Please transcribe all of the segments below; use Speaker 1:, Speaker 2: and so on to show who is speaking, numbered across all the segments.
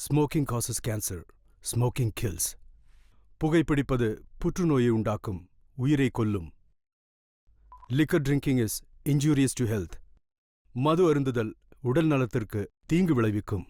Speaker 1: Smoking causes cancer. Smoking kills. புகைப்பிடிப்பது புற்றுநோயை உண்டாக்கும், உயிரை கொல்லும். Liquor drinking is injurious to health. மது அருந்துதல் உடல் நலத்திற்கு தீங்கு விளைவிக்கும்.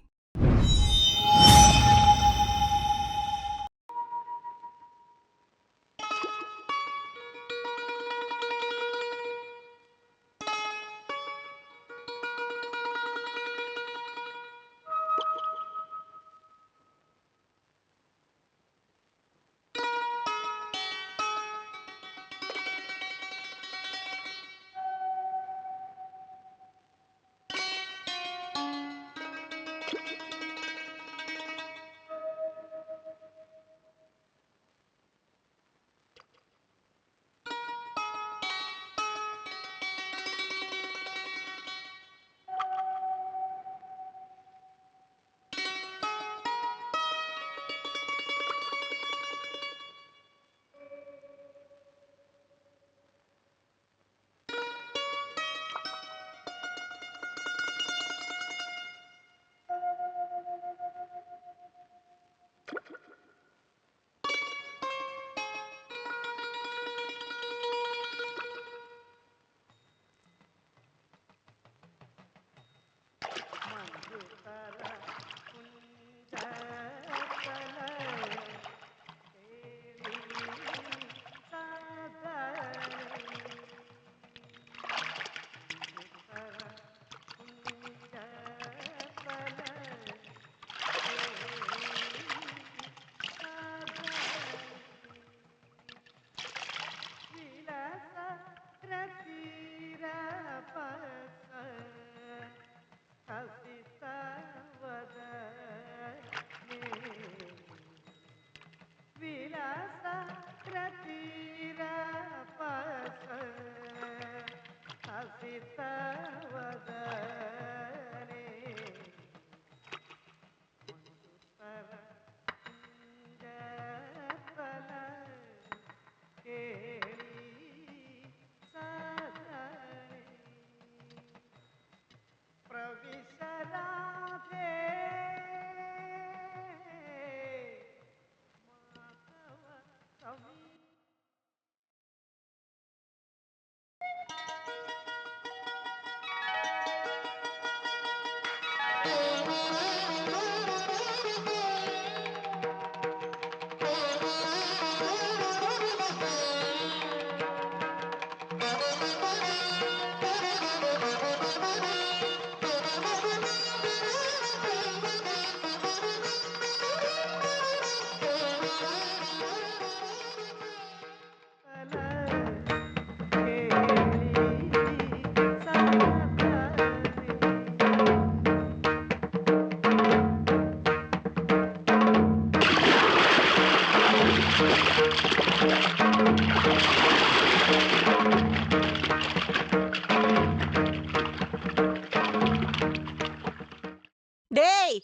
Speaker 2: டேய்,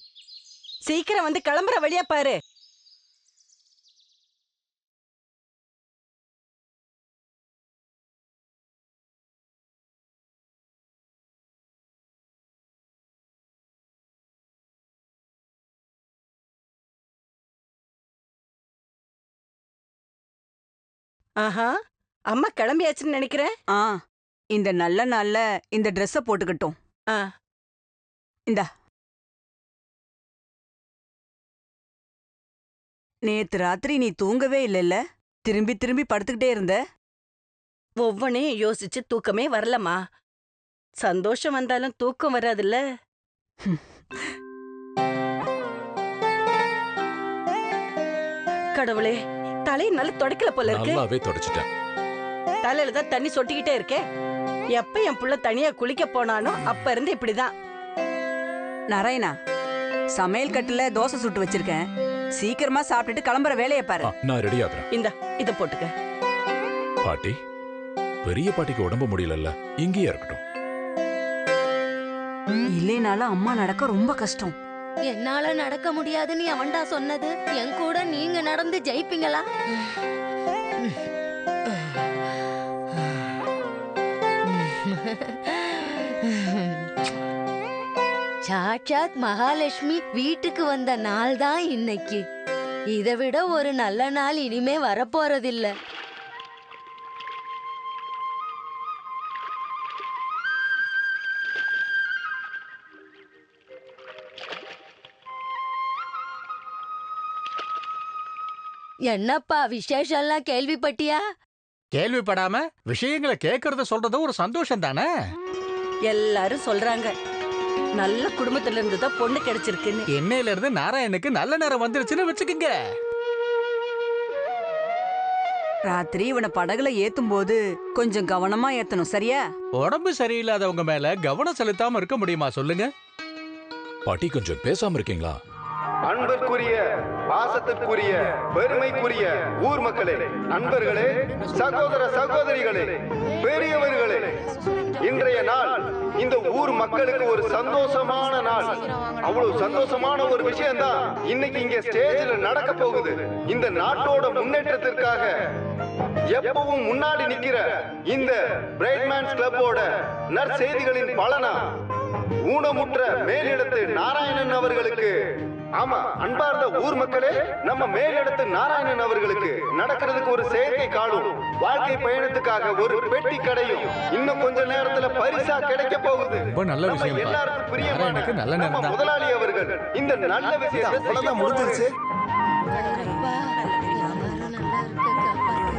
Speaker 2: சீக்கிரம் வந்து கிளம்புற வழியா பாரு. ஆஹா, அம்மா கிளம்பியாச்சுன்னு நினைக்கிறேன்.
Speaker 3: இந்த நல்ல நாள்ல இந்த ட்ரெஸ்ஸ போட்டுக்கட்டும். இந்தா. நேத்து ராத்திரி நீ தூங்கவே இல்லைல்ல? திரும்பி திரும்பி படுத்துக்கிட்டே இருந்த.
Speaker 2: ஒவ்வொன்னையும் யோசிச்சு தூக்கமே வரலம்மா. சந்தோஷம் வந்தாலும் தூக்கம் வராதுல்ல. கடவுளே, தலையை நல்லா தொடக்கல போல இருக்கு.
Speaker 4: நல்லாவே தொடச்சிட்டேன்.
Speaker 2: தலையில தான் தண்ணி சொட்டிக்கிட்டே இருக்கே. எப்ப என் புள்ள தனியா குளிக்க போனானோ அப்ப இருந்து இப்படிதான்.
Speaker 3: நாராயணா, சமையல் கட்டுல தோசை சுட்டு வச்சிருக்கேன். சீக்கிரமா சாப்பிட்டுட்டு கிளம்புற வேலையை பாரு.
Speaker 4: நான் ரெடி ஆகுறேன்.
Speaker 2: இத போட்டுக்க.
Speaker 4: பாட்டி, பெரிய பாட்டிக்கு உடம்பு முடியலல்ல, இங்கேயே இருக்கட்டும்.
Speaker 3: இல்லைனாலும் அம்மா நடக்க ரொம்ப கஷ்டம்.
Speaker 5: என்னால நடக்க முடியாதுன்னு அவன்டா சொன்னது. என் கூட நீங்க நடந்து ஜெயிப்பீங்களா? சாட்சாத் மகாலட்சுமி வீட்டுக்கு வந்த நாள் தான் இன்னைக்கு. இதை விட ஒரு நல்ல நாள் இனிமே வரப்போறதில்ல. என்னப்பா விசேஷம்லாம் கேள்விப்பட்டியா?
Speaker 6: கேள்விப்படாம விஷயங்களை கேட்கறத சொல்றது ஒரு சந்தோஷம் தானே.
Speaker 2: எல்லாரும் சொல்றாங்க நல்ல குடும்பத்துல இருந்து தான் பொண்ணு கிடைச்சிருக்குன்னு.
Speaker 6: என்னையில இருந்து நாராயணுக்கு நல்ல நேரம் வந்துருச்சுன்னு வச்சுக்கோங்க.
Speaker 3: ராத்திரி இவனை படகுல ஏத்தும் போது கொஞ்சம் கவனமா ஏத்தணும், சரியா?
Speaker 6: உடம்பு சரியில்லாதவங்க மேல கவனம் செலுத்தாம இருக்க முடியுமா சொல்லுங்க?
Speaker 4: பாட்டி கொஞ்சம் பேசாம இருக்கீங்களா?
Speaker 7: அன்பிற்குரிய, பாசத்திற்குரிய, பெருமைக்குரிய ஊர் மக்களே, நண்பர்களே, சகோதர சகோதரிகளே, பெரியவர்களே, இன்றைய நாள் இந்த ஊர் மக்களுக்கு ஒரு சந்தோஷமான நாள். அவ்வளவு சந்தோஷமான ஒரு விஷயம் தான் இன்னைக்கு இங்க ஸ்டேஜ்ல நடக்க போகுது. இந்த நாட்டோட முன்னேற்றத்திற்காக எப்பவும் முன்னாடி நிக்கிற இந்த பிரைட்மேன்ஸ் கிளப்போட நற்செய்திகளின் பலனா ஊனமுற்ற மேலிடத்து நாராயணன் அவர்களுக்கு, ஆமா அன்பார்ந்த ஊர் மக்களே, நம்ம மேலிடத்து நாராயணன் அவர்களுக்கு நடக்கிறதுக்கு ஒரு செயற்கை காலும் வாழ்க்கை பயணத்துக்காக ஒரு பெட்டி கடையும் இன்னும் கொஞ்ச நேரத்துல பரிசா கிடைக்க போகுது.
Speaker 6: ரொம்ப நல்ல விஷயம்.
Speaker 7: எல்லாருக்கும் பிரியமான
Speaker 6: நல்ல
Speaker 7: நம்ம
Speaker 6: நேரம் தான்.
Speaker 7: முதலாளி அவர்கள் இந்த நல்ல விஷயத்தை செய்ய முடிஞ்சிருச்சு.
Speaker 5: அப்பா, எல்லாரும் நல்லா இருக்க காப்பாத்துங்க.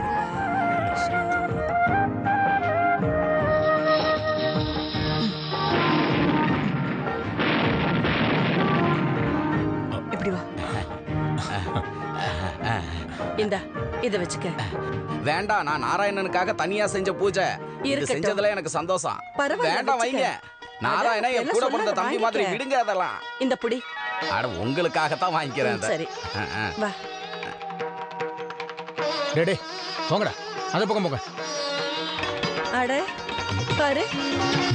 Speaker 3: இப்படி வா.
Speaker 2: இந்தா இத வச்சுக்க.
Speaker 8: வேண்டாம், நான் நாராயணனுக்காக தனியா செஞ்ச பூஜை. இது
Speaker 2: இருக்கட்டும்.
Speaker 8: செஞ்சதுல எனக்கு சந்தோஷம்.
Speaker 2: பரவாயில்ல,
Speaker 8: வேண்டாம் வைங்க.
Speaker 2: வச்சுக்க.
Speaker 8: நாராயணன் என்
Speaker 2: எல்லாம்
Speaker 8: கூட பிறந்த
Speaker 2: சொன்னதை
Speaker 8: தம்பி மாதிரி
Speaker 2: வாங்கிக்க.
Speaker 8: விடுங்க அதெல்லாம்.
Speaker 2: இந்த புடி.
Speaker 8: அட உங்களுக்காகத்தான் வாங்கிக்கிறேன் அதை.
Speaker 2: சரி வா.
Speaker 6: டேடே போங்கடா, அந்த பக்கம் போங்க.
Speaker 2: அட பாரு,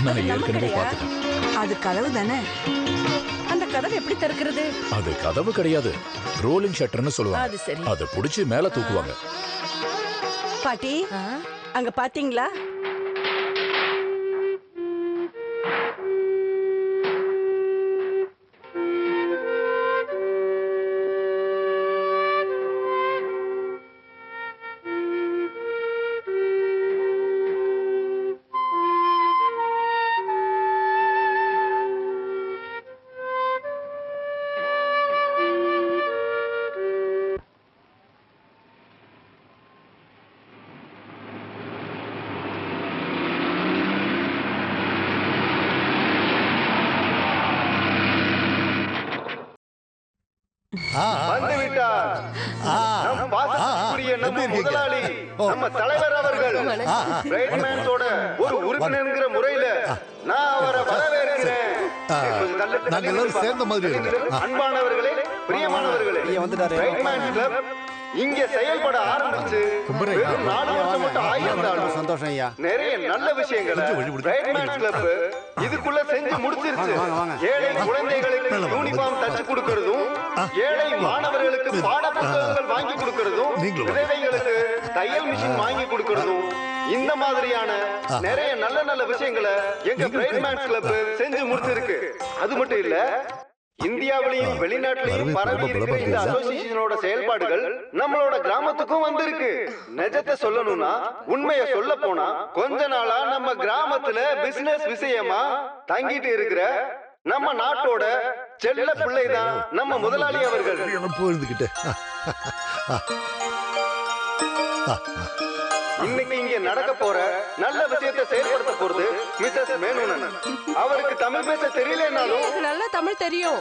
Speaker 4: நான்
Speaker 2: அது நம்ம
Speaker 4: ஏற்கனவே
Speaker 2: கடையா?
Speaker 4: பார்த்துட்டேன்.
Speaker 3: அது கதவு தானே?
Speaker 2: அந்த கதவை எப்படி திறக்கிறது?
Speaker 4: அது கதவு கிடையாது, ரோலிங் ஷட்டர்னு சொல்லுவாங்க.
Speaker 2: அது சரி.
Speaker 4: அதை புடிச்சு மேல தூக்குவாங்க.
Speaker 2: பாட்டி,
Speaker 5: ஆ?
Speaker 2: அங்க பாத்தீங்களா?
Speaker 7: வந்து விட்டார் நம் பாசத்திற்குரிய நம்ம முதலாளி, நம்ம தலைவர் அவர்கள். பிரைட்மேன்ஸோட ஒரு உறுப்பினர்ங்கிற முறையில நான் அவரை வரவேற்கிறேன்.
Speaker 9: நாங்க எல்லாரும் சேர்ந்த மாதிரி இருக்கு.
Speaker 7: அன்பானவர்களே, பிரியமானவர்களே, பிரைட்மேன்ஸ் கிளப் இங்க செயல்பட ஆரம்பிச்சு வெறும் 4 வருஷம் மட்டும் ஆயிருந்தாலும்
Speaker 9: சந்தோஷம் ஐயா.
Speaker 7: நிறைய நல்ல விஷயங்களை பிரைட்மேன்ஸ் கிளப் இதுக்குள்ள செஞ்சு முடிச்சிருச்சு. ஏழை குழந்தைகளுக்கு யூனிஃபார்ம் தச்சு கொடுக்கறதும், ஏழை மாணவர்களுக்கு பாட புத்தகங்கள் வாங்கி கொடுக்கறதும், விதவைகளுக்கு தையல் மிஷின் வாங்கி கொடுக்கறதும், இந்த மாதிரியான நிறைய நல்ல நல்ல விஷயங்களை எங்க பிரைட்மேன்ஸ் கிளப் செஞ்சு முடிச்சிருக்கு. அது மட்டும் இல்ல, இந்தியாவிலையும் வெளிநாட்டிலையும் பரவி இருக்கிற இந்த அசோசியேஷனோட செயல்பாடுகள் நம்மளோட கிராமத்துக்கும் வந்திருக்கு. நிஜத்தை சொல்லணும்னா, உண்மையை சொல்ல போனா, கொஞ்ச நாளா நம்ம கிராமத்துல பிசினஸ் விஷயமா தங்கிட்டு இருக்கிற நம்ம நாட்டோட செல்ல பிள்ளைதான் நம்ம முதலாளி அவர்கள்.
Speaker 9: போயிருந்துகிட்டு
Speaker 7: இன்னைக்கு இங்க நடக்க போற நல்ல விஷயத்தை செயல்படுத்த போறது மிஸ்ஸஸ் மேனோன். அவருக்கு தமிழ் பேச தெரியலனாலும்
Speaker 10: நல்லா தமிழ் தெரியும்.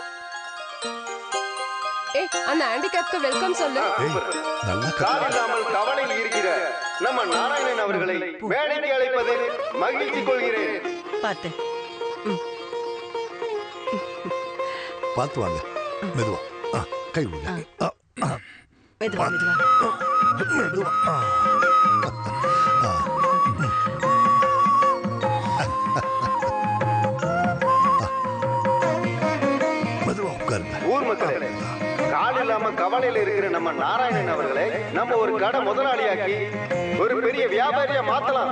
Speaker 10: அந்த ஹேண்டிகேப்க்கு வெல்கம் சொல்லு.
Speaker 7: கால் இல்லாமல் கவலையில் இருக்கிற நம்ம நாராயணன் அவர்களை மேடைக்கு அழைப்பதில் மகிழ்ச்சி கொள்கிறேன்.
Speaker 2: பாத்து.
Speaker 9: பார்த்து வாங்க. மெதுவா கை விடுங்க.
Speaker 2: மெதுவா மெதுவா.
Speaker 9: மெதுவா உட்காருங்க.
Speaker 7: ஊர் மக்களே, கால் இல்லாம கவலையில இருக்கிற நம்ம நாராயணன் அவர்களை நம்ம ஒரு கடை முதலாளியாக்கி ஒரு பெரிய வியாபாரியா மாத்தலாம்.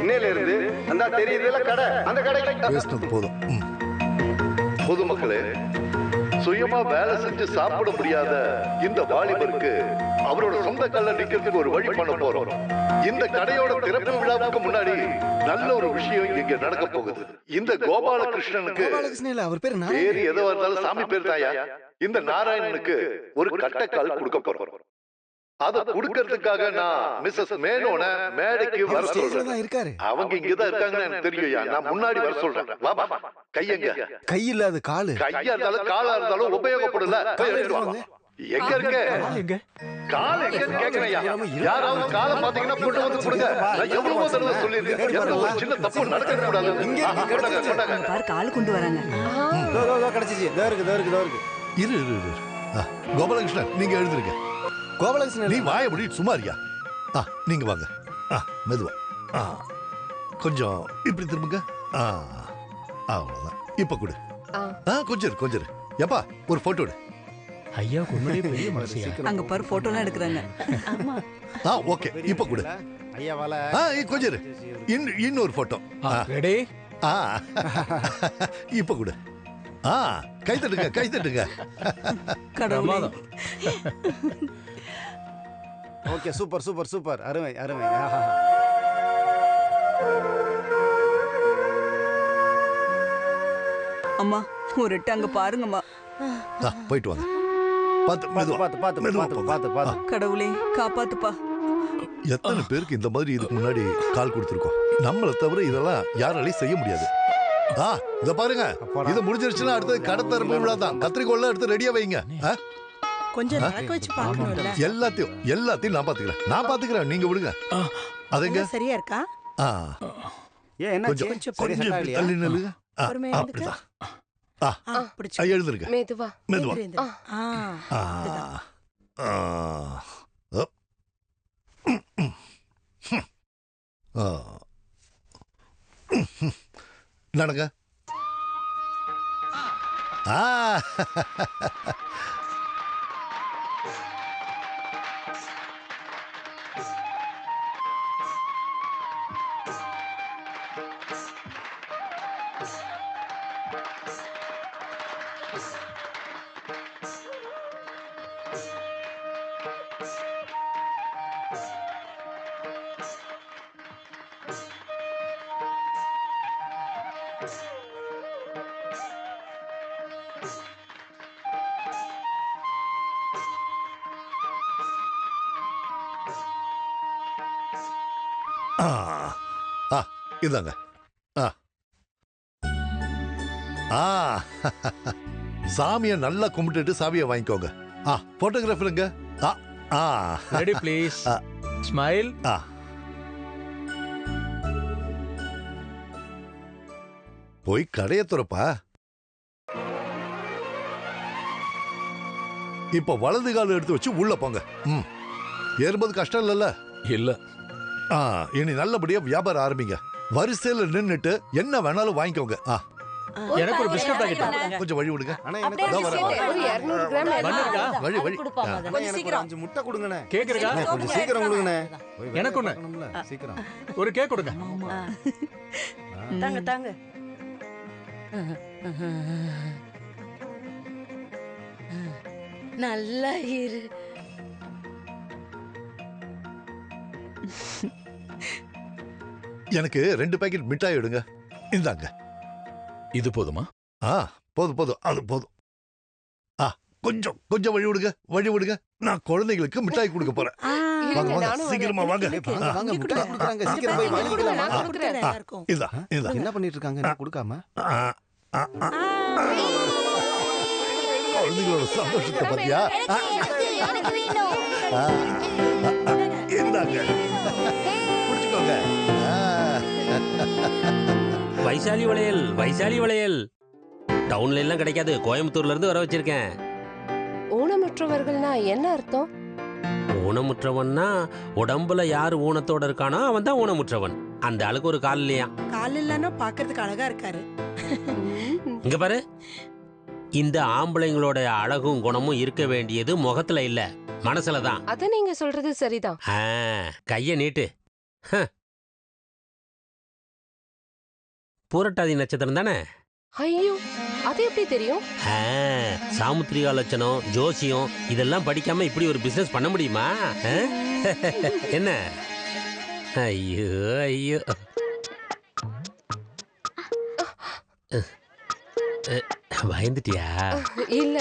Speaker 7: இன்னையில இருந்து அந்த தெரியுதுல கடை, அந்த கடைக்கு
Speaker 9: பேசினது போதும். பொதுமக்களே, சுயமா வேலை செஞ்சு சாப்பிட முடியாத இந்த வாலிபருக்கு அவரோட சொந்த கல்ல நிக்கிறதுக்கு ஒரு வழி பண்ண போறோம். இந்த கடையோட திறப்பு விழாவுக்கு முன்னாடி நல்ல ஒரு விஷயம் இங்க நடக்க போகுது. இந்த கோபாலகிருஷ்ணனுக்கு பேரு எதுவா இருந்தாலும் சாமி பேர் தாயா. இந்த நாராயணனுக்கு ஒரு கட்டைக்கால் கொடுக்க போறோம். அத குடுக்கறதுக்காக நான் மிஸ்ஸஸ் மேனோன மேடைக்கு வர சொல்றேன். அவங்க இங்கதான் இருக்காங்கன்னு எனக்கு தெரியும். நான் முன்னாடி வர சொல்றேன். வா கையங்க.
Speaker 11: கை இல்லாத காலு.
Speaker 9: கையா இருந்தாலும் காலா இருந்தாலும் உபயோகப்படல. எங்க இருக்க கால எங்கன்னு கேக்குறேன். யாராவது காலை பாத்தீங்கன்னா கொண்டு வந்து கொடுங்க. நான் எவ்வளவோ தடவை சொல்லியிருக்கேன். ஒரு சின்ன தப்பு நடக்க கூடாது.
Speaker 3: பாரு கால் கொண்டு வராங்க.
Speaker 11: கிடைச்சிச்சு. இருக்கு.
Speaker 9: இரு. கோபாலகிருஷ்ணன், நீங்க எழுந்திருக்க.
Speaker 11: கோபாலகிருஷ்ணன்,
Speaker 9: நீ வாய முடி சும்மா இருக்கியா? நீங்க வாங்க. மெதுவா. கொஞ்சம் இப்படி திரும்புங்க. அவ்வளவுதான். இப்ப கொடு. கொஞ்சம் இரு. எப்பா ஒரு போட்டோ எடு.
Speaker 6: ஐயா உண்மையிலேயே பெரிய மனசியா.
Speaker 3: அங்க பாரு போட்டோலாம் எடுக்கறாங்க.
Speaker 9: ஓகே, இப்ப கொடு.
Speaker 11: ஐயா வால.
Speaker 9: கொஞ்சம் இரு. இன்னொரு போட்டோ.
Speaker 6: ரெடி?
Speaker 9: இப்ப கொடு. கை தட்டுங்க.
Speaker 3: கடவுளே.
Speaker 11: Okay, super. அருமை.
Speaker 3: அம்மா ஒரு எட்டு அங்க பாருங்கம்மா.
Speaker 9: போயிட்டு வாங்க.
Speaker 11: பாத்து.
Speaker 3: கடவுளே காப்பாத்துப்பா.
Speaker 9: எத்தனை பேருக்கு இந்த மாதிரி இதுக்கு முன்னாடி கால் கொடுத்துருக்கோம். நம்மளை தவிர இதெல்லாம் யாராலையும் செய்ய முடியாது. இத பாருங்க, இது முடிஞ்சிருச்சுன்னா அடுத்தது கடை திறப்பு விழா தான். கத்திரிக்கோல்லாம் எடுத்து ரெடியா வைங்க.
Speaker 2: கொஞ்சம் நடக்க வச்சு பார்க்கணும்ல.
Speaker 9: எல்லாத்தையும் நான் பாத்துக்கிறேன். நீங்க விடுங்க. அதுங்க
Speaker 2: சரியா இருக்கா?
Speaker 9: கொஞ்சம் தள்ளி நில்லுங்க. அப்படிதான். எழுந்திருக்க. மெதுவா. நடங்க. இதாங்க. சாமியை நல்லா கும்பிட்டுட்டு சாவியை வாங்கிக்கோங்க. போட்டோகிராஃபருங்க.
Speaker 6: Ready please. ஸ்மைல்.
Speaker 9: போய் கடையை துறப்பா. இப்ப வலது கால எடுத்து வச்சு உள்ள போங்க. ஏறும்போது கஷ்டம் இல்லல்ல?
Speaker 4: இல்ல.
Speaker 9: இனி நல்லபடியா வியாபாரம் ஆரம்பிங்க. வரிசையில நின்னுட்டு என்ன வேணாலும் வாங்கிக்கோங்க.
Speaker 6: எனக்கு ஒரு பிஸ்கட் பாக்கெட்.
Speaker 9: கொஞ்சம் வழி விடுங்க.
Speaker 10: ஒரு 200 கிராம்
Speaker 9: வழி.
Speaker 11: கொஞ்சம் சீக்கிரம் 5 முட்டை கொடுங்கண்ணே.
Speaker 6: கேக் இருக்கா?
Speaker 11: கொஞ்சம் சீக்கிரம் கொடுங்கண்ணே.
Speaker 6: எனக்கு ஒண்ணு.
Speaker 11: சீக்கிரம்
Speaker 6: ஒரு கேக் கொடுங்க.
Speaker 2: தாங்க.
Speaker 5: நல்லா இரு.
Speaker 9: எனக்கு 2 பாக்கெட் மிட்டாய் எடுங்க. இந்தாங்க.
Speaker 4: இது போதுமா?
Speaker 9: போதும். அது போதும். கொஞ்சம் வழி விடுங்க. நான் குழந்தைகளுக்கு மிட்டாய் கொடுக்க போறேன். வாங்க சீக்கிரமா வாங்க.
Speaker 11: மிட்டாய் கொடுக்குறாங்க. சீக்கிரம் போய் வாங்கிக்கலாம்.
Speaker 9: இதா.
Speaker 11: என்ன பண்ணிட்டு இருக்காங்க கொடுக்காம?
Speaker 9: குழந்தைகளோட சந்தோஷத்தை பத்தியா? இந்தாங்க. குடிச்சுக்கோங்க.
Speaker 12: வைசாலி வளையல் டவுன்ல எல்லாம் கிடைக்காது. கோயம்புத்தூர்ல இருந்து வர வச்சிருக்கேன்.
Speaker 10: ஊனமுற்றவர்கள்னா என்ன அர்த்தம்?
Speaker 12: ஊனமுற்றவன்னா உடம்புல யாரு ஊனத்தோட இருக்கானோ அவன் தான் ஊனமுற்றவன். அந்த ஆளுக்கு ஒரு கால் இல்லையா?
Speaker 2: கால் இல்லன்னா பாக்குறதுக்கு அழகா இருக்காரு.
Speaker 12: இங்க பாரு, இந்த ஆம்பளைங்களோட அழகும் குணமும் இருக்க வேண்டியது முகத்துல இல்ல, மனசுலதான்.
Speaker 10: அத நீங்க சொல்றது சரிதான்.
Speaker 12: கைய நீட்டு. புரட்டாதி நட்சத்திரம் தானே?
Speaker 10: ஐயோ அது எப்படி தெரியும்?
Speaker 12: சாமுத்திரிகா லட்சணம், ஜோசியம் இதெல்லாம் படிக்காம இப்படி ஒரு பிசினஸ் பண்ண முடியுமா? என்ன? ஐயோ ஐயோ. பயந்துட்டியா?
Speaker 10: இல்ல.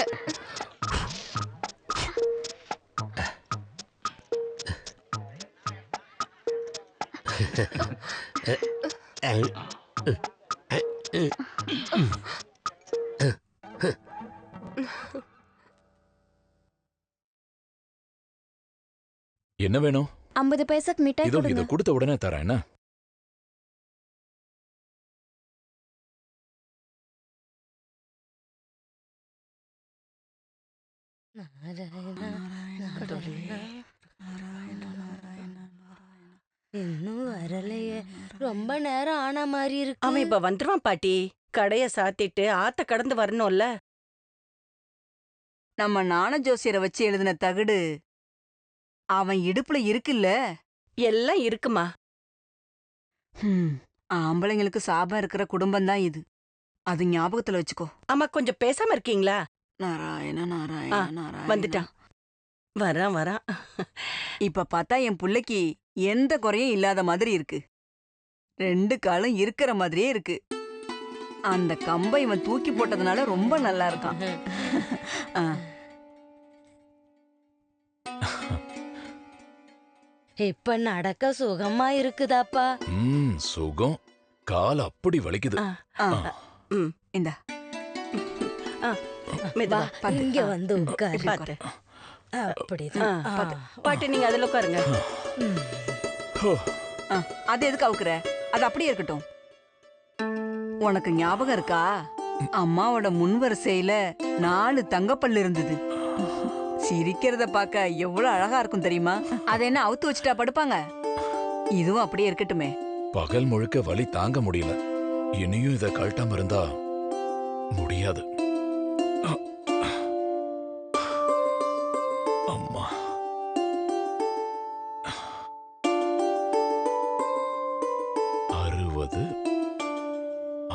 Speaker 4: என்ன வேணும்?
Speaker 13: 50 பைசாக்கு மிட்டாய்
Speaker 4: இதோ
Speaker 13: கொடுங்க.
Speaker 4: இத கொடுத்த உடனே தரேன். என்ன?
Speaker 5: இன்னும் வரலையே, ரொம்ப நேரம் ஆன மாதிரி இருக்கு.
Speaker 2: அவன் இப்ப வந்துருவான் பாட்டி. கடைய சாத்திட்டு ஆத்த கடந்து வரணும்ல.
Speaker 3: நம்ம ஞான ஜோசியரை வச்சு எழுதின தகடு அவன் இடுப்புல இருக்குல்ல.
Speaker 2: எல்லாம் இருக்குமா.
Speaker 3: ஆம்பளைங்களுக்கு சாபம் இருக்கிற குடும்பம் தான் இது. அது ஞாபகத்துல வச்சுக்கோ.
Speaker 2: அம்மா கொஞ்சம் பேசாம இருக்கீங்களா?
Speaker 3: நாராயண நாராயண நாராயண.
Speaker 2: வந்துட்டான். வரான்.
Speaker 3: இப்ப பார்த்தா என் புள்ளைக்கு எந்த குறையும் இல்லாத மாதிரி இருக்கு. 2 காலம் இருக்கிற மாதிரியே இருக்கு. அந்த கம்பை இவன் தூக்கி போட்டதுனால ரொம்ப நல்லா இருக்கான்.
Speaker 5: இப்ப நடக்க சுகமா இருக்குதாப்பா?
Speaker 4: சுகம். கால் அப்படி வலிக்குது.
Speaker 3: இந்தா
Speaker 5: இங்க வந்து உட்காரு. அப்படிதான்.
Speaker 2: பாட்டி நீங்க அதுல உட்காருங்க.
Speaker 3: அது எதுக்கு அவுக்குற? அது அப்படியே இருக்கட்டும். உனக்கு ஞாபகம் இருக்கா? அம்மாவோட முன்வரிசையில 4 தங்கப்பல்லு இருந்தது. சிரிக்கிறத பார்க்க எவ்வளவு அழகா இருக்கும் தெரியுமா? அதை என்ன அவுத்து வச்சுட்டா படுப்பாங்க? இதுவும் அப்படியே இருக்கட்டுமே.
Speaker 4: பகல் முழுக்க வலி தாங்க முடியல. இனியும் இதை கழட்டாம இருந்தா முடியாது. அம்மா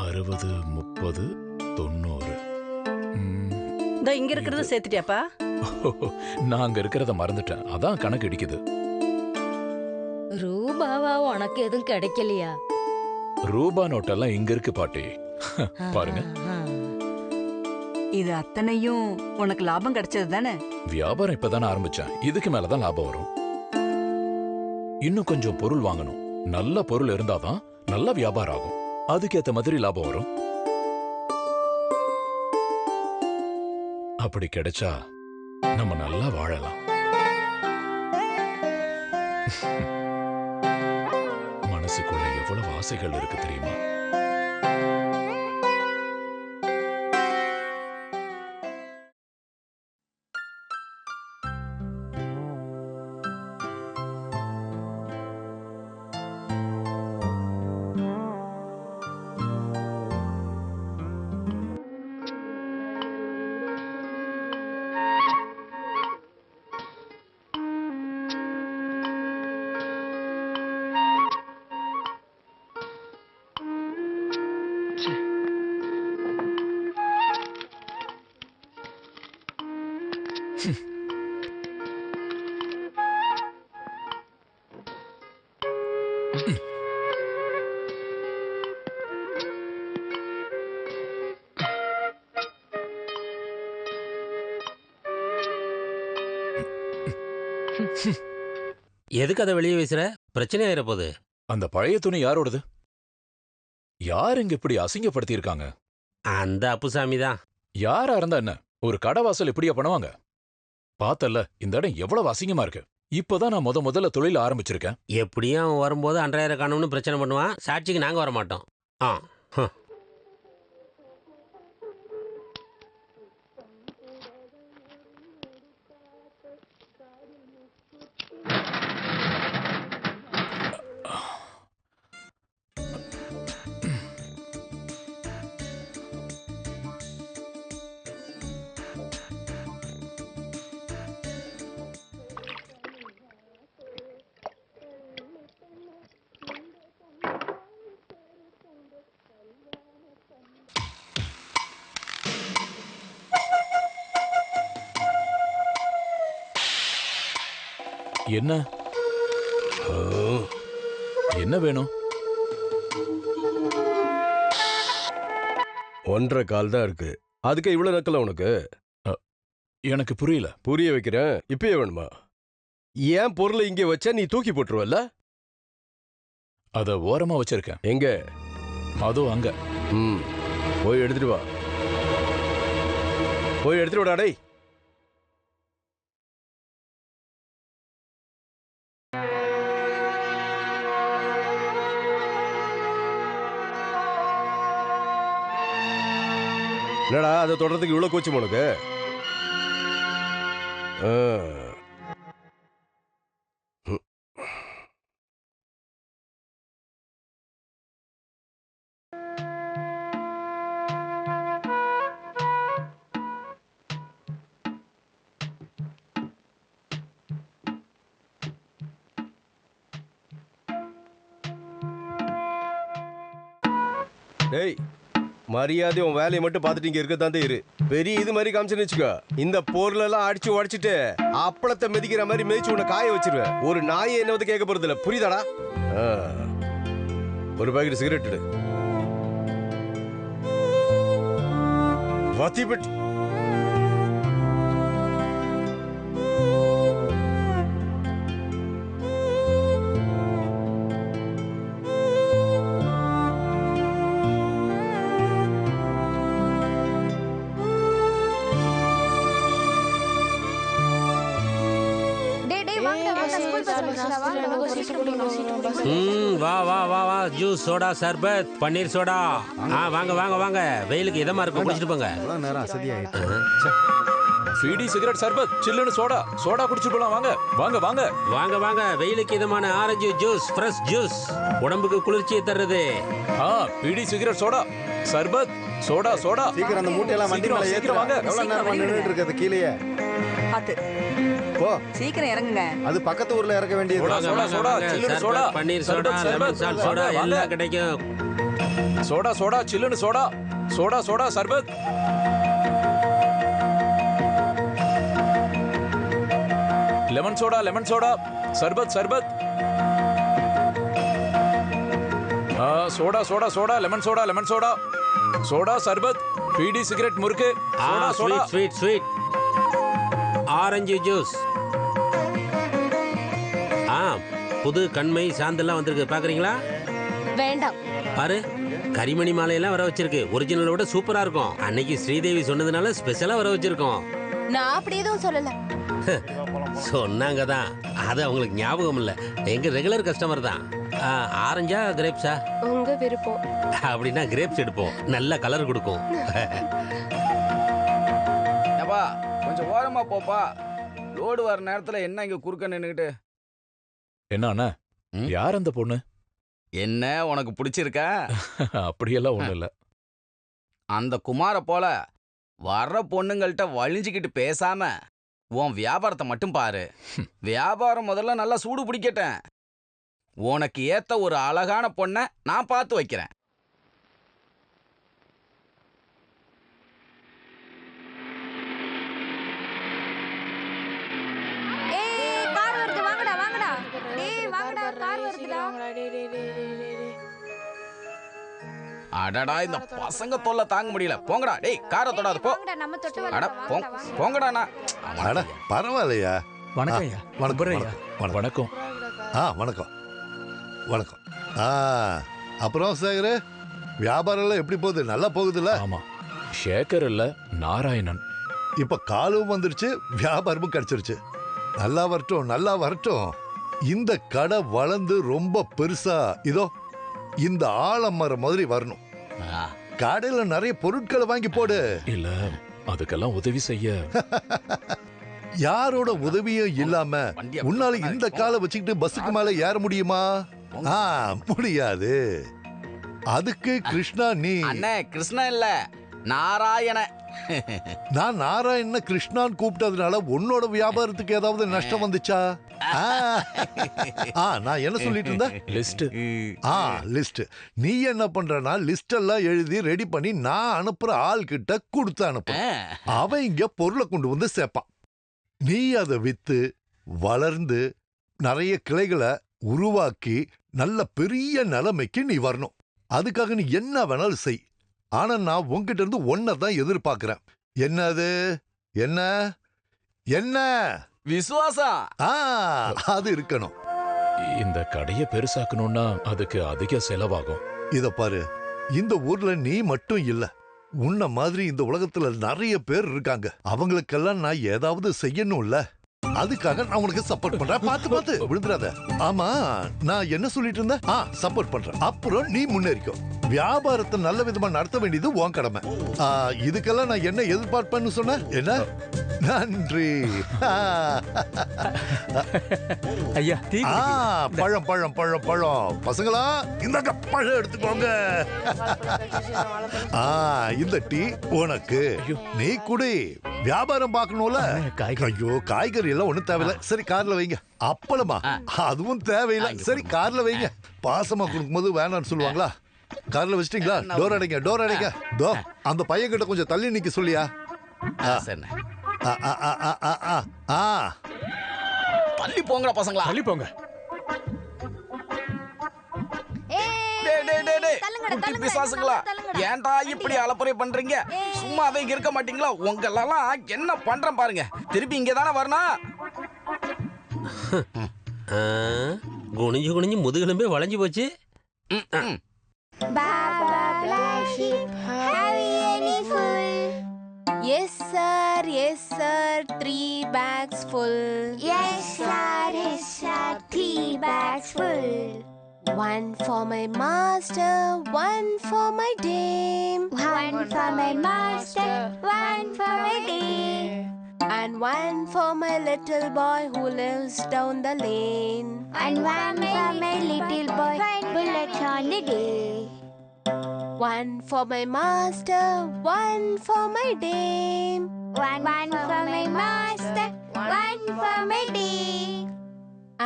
Speaker 4: 60 30 90.
Speaker 2: இங்க இருக்கிறத சேர்த்துட்டியாப்பா?
Speaker 4: நான் அங்க இருக்கிறத மறந்துட்டேன். அதான் கணக்கு இடிக்குது.
Speaker 5: ரூபாவா உனக்கு எதுவும் கிடைக்கலையா?
Speaker 4: ரூபா நோட்டெல்லாம் இங்க இருக்கு பாட்டி. பாருங்க.
Speaker 3: இது அத்தனையும் உனக்கு லாபம் கிடைச்சது தானே?
Speaker 4: வியாபாரம் இப்பதானே ஆரம்பிச்சேன். இதுக்கு மேலதான் லாபம் வரும். இன்னும் கொஞ்சம் பொருள் வாங்கணும். நல்ல பொருள் இருந்தாதான் நல்ல வியாபாரம் ஆகும். அதுக்கேத்த மாதிரி லாபம் வரும். அப்படி கிடைச்சா நம்ம நல்லா வாழலாம். மனசுக்குள்ள எவ்வளவு ஆசைகள் இருக்கு தெரியுமா?
Speaker 12: எதுக்கு அதை வெளியே வீசுற? பிரச்சனை ஆயிர போகுது.
Speaker 4: அந்த பழைய துணி யாரோடது? யார் இங்க இப்படி அசிங்கப்படுத்தி இருக்காங்க?
Speaker 12: அந்த அப்புசாமி தான்.
Speaker 4: யாரா இருந்தா என்ன? ஒரு கடைவாசல் இப்படியா பண்ணுவாங்க? பார்த்தல்ல, இந்த இடம் எவ்வளவு அசிங்கமா இருக்கு. இப்பதான் நான் முதல்ல தொழில் ஆரம்பிச்சிருக்கேன்.
Speaker 12: எப்படியும் அவன் வரும்போது 2000 காணும்னு பிரச்சனை பண்ணுவான். சாட்சிக்கு நாங்க வர மாட்டோம்.
Speaker 4: என்ன என்ன வேணும்?
Speaker 13: 1.5 கால் தான் இருக்கு. அதுக்கு இவ்வளவு நக்கல உனக்கு?
Speaker 4: எனக்கு புரியல.
Speaker 13: புரிய வைக்கிறேன். இப்பயே வேணுமா? ஏன் பொருளை இங்கே வச்சா நீ தூக்கி போட்டுருவல்ல?
Speaker 4: அத ஓரமா வச்சிருக்கேன்.
Speaker 13: எங்க?
Speaker 4: அதோ அங்க.
Speaker 13: போய் எடுத்துட்டு வா. போய் எடுத்துட்டு வாடா டேய். என்னடா அதை தொடர்றதுக்கு இவ்வளவு கோச்சு உனக்கு? டேய், மரியாதை உன் வேலையை மட்டும் பார்த்துட்டு இங்க இருக்கத்தான் இரு. பெரிய இது மாதிரி காமிச்சுன்னு வச்சுக்கோ, இந்த பொருளெல்லாம் அடிச்சு உடைச்சிட்டு அப்பளத்தை மிதிக்கிற மாதிரி மிதிச்சு உன்னை காய வச்சிருவேன். ஒரு நாயை என்ன வந்து கேட்க போறது இல்ல, புரியுதாடா? ஒரு பாக்கெட் சிகரெட் எடு. வத்திபட்.
Speaker 12: வா வா வா வா, ஜூஸ், சோடா, சர்பத், பன்னீர் சோடா. வாங்க வாங்க வாங்க, வெயிலுக்கு இதமா இருக்கும், குடிச்சிட்டு போங்க.
Speaker 11: நேரம் அசதியாயிட்டு.
Speaker 4: பீடி, சிகரெட், சர்பத், சில்லுன்னு சோடா. சோடா குடிச்சிட்டு போலாம். வாங்க வாங்க வாங்க
Speaker 12: வாங்க வாங்க, வெயிலுக்கு இதமான ஆரஞ்சு ஜூஸ், ஃப்ரெஷ் ஜூஸ், உடம்புக்கு குளிர்ச்சியை தருது.
Speaker 4: பீடி, சிகரெட், சோடா, சர்பத், சோடா சோடா.
Speaker 11: சீக்கிரம் அந்த மூட்டையெல்லாம் வண்டி மேல ஏத்துங்க.
Speaker 4: வாங்க.
Speaker 11: எவ்வளவு நேரம் நின்னுட்டு இருக்குது கீழேயே?
Speaker 3: பாத்து
Speaker 11: போ,
Speaker 3: சீக்கிரம் இறங்குங்க.
Speaker 11: அது பக்கத்து ஊர்ல இறக்க வேண்டியது.
Speaker 4: சோடா சோடா, சில்லுன்னு சோடா,
Speaker 12: பன்னீர் சோடா, லெமன் சால்ட் சோடா எல்லாம் கிடைக்கும்.
Speaker 4: சோடா சோடா, சில்லுன்னு சோடா, சோடா சோடா, சர்பத். லெமன் சோடா, லெமன் சோடா, சர்பத் சர்பத். Soda soda soda, lemon soda, lemon soda, soda, சர்பத், பீடி, சிகரெட், முறுக்கு, soda soda.
Speaker 12: Sweet sweet, orange juice. புது கண்மை சாந்தெல்லாம் வந்திருக்கு, பாக்குறீங்களா?
Speaker 5: வேண்டாம்.
Speaker 12: பாரு, கரிமணி மாலையெல்லாம் வர வச்சிருக்கு. ஒரிஜினலை விட சூப்பரா இருக்கும். அன்னைக்கு ஸ்ரீதேவி சொன்னதுனால ஸ்பெஷலா வர வச்சிருக்கோம்.
Speaker 10: நான் அப்படி எதுவும் சொல்லல.
Speaker 12: சொன்னாங்க தான், அது அவங்களுக்கு ஞாபகம் இல்ல. எங்க ரெகுலர் கஸ்டமர் தான். ஆரஞ்சா கிரேப்ஸா?
Speaker 10: உங்க விருப்பம்.
Speaker 12: அப்படின்னா கிரேப்ஸ் எடுப்போம், நல்ல கலர் கொடுக்கும்.
Speaker 8: ஏப்பா, கொஞ்சம் ஓரமா போப்பா. லோடு வர நேரத்துல என்ன இங்க குறுக்க நின்னுகிட்டு?
Speaker 4: என்ன அண்ணா, யார் அந்த பொண்ணு?
Speaker 8: என்ன உனக்கு பிடிச்சிருக்கா?
Speaker 4: அப்படியெல்லாம் ஒண்ணு இல்ல.
Speaker 8: அந்த குமார போல வர்ற பொண்ணுங்கள்ட்ட வழிஞ்சுக்கிட்டு பேசாம உன் வியாபாரத்தை மட்டும் பாரு. வியாபாரம் முதல்ல நல்லா சூடு பிடிக்கட்டேன். உனக்கு ஏத்த ஒரு அழகான பொண்ணை நான் பார்த்து வைக்கிறேன். அடடா, இந்த பசங்க தொல்லை தாங்க முடியல. போங்கடா டேய், காரை தொடாத போ. அட போங்கடா.
Speaker 9: அட பரவாயில்லையா?
Speaker 6: வணக்கம் ஐயா.
Speaker 9: வணக்கம்
Speaker 4: வணக்கம்.
Speaker 9: வணக்கம் வணக்கம். அப்புறம் சேகர், வியாபாரம் எல்லாம் எப்படி போகுது? நல்லா போகுதுல்ல?
Speaker 4: ஆமா, சேகர் இல்ல, நாராயணன்.
Speaker 9: இப்ப காலும் வந்துருச்சு, வியாபாரமும் கிடைச்சிருச்சு. நல்லா வரட்டும், நல்லா வரட்டும். இந்த கடை வளர்ந்து ரொம்ப பெருசா இதோ இந்த ஆலமரம் மாதிரி வரணும். கடையில நிறைய பொருட்களை வாங்கி போடு.
Speaker 4: இல்ல, அதுக்கெல்லாம் உதவி செய்ய
Speaker 9: யாரோட உதவியும் இல்லாம உன்னால இந்த காலை வச்சுக்கிட்டு பஸ்ஸுக்கு மேல ஏற முடியுமா? முடியாது. அதுக்கு கிருஷ்ணா நீ.
Speaker 8: அண்ணே, கிருஷ்ணா இல்ல, நாராயண.
Speaker 9: நான் நாராயண கிருஷ்ணான்னு கூப்பிட்டதுனால உன்னோட வியாபாரத்துக்கு ஏதாவது நஷ்டம் வந்துச்சா? நான் என்ன சொல்லிட்டு இருந்தேன்?
Speaker 4: லிஸ்ட்.
Speaker 9: லிஸ்ட். நீ என்ன பண்றனா, லிஸ்ட் எல்லாம் எழுதி ரெடி பண்ணி நான் அனுப்புற ஆள் கிட்ட கொடுத்து அனுப்பு. அவன் இங்க பொருளை கொண்டு வந்து சேர்ப்பான். நீ அதை வித்து வளர்ந்து
Speaker 14: நிறைய கிளைகளை உருவாக்கி நல்ல பெரிய நிலைமைக்கு நீ வரணும். அதுக்காக நீ என்ன வேணாலும் செய். ஆனா நான் உன்கிட்ட இருந்து ஒன்னதான் எதிர்பார்க்கிறேன். என்னது? என்ன என்ன?
Speaker 8: விசுவாசம்.
Speaker 14: அது இருக்கணும்.
Speaker 4: இந்த கடையை பெருசாக்கணும்னா அதுக்கு அதிக செலவாகும்.
Speaker 14: இத பாரு, இந்த ஊர்ல நீ மட்டும் இல்ல, உன்ன மாதிரி இந்த உலகத்துல நிறைய பேர் இருக்காங்க. அவங்களுக்கெல்லாம் நான் ஏதாவது செய்யணும்ல. அதுக்காக நான் உனக்கு சப்போர்ட் பண்றேன். பார்த்து விழுந்துடாத. ஆமா, நான் என்ன சொல்லிட்டு இருந்தேன்? சப்போர்ட் பண்றேன். அப்புறம் நீ முன்னேறிக்கோ. வியாபாரத்தை நல்ல விதமா நடத்த வேண்டியது உன் கடமை. இதுக்கெல்லாம் நான் என்ன எதிர்பார்ப்பேன்னு சொன்ன? என்ன? நன்றி.
Speaker 6: ஐயா,
Speaker 14: பழம் பழம் பழம் பழம். பசங்களா, இந்த பழம் எடுத்துக்கோங்க. இந்த டீ உனக்கு. நீ குடி. வியாபாரம் பார்க்கணும்ல. ஐயோ, காய்கறி எல்லாம் ஒண்ணும் தேவையில்ல. சரி, கார்ல வைங்க. அப்பளமா? அதுவும் தேவையில்லை. சரி, கார்ல வைங்க. பாசமா கொடுக்கும்போது வேணாம்னு சொல்லுவாங்களா? கார்ல வச்சிட்டீங்களா? Door அடைங்க, door அடைங்க. தோ அந்த பையன் கிட்ட கொஞ்சம் தள்ளி நிக்க சொல்லியா?
Speaker 8: தள்ளி போங்கடா பசங்களா,
Speaker 6: தள்ளி போங்க.
Speaker 8: பிசாசுங்களா, ஏன்டா இப்படி அலப்புறை பண்றீங்க? சும்மாவே இங்க இருக்க மாட்டீங்களா? உங்களெல்லாம் என்ன பண்றேன் பாருங்க. திருப்பி இங்க தானே வரணும்.
Speaker 12: குனிஞ்சு குனிஞ்சு முதுகெலும்பே வளைஞ்சு போச்சு.
Speaker 10: Yes sir, yes sir, 3 bags full.
Speaker 15: Yes sir, 3 bags full.
Speaker 10: One for my master, one for my dame.
Speaker 15: One for my master, one for my dame.
Speaker 10: And one for my little boy who lives down the lane.
Speaker 15: And one for my little boy who lives on the day.
Speaker 10: One for my master, one for my dame.
Speaker 15: One for my master, one for my dame.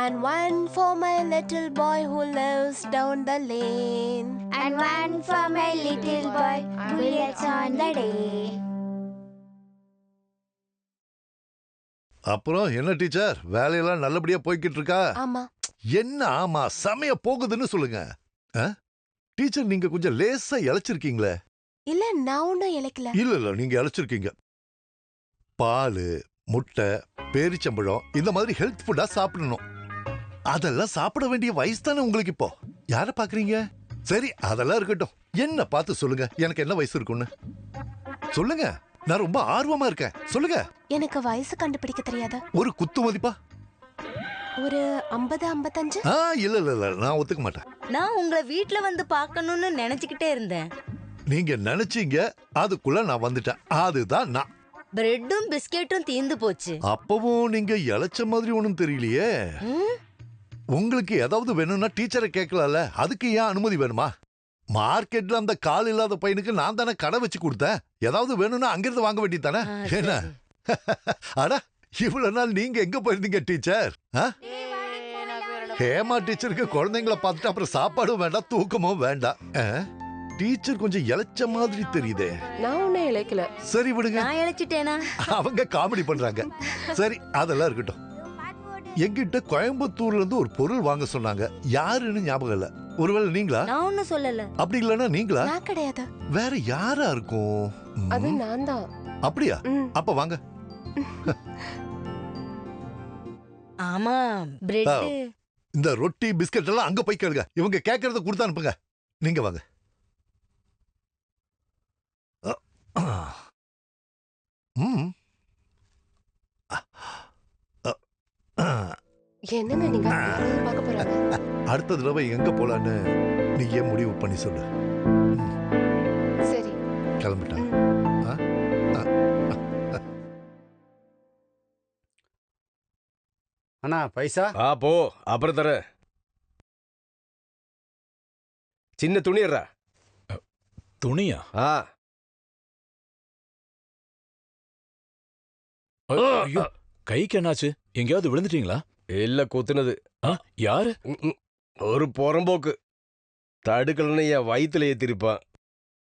Speaker 10: And one for my little boy who lives down the lane.
Speaker 15: And one for my little boy who lives on the day.
Speaker 14: அப்புறம் என்ன teacher, வேலையெல்லாம் நல்லபடியா போய்கிட்டு இருக்கா?
Speaker 10: ஆமா.
Speaker 14: என்ன ஆமா? சமய போகுதுன்னு சொல்லுங்க. டீச்சர், நீங்க கொஞ்சம் லேசா இழைச்சிருக்கீங்களே.
Speaker 10: இல்ல, நான் ஒன்னும் இழைக்கல.
Speaker 14: இல்ல, நீங்க இழைச்சிருக்கீங்க. பால், முட்டை, பேரிச்சம்பழம் இந்த மாதிரி ஹெல்த் ஃபுட்டா சாப்பிடணும். அதெல்லாம் சாப்பிட வேண்டிய வயசு தானே உங்களுக்கு இப்போ. யார பாக்குறீங்க? சரி, அதெல்லாம் இருக்கட்டும். என்ன பார்த்து சொல்லுங்க, எனக்கு என்ன வயசு இருக்குன்னு சொல்லுங்க. நான் ரொம்ப ஆர்வமா இருக்கேன். சொல்லுங்க.
Speaker 10: எனக்கு வயசு கண்டுபிடிக்க தெரியாது.
Speaker 14: ஒரு குத்து மதிப்பா?
Speaker 10: ஒரு 50-55.
Speaker 14: இல்ல, நான் ஒத்துக்க மாட்டேன்.
Speaker 5: நான் உங்களை வீட்ல வந்து பார்க்கணும்னு நினைச்சுக்கிட்டே இருந்தேன்.
Speaker 14: நீங்க நினைச்சீங்க, அதுக்குள்ள நான் வந்துட்டேன். அதுதான் நான்.
Speaker 5: பிரெட்டும் பிஸ்கெட்டும் தீந்து போச்சு.
Speaker 14: அப்பவும் நீங்க இழைச்ச மாதிரி ஒண்ணும் தெரியலையே. உங்களுக்கு ஏதாவது வேணும்னா டீச்சரை கேட்கலாம்ல. அதுக்கு ஏன் அனுமதி வேணுமா? மார்க்கெட்ல அந்த கால் இல்லாத பையனுக்கு நான் தானே கடை வச்சு கொடுத்தேன். ஏதாவது வேணும்னா அங்கிருந்து வாங்க வேண்டியது தானே. என்ன அடா, இவ்வளவு நாள் நீங்க எங்க போயிருந்தீங்க டீச்சர்? ஹேமா டீச்சருக்கு குழந்தைங்களை பார்த்துட்டு அப்புறம் சாப்பாடும் வேண்டாம், தூக்கமும் வேண்டாம். டீச்சர் கொஞ்சம் இழைச்ச மாதிரி தெரியுதே.
Speaker 10: நான் ஒண்ணே இழைக்கல.
Speaker 14: சரி விடுங்க.
Speaker 5: நான் இழைச்சிட்டேனா?
Speaker 14: அவங்க காமெடி பண்றாங்க. சரி, அதெல்லாம் இருக்கட்டும். எங்கிட்ட கோயம்புத்தூர்ல இருந்து ஒரு பொருள் வாங்க சொன்னாங்க. யாருன்னு ஞாபகம் இல்ல. ஒருவேளை நீங்களா?
Speaker 5: நான் ஒண்ணும் சொல்லல.
Speaker 14: அப்படி இல்லனா நீங்களா?
Speaker 10: நான் கிடையாது.
Speaker 14: வேற யாரா இருக்கும்?
Speaker 10: அது நான் தான்.
Speaker 14: அப்படியா? அப்ப வாங்க.
Speaker 5: ஆமா, பிரெட்.
Speaker 14: இந்த ரொட்டி பிஸ்கட் எல்லாம் அங்க போய் கேளுங்க. இவங்க கேக்குறத கொடுத்து அனுப்புங்க. நீங்க வாங்க.
Speaker 10: என்னங்க நீங்க பார்க்க போறாங்க?
Speaker 14: அடுத்த தடவை எங்க போலான்னு நீ ஏன் முடிவு பண்ணி சொல்லு.
Speaker 10: சரி,
Speaker 14: கிளம்பிட்டா?
Speaker 11: அண்ணா பைசா?
Speaker 13: போ, அப்புறம் தர. சின்ன துணிடுறா.
Speaker 4: துணியா? ஐயோ, கைக்கு என்னாச்சு? எங்கேயாவது விழுந்துட்டீங்களா?
Speaker 13: இல்ல, குத்துனது.
Speaker 4: யாரு?
Speaker 13: ஒரு புறம்போக்கு. தடுக்கலன்னு என் வயிற்றுல ஏத்திருப்பான்.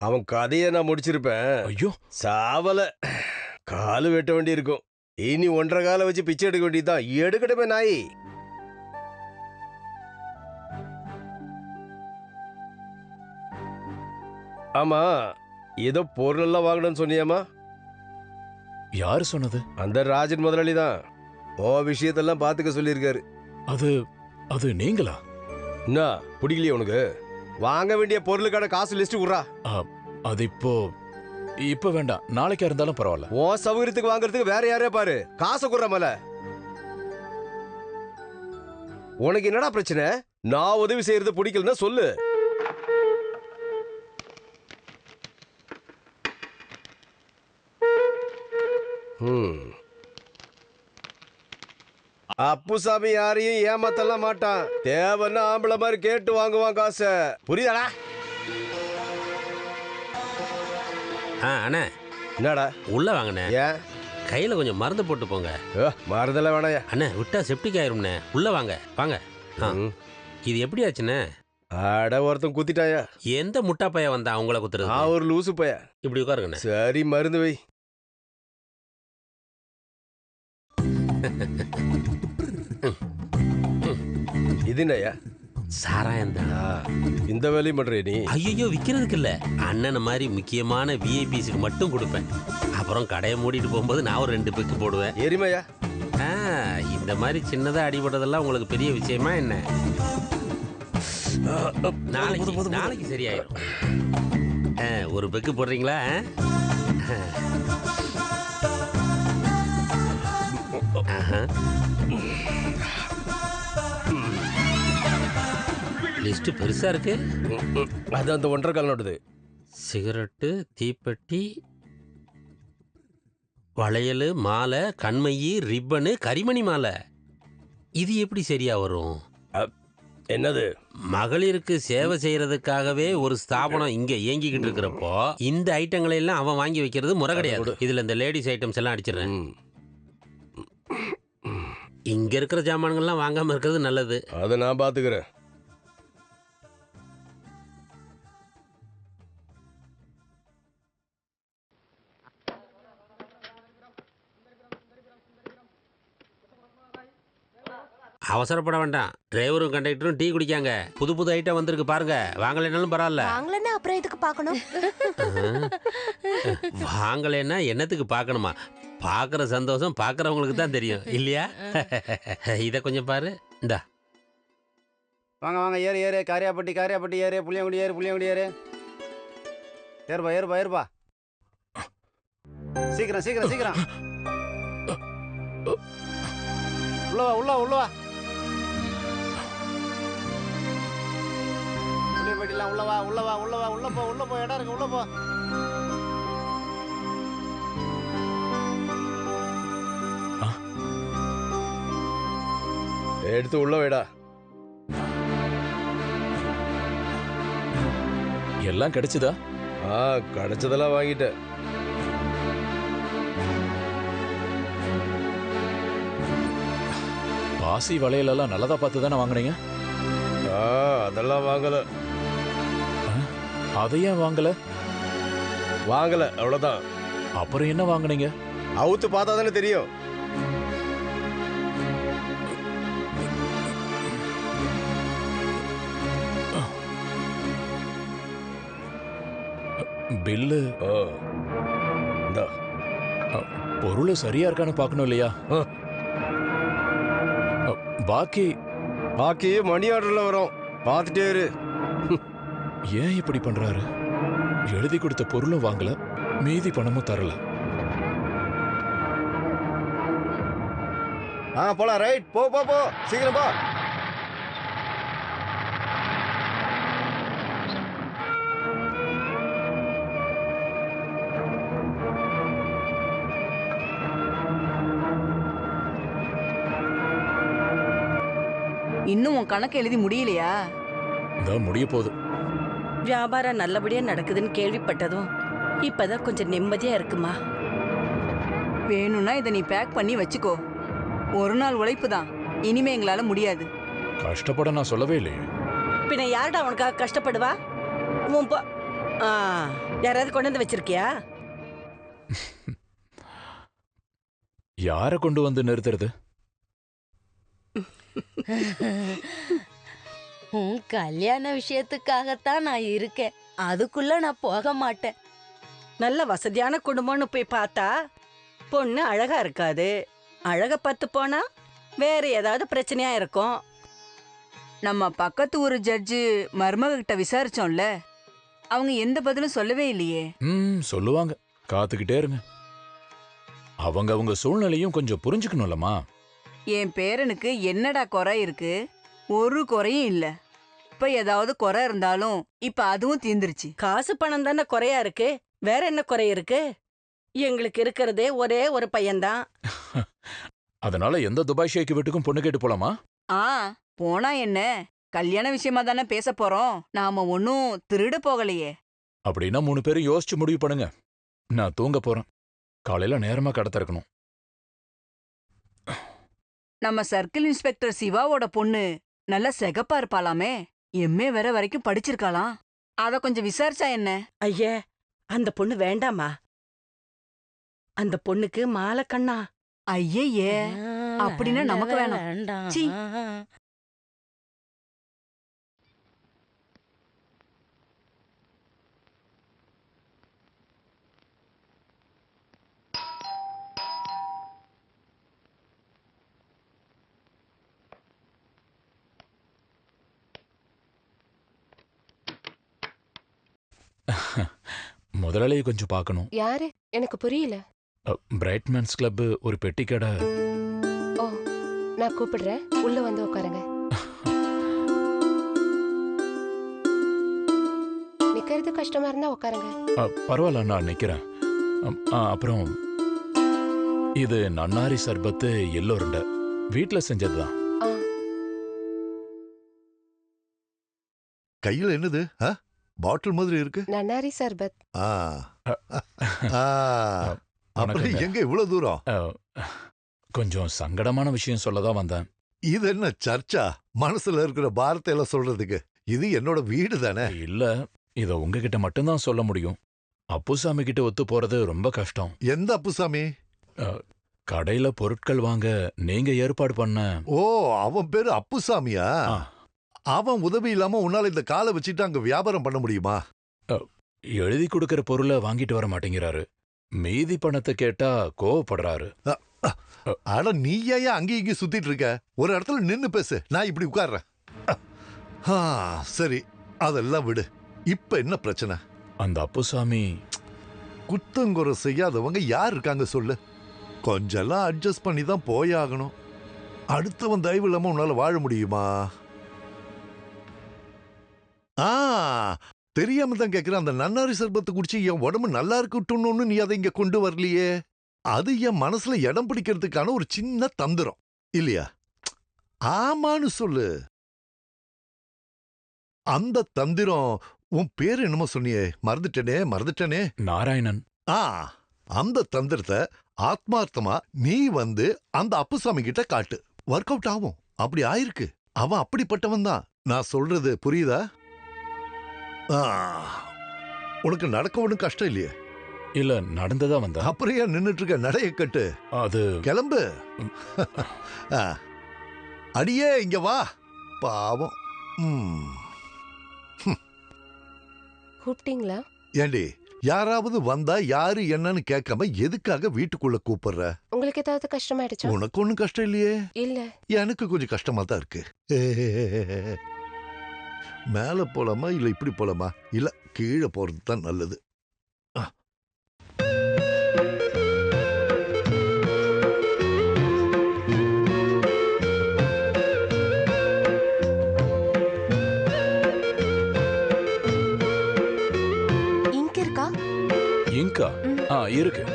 Speaker 13: அவன் கதையை நான் முடிச்சிருப்பேன்.
Speaker 4: ஐயோ,
Speaker 13: சாவல. காலு வெட்ட வேண்டி இருக்கும். இனி 1.5 காலை வச்சு பிச்சை எடுக்க வேண்டியதுதான். எடுக்கட்டுமே நாய். ஆமா, ஏதோ பொருள் எல்லாம் வாங்கணும்னு சொன்னியாமா?
Speaker 4: யாரு சொன்னது?
Speaker 13: அந்த ராஜன் முதலாளி தான் ஓ விஷயத்தெல்லாம் பாத்துக்க சொல்லியிருக்காரு.
Speaker 4: அது அது நீங்களா?
Speaker 13: என்ன பிடிக்கலையே உனக்கு? வாங்க வேண்டிய பொருளுக்கான காசு லிஸ்ட் விடுறா.
Speaker 4: அது இப்போ வேண்டாம், நாளைக்கா இருந்தாலும் பரவாயில்ல.
Speaker 13: ஓ சௌகரியத்துக்கு வாங்குறதுக்கு வேற யாரே பாரு, காசை குடுற மேல. உனக்கு என்னடா பிரச்சனை? நான் உதவி செய்யறது பிடிக்கலன்னா சொல்லு. அப்புசாமி யாரையும் ஏமாத்தலாம் மாட்டான். தேவைன்னா ஆம்பளை மாதிரி கேட்டு வாங்குவான் காசை. புரியுதாடா?
Speaker 12: அண்ணே
Speaker 13: என்னடா
Speaker 12: உள்ள வாங்கண்ணே.
Speaker 13: ஏன்
Speaker 12: கையில கொஞ்சம் மருந்து போட்டு போங்க.
Speaker 13: மருந்தெல்லாம் வேணாயா
Speaker 12: அண்ணே, விட்டா செப்டிக் ஆயிரும்ண்ணே. உள்ள வாங்க வாங்க. இது எப்படி ஆச்சுண்ணே?
Speaker 13: அட ஒருத்தன் குத்திட்டாயா.
Speaker 12: எந்த முட்டா பைய வந்தா உங்களை குத்துறது?
Speaker 13: ஒரு லூசு பைய.
Speaker 12: இப்படி உட்காருங்கண்ணே.
Speaker 13: சரி, மருந்து வை. இது என்னய்யா?
Speaker 12: சாராயம் தான்.
Speaker 13: இந்த வேலையும் பண்றே நீ?
Speaker 12: ஐயோ, விக்கிறதுக்கு இல்ல, அண்ணனை மாதிரி முக்கியமான விஐபிஸுக்கு மட்டும் கொடுப்பேன். அப்புறம் கடையை மூடிட்டு போகும்போது நான் ஒரு 2 பெக்கு போடுவேன்.
Speaker 13: எரிமையா?
Speaker 12: இந்த மாதிரி சின்னதா அடிபடுறதெல்லாம் உங்களுக்கு பெரிய விஷயமா என்ன? நாளைக்கு சரியாயிரும். ஒரு பெக்கு போடுறீங்களா? லிஸ்ட் பெருசா இருக்கு.
Speaker 13: அது அந்த 1.5 கால் நோட்டுது.
Speaker 12: சிகரெட்டு, தீப்பெட்டி, வளையல், மாலை, கண்மையி, ரிப்பனு, கரிமணி மாலை. இது எப்படி சரியா வரும்?
Speaker 13: என்னது?
Speaker 12: மகளிருக்கு சேவை செய்யறதுக்காகவே ஒரு ஸ்தாபனம் இங்க இயங்கிக்கிட்டு இருக்கிறப்போ இந்த ஐட்டங்களை எல்லாம் அவன் வாங்கி வைக்கிறது முறை கிடையாது. இதுல இந்த லேடிஸ் ஐட்டம்ஸ் எல்லாம் அடிச்சிடறேன். இங்க இருக்கிற ஜாமான்கள்லாம் வாங்காம இருக்கிறது நல்லது.
Speaker 13: அதை நான் பாத்துக்கிறேன்.
Speaker 12: அவசரப்பட வேண்டாம். டிரைவரும் கண்டக்டரும் டீ குடிக்காங்க. புது புது ஐட்டம் வந்திருக்கு பாருங்க. வாங்கலைனாலும் பரவாயில்ல.
Speaker 10: வாங்கலன்னா அப்புறம் எதுக்கு பார்க்கணும்?
Speaker 12: வாங்கலைன்னா என்னத்துக்கு பார்க்கணுமா? பார்க்குற சந்தோஷம் பார்க்குறவங்களுக்கு தான் தெரியும் இல்லையா? இதை கொஞ்சம் பாரு. இந்தா
Speaker 11: வாங்க வாங்க, ஏறு ஏறு. காரியாப்பட்டி ஏறு. புளியங்குடி ஏறு. ஏறுப்பா. சீக்கிரம். உள்ள வா. புளியப்பட்டிலாம் உள்ள போ. இடம் இருக்கு, உள்ள போ.
Speaker 13: எடுத்து உள்ள வைடா.
Speaker 4: எல்லாம் கிடைச்சதா?
Speaker 13: கிடைச்சதெல்லாம் வாங்கிட்டேன்.
Speaker 4: பாசி வளையலெல்லாம் நல்லதா பார்த்து தானே வாங்கினீங்க?
Speaker 13: அதெல்லாம் வாங்கல.
Speaker 4: அதையே வாங்கல?
Speaker 13: அவ்வளவுதான்.
Speaker 4: அப்புறம் என்ன வாங்கினீங்க?
Speaker 13: அவுத்து பார்த்தா தானே தெரியும்.
Speaker 4: பில்லு பொருள் சரியா இருக்கான்னு பார்க்கணும் இல்லையா?
Speaker 13: பாக்கி மணி ஆர்டர்ல வரும், பார்த்துட்டே இரு.
Speaker 4: ஏன் இப்படி பண்றாரு? எழுதி கொடுத்த பொருளும் வாங்கல, மீதி பணமும் தரல.
Speaker 13: போலாம். ரைட், போ சீக்கிரம் போ.
Speaker 3: இன்னும் உன் கணக்கு எழுதி முடியலையா?
Speaker 4: முடிய போகுது.
Speaker 2: வியாபாரம் நல்லபடியா நடக்குதுன்னு கேள்விப்பட்டதும் இப்பதான் கொஞ்சம் நிம்மதியா இருக்குமா.
Speaker 3: வேணும்னா இதை நீ பேக் பண்ணி வச்சுக்கோ. ஒரு நாள் உழைப்பு தான், இனிமே எங்களால முடியாது.
Speaker 4: கஷ்டப்பட நான் சொல்லவே இல்லையே.
Speaker 2: பின்ன யாருடா உனக்காக கஷ்டப்படுவா? யாராவது கொண்டு வந்து வச்சிருக்கியா?
Speaker 4: யார கொண்டு வந்து நிறுத்துறது?
Speaker 5: உன் கல்யாண விஷயத்துக்காகத்தான் நான் இருக்கேன். அதுக்குள்ள நான் போக மாட்டேன்.
Speaker 2: நல்ல வசதியான குடும்பம்னு போய் பார்த்தா பொண்ணு அழகா இருக்காது. அழக பத்து போனா வேற ஏதாவது பிரச்சனையா இருக்கும்.
Speaker 3: நம்ம பக்கத்து ஊர் ஜட்ஜு மருமக கிட்ட விசாரிச்சோம்ல, அவங்க எந்த பதிலும் சொல்லவே இல்லையே.
Speaker 4: சொல்லுவாங்க, காத்துக்கிட்டே இருங்க. அவங்க சூழ்நிலையும் கொஞ்சம் புரிஞ்சுக்கணும்லமா.
Speaker 3: என் பேரனுக்கு என்னடா குறை இருக்கு? ஒரு குறையும் இல்ல. இப்ப ஏதாவது குறை இருந்தாலும் இப்ப அதுவும் தீந்துருச்சு.
Speaker 2: காசு பணம் தானே குறையா இருக்கு, வேற என்ன குறை இருக்கு? எங்களுக்கு இருக்கிறதே ஒரே ஒரு பையன்தான்.
Speaker 4: அதனால எந்த துபாய் ஷேக் வீட்டுக்கும் பொண்ணு கேட்டு போலாமா?
Speaker 3: போனா என்ன, கல்யாண விஷயமா தானே பேச போறோம். நாம ஒன்னும் திருட போகலையே.
Speaker 4: அப்படின்னா 3 பேரும் யோசிச்சு முடிவு பண்ணுங்க. நான் தூங்க போறேன். காலையில நேரமா கடை திறக்கணும்.
Speaker 3: நம்ம சர்க்கிள் இன்ஸ்பெக்டர் சிவாவோட பொண்ணு நல்லா செகப்பா இருப்பாளாமே. எம்ஏ வேற வரைக்கும் படிச்சிருக்காளாம். அத கொஞ்சம் விசாரிச்சா என்ன?
Speaker 2: ஐயே, அந்த பொண்ணு வேண்டாமா? அந்த பொண்ணுக்கு மாலை கண்ணா.
Speaker 3: ஐயே, அப்படின்னா நமக்கு வேணாம். சீ.
Speaker 4: முதலாளியை கொஞ்சம் பார்க்கணும்.
Speaker 10: யாரு? எனக்கு புரியல.
Speaker 4: பிரைட்மேன்ஸ் கிளப் ஒரு பெட்டி கடை.
Speaker 10: ஓ, நான் கூப்பிடுறேன், உள்ள வந்து உட்காருங்க. நிக்கிறது கஷ்டமா இருந்தா உட்காருங்க.
Speaker 4: பரவாயில்ல, நான் நிக்கிறேன். அப்புறம் இது நன்னாரி சர்பத்து எல்லோ உருண்டை, வீட்டுல செஞ்சதுதான்.
Speaker 14: கையில என்னது? பாட்டில் மாதிரி இருக்கு.
Speaker 10: நன்னாரி சர்பத்.
Speaker 14: அப்புறம் எங்க இவ்வளவு தூரம்?
Speaker 4: கொஞ்சம் சங்கடமான விஷயம் சொல்லதான் வந்தேன்.
Speaker 14: இது என்ன சர்ச்சா? மனசுல இருக்கிற பாரத்தை எல்லாம் சொல்றதுக்கு. இது என்னோட வீடு தானே.
Speaker 4: இல்ல, இத உங்ககிட்ட மட்டும்தான் சொல்ல முடியும். அப்புசாமி கிட்ட ஒத்து போறது ரொம்ப கஷ்டம்.
Speaker 14: எந்த அப்புசாமி?
Speaker 4: கடையில பொருட்கள் வாங்க நீங்க ஏற்பாடு பண்ண.
Speaker 14: ஓ, அவன் பேரு அப்புசாமியா? அவன் உதவி இல்லாம உன்னால இந்த காலை வச்சுட்டு அங்க வியாபாரம் பண்ண முடியுமா?
Speaker 4: எழுதி கொடுக்கிற பொருளை வாங்கிட்டு வர மாட்டேங்கிறாரு. மீதி பணத்தை கேட்டா கோவப்படுறாரு.
Speaker 14: ஆனா நீ ஏன் அங்கேயும் இங்கேயும் சுத்திட்டு இருக்க? ஒரு இடத்துல நின்னு பேசு, நான் இப்படி உட்கார்றேன். சரி, அதெல்லாம் விடு. இப்ப என்ன பிரச்சனை?
Speaker 4: அந்த அப்புசாமி
Speaker 14: குத்தங்குறை செய்யாதவங்க யார் இருக்காங்க சொல்லு? கொஞ்செல்லாம் அட்ஜஸ்ட் பண்ணி தான் போயாகணும். அடுத்தவன் தயவு இல்லாம உன்னால வாழ முடியுமா? தெரியாம தான் கேக்குறேன். அந்த நன்னாரி சர்பத்தை குடிச்சு என் உடம்பு நல்லா இருக்கட்டும்னு நீ அதை இங்க கொண்டு வரலையே. அது என் மனசுல இடம் பிடிக்கிறதுக்கான ஒரு சின்ன தந்திரம் இல்லையா? ஆமான்னு சொல்லு. அந்த தந்திரம், உன் பேரு என்னமோ சொன்னியே, மறந்துட்டனே.
Speaker 4: நாராயணன்.
Speaker 14: அந்த தந்திரத்தை ஆத்மார்த்தமா நீ வந்து அந்த அப்புசாமி கிட்ட காட்டு. ஒர்க் அவுட் ஆகும். அப்படி ஆயிருக்கு. அவன் அப்படிப்பட்டவன் தான். நான் சொல்றது புரியுதா? உனக்கு நடக்க ஒன்றும் கஷ்டம் இல்லையே?
Speaker 4: இல்ல, நடந்ததா வந்தா.
Speaker 14: அப்புறம் ஏன் நின்னுட்டு இருக்க? நடைய கட்டு.
Speaker 4: அது
Speaker 14: கிளம்பு. அடியே இங்க வா. பாவம்.
Speaker 10: கூப்பிட்டீங்களா?
Speaker 14: ஏண்டி, யாராவது வந்தா யாரு என்னன்னு கேட்காம எதுக்காக வீட்டுக்குள்ள கூப்பிடுற?
Speaker 10: உங்களுக்கு ஏதாவது கஷ்டமாயிடுச்சா?
Speaker 14: உனக்கு ஒன்னும் கஷ்டம் இல்லையே?
Speaker 10: இல்ல,
Speaker 14: எனக்கு கொஞ்சம் கஷ்டமா தான் இருக்கு. மேல போலாமா இல்ல இப்படி போலாமா? இல்ல, கீழே போறது தான் நல்லது.
Speaker 10: இங்க இருக்கா?
Speaker 4: இங்கா? இருக்கு.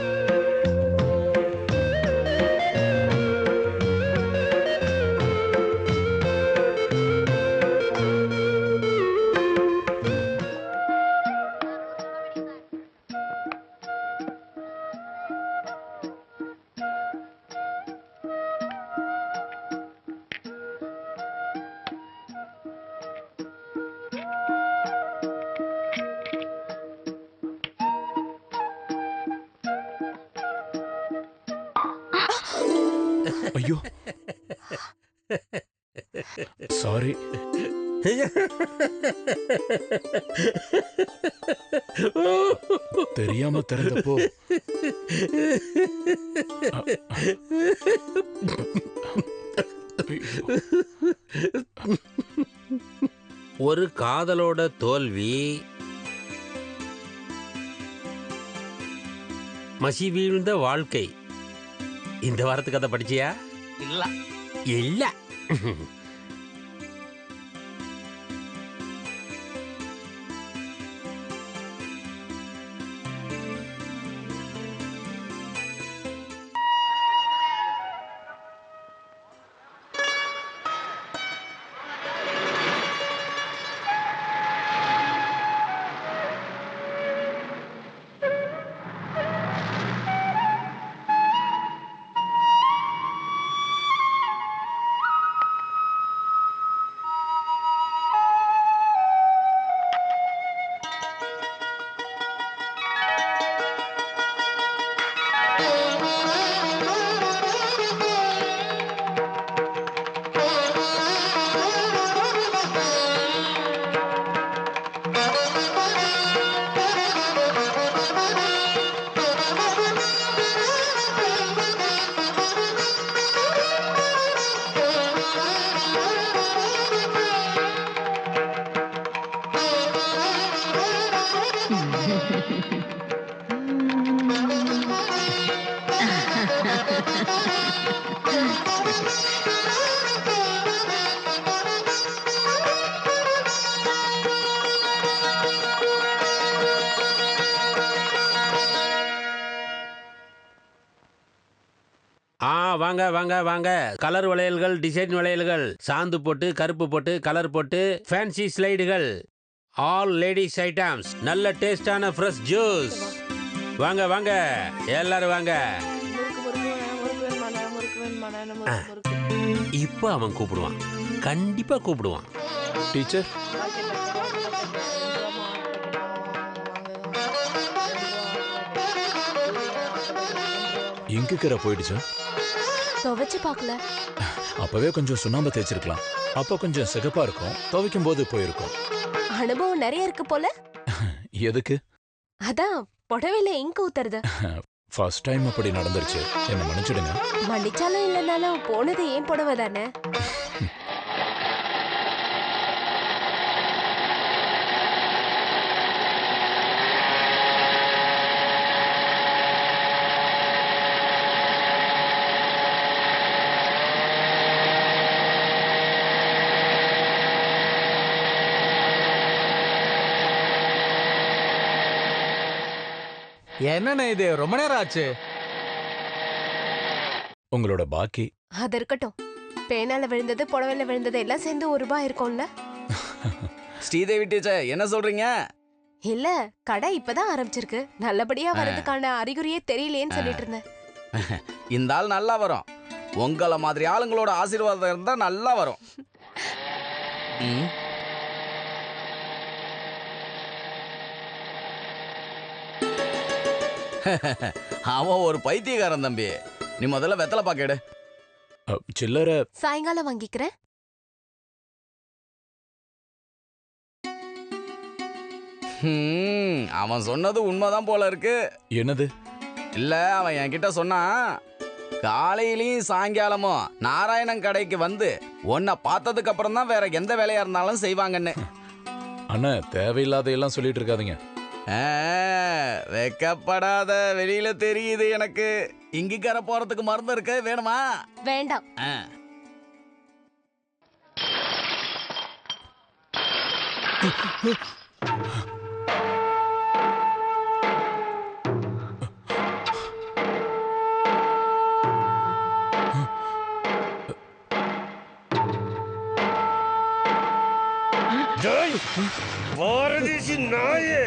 Speaker 4: ஐயோ, சாரி. தெரியாம திறந்தப்போ
Speaker 12: ஒரு காதலோட தோல்வி, மசி வீழ்ந்த வாழ்க்கை. இந்த வாரத்துக்கு அதை படிச்சியா?
Speaker 8: இல்ல
Speaker 12: இல்ல. வாங்க வாங்க வாங்க. கலர் வளையல்கள், டிசைன் வளையல்கள், சாந்து போட்டு, கருப்பு போட்டு, கலர் போட்டு, ஃபேன்சி ஸ்லைடுகள், ஆல் லேடிஸ் ஐட்டம்ஸ், நல்ல டேஸ்டான ஃப்ரெஷ் ஜூஸ். வாங்க வாங்க எல்லாரும் வாங்க. இப்போ அவன் கூப்பிடுவான், கண்டிப்பா கூப்பிடுவான்.
Speaker 4: டீச்சர், இங்கு கரை போயிடுச்சா?
Speaker 10: துவைச்சு பார்க்கல.
Speaker 4: அப்பவே கொஞ்சம் சுண்ணாம்பு தேய்ச்சிருக்கலாம். அப்ப கொஞ்சம் சிகப்பா இருக்கும். துவைக்கும் போது போயிருக்கும்.
Speaker 10: அனுபவம் நிறைய இருக்கு போல.
Speaker 4: எதுக்கு?
Speaker 10: அதான் புடவையில இங்க் ஊத்துறது.
Speaker 4: ஃபர்ஸ்ட் டைம் அப்படி நடந்துருச்சு. என்ன மன்னிச்சிடுங்க.
Speaker 10: மன்னிச்சாலும் இல்லைனாலும் போனது ஏன் புடவை தானே.
Speaker 6: என்னண்ணே இது, ரொம்ப நேரம் ஆச்சு.
Speaker 4: உங்களோட பாக்கி
Speaker 10: அது இருக்கட்டும். பேனால விழுந்தது, புடவையில விழுந்தது எல்லாம் சேர்ந்து ₹1 இருக்கும்ல.
Speaker 8: ஸ்ரீதேவி டீச்சர் என்ன சொல்றீங்க?
Speaker 10: இல்ல, கடை இப்பதான் ஆரம்பிச்சிருக்கு. நல்லபடியா வரதுக்கான அறிகுறியே தெரியலையேன்னு சொல்லிட்டு இருந்தேன்.
Speaker 8: இந்த ஆள் நல்லா வரும். உங்கள மாதிரி ஆளுங்களோட ஆசீர்வாதம் இருந்தா நல்லா வரும். அவன் ஒரு பைத்தியக்காரன் தம்பி. நீ முதல்ல வெத்தலை பாக்கெடு.
Speaker 4: சில்லற
Speaker 10: சாயங்காலம் வாங்கிக்கிறேன்.
Speaker 8: அவன் சொன்னது உண்மைதான் போல இருக்கு.
Speaker 4: என்னது?
Speaker 8: இல்ல, அவன் என்கிட்ட சொன்னான், காலையிலயும் சாயங்காலமும் நாராயணன் கடைக்கு வந்து உன்னை பார்த்ததுக்கு அப்புறம் தான் வேற எந்த வேலையா இருந்தாலும் செய்வாங்கன்னு.
Speaker 4: அண்ணா, தேவையில்லாத எல்லாம் சொல்லிட்டு இருக்காதீங்க.
Speaker 8: வெக்கப்படாத, வெளியில தெரியுது எனக்கு. இங்கிக்கரை போறதுக்கு மருந்து இருக்கு, வேணுமா?
Speaker 10: வேண்டாம்.
Speaker 13: பாரதேசி நாயே,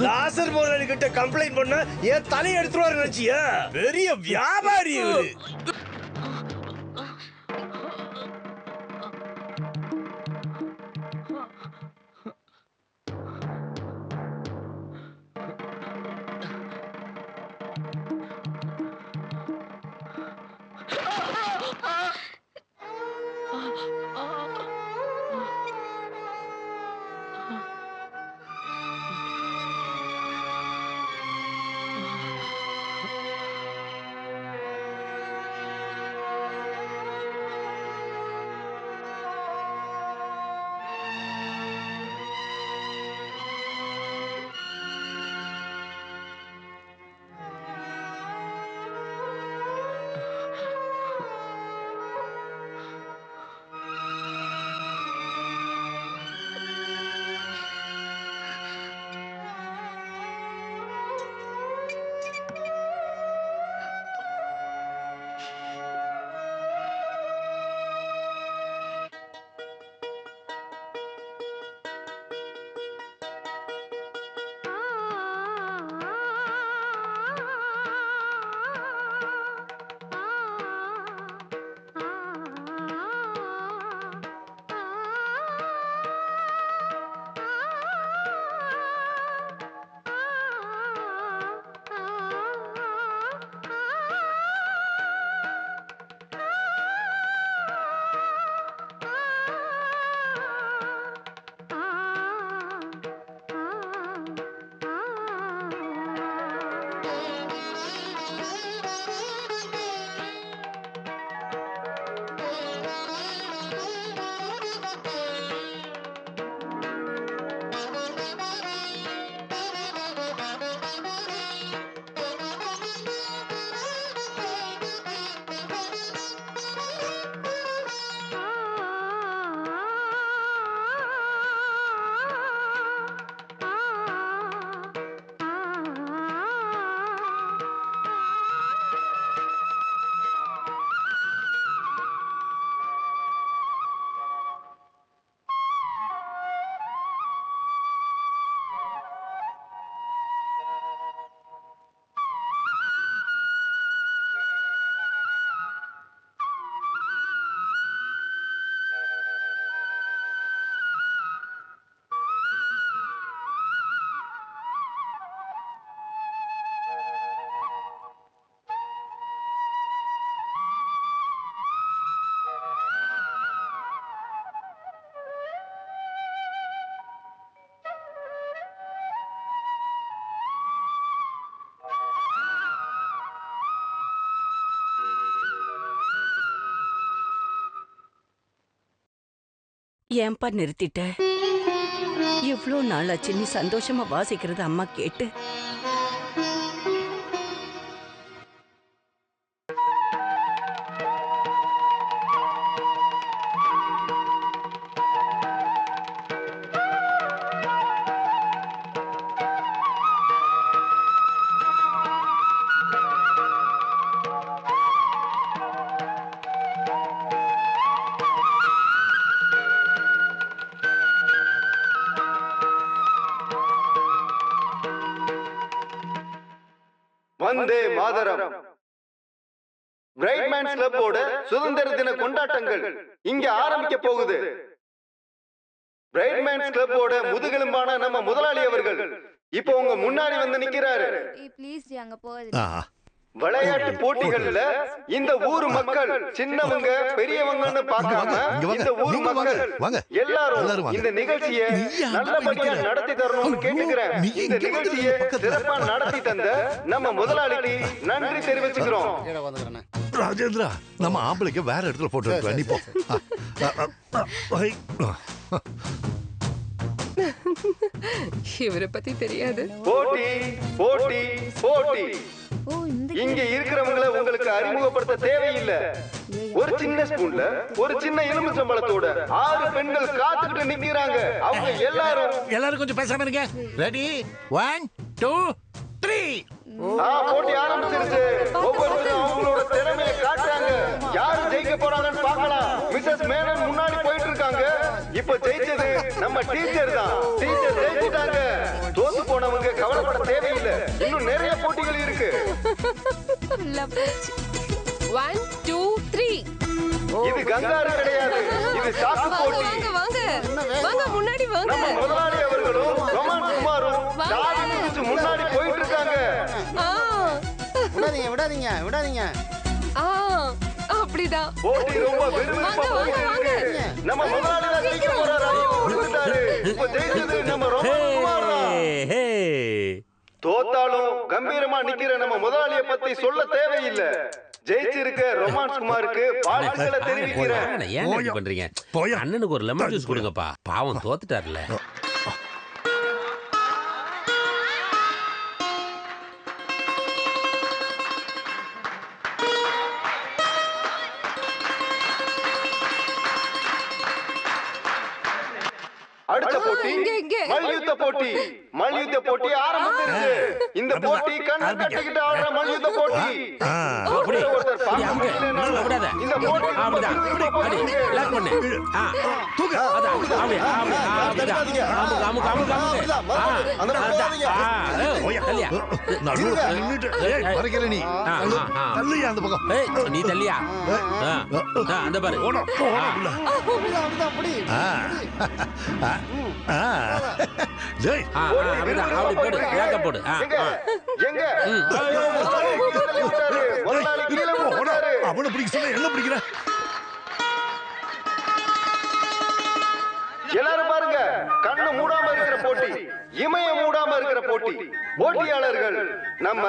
Speaker 13: லாசர் முதலாளி கிட்ட கம்ப்ளைண்ட் பண்ண என் தலையை எடுத்துருவாரு நினைச்சியா? பெரிய வியாபாரி இவரு.
Speaker 2: ஏன்பா நிறுத்திட்ட? இவ்ளோ நாளாச்சு நீ சந்தோஷமா வாசிக்கிறது அம்மா கேட்டு.
Speaker 7: வந்தே மாதரம். பிரைட்மேன்ஸ் கிளப்போட சுதந்திர தின கொண்டாட்டங்கள் இங்க ஆரம்பிக்க போகுது. பிரைட்மேன்ஸ் கிளப்போட முதுகெலும்பான நம்ம முதலாளி அவர்கள் இப்போ உங்க முன்னாடி வந்து நிக்கிறாரு. விளையாட்டு போட்டிகள்ல இந்த ஊர் மக்கள் சின்னவங்க பெரியவங்கன்னு பார்க்காம இந்த ஊர் மக்கள் எல்லாரும் இந்த நிகழ்ச்சியை நல்லபடியா நடத்தி தரணும்னு கேட்டுக்கிறேன். இந்த நிகழ்ச்சியை சிறப்பா நடத்தி தந்த நம்ம முதலாளிக்கு நன்றி தெரிவிச்சுக்கிறோம்.
Speaker 14: ராஜேந்திரா, நம்ம ஆம்பளைக்கு வேற இடத்துல போட்டு வைக்கலாம். நீ போ.
Speaker 16: இவரை பத்தி தெரியாது.
Speaker 7: போட்டி போட்டி போட்டி. இங்க இருக்கிறவங்களை உங்களுக்கு அறிமுகப்படுத்த தேவையில்லை. ஒரு சின்ன ஸ்பூன்ல ஒரு சின்ன எலுமிச்சம்பழத்தோட 6 பெண்கள் காத்துக்கிட்டு நிக்கிறாங்க. அவங்க எல்லாரும்
Speaker 6: கொஞ்சம் பேசாம இருங்க. ரெடி 1 2 3.
Speaker 7: போட்டி ஆரம்பிச்சிருச்சு. ஒவ்வொருத்தரும் அவங்களோட திறமையை காட்டுறாங்க. யாரு ஜெயிக்க போறாங்கன்னு பார்க்கலாம். மிஸ்ஸஸ் மேனன் முன்னாடி போயிட்டு இருக்காங்க. இப்ப ஜெயிச்சது நம்ம டீச்சர் தான். டீச்சர் ஜெயிச்சிட்டாங்க. தோத்து போனவங்க கவலைப்பட தேவையில்லை. இன்னும் நிறைய போட்டிகள் இருக்கு.
Speaker 16: 1 2 3.
Speaker 7: இது கங்காரு கிடையாது. இது சாக்கு போட்டி.
Speaker 16: வாங்க முன்னாடி வாங்க.
Speaker 7: நம்ம முதலாளி அவர்களும் ரொமான்ஸ் குமாரும் தாடி பிடிச்சு முன்னாடி போயிட்டு இருக்காங்க.
Speaker 11: விடாதீங்க விடாதீங்க.
Speaker 16: அப்படிதான்.
Speaker 7: போட்டி ரொம்ப விறுவிறுப்பா போயிட்டு இருக்கு. நம்ம முதலாளி தான் ஜெயிக்க போறாரு. கொடுத்துட்டாரு. இப்ப ஜெயிச்சது நம்ம ரொமான்ஸ் குமார் தான். தோத்தாலும் கம்பீரமா நிக்கிற நம்ம முதலாளியை பத்தி சொல்ல தேவையில்லை. ஜெயிச்சிருக்க ரொமான்ஸ் குமாருக்கு வாழ்த்துக்களை தெரிவிக்கிறேன்.
Speaker 12: ஏன் இப்படி பண்றீங்க? அண்ணனுக்கு ஒரு லெமன் ஜூஸ் கொடுங்கப்பா. பாவம் தோத்துட்டார்ல.
Speaker 7: அடுத்த போட்டி மல்யுத்த போட்டி. மல்யுத்த போட்டி ஆரம்பிச்சிருச்சு. இந்த போட்டி கண்ணை கட்டிக்கிட்டு ஆடுற மல்யுத்த போட்டி. ஒருத்தர் பார்க்க முடியல. இந்த போட்டி
Speaker 12: நீ தள்ளியா அந்த பாரு.
Speaker 14: அவனை பிடிக்க சொன்ன என்ன பிடிக்கிற?
Speaker 7: எல்லாரும் பாருங்க. கண்ணு மூடாம இருக்கிற போட்டி, இமய மூடாம இருக்கிற போட்டி. போட்டியாளர்கள் நம்ம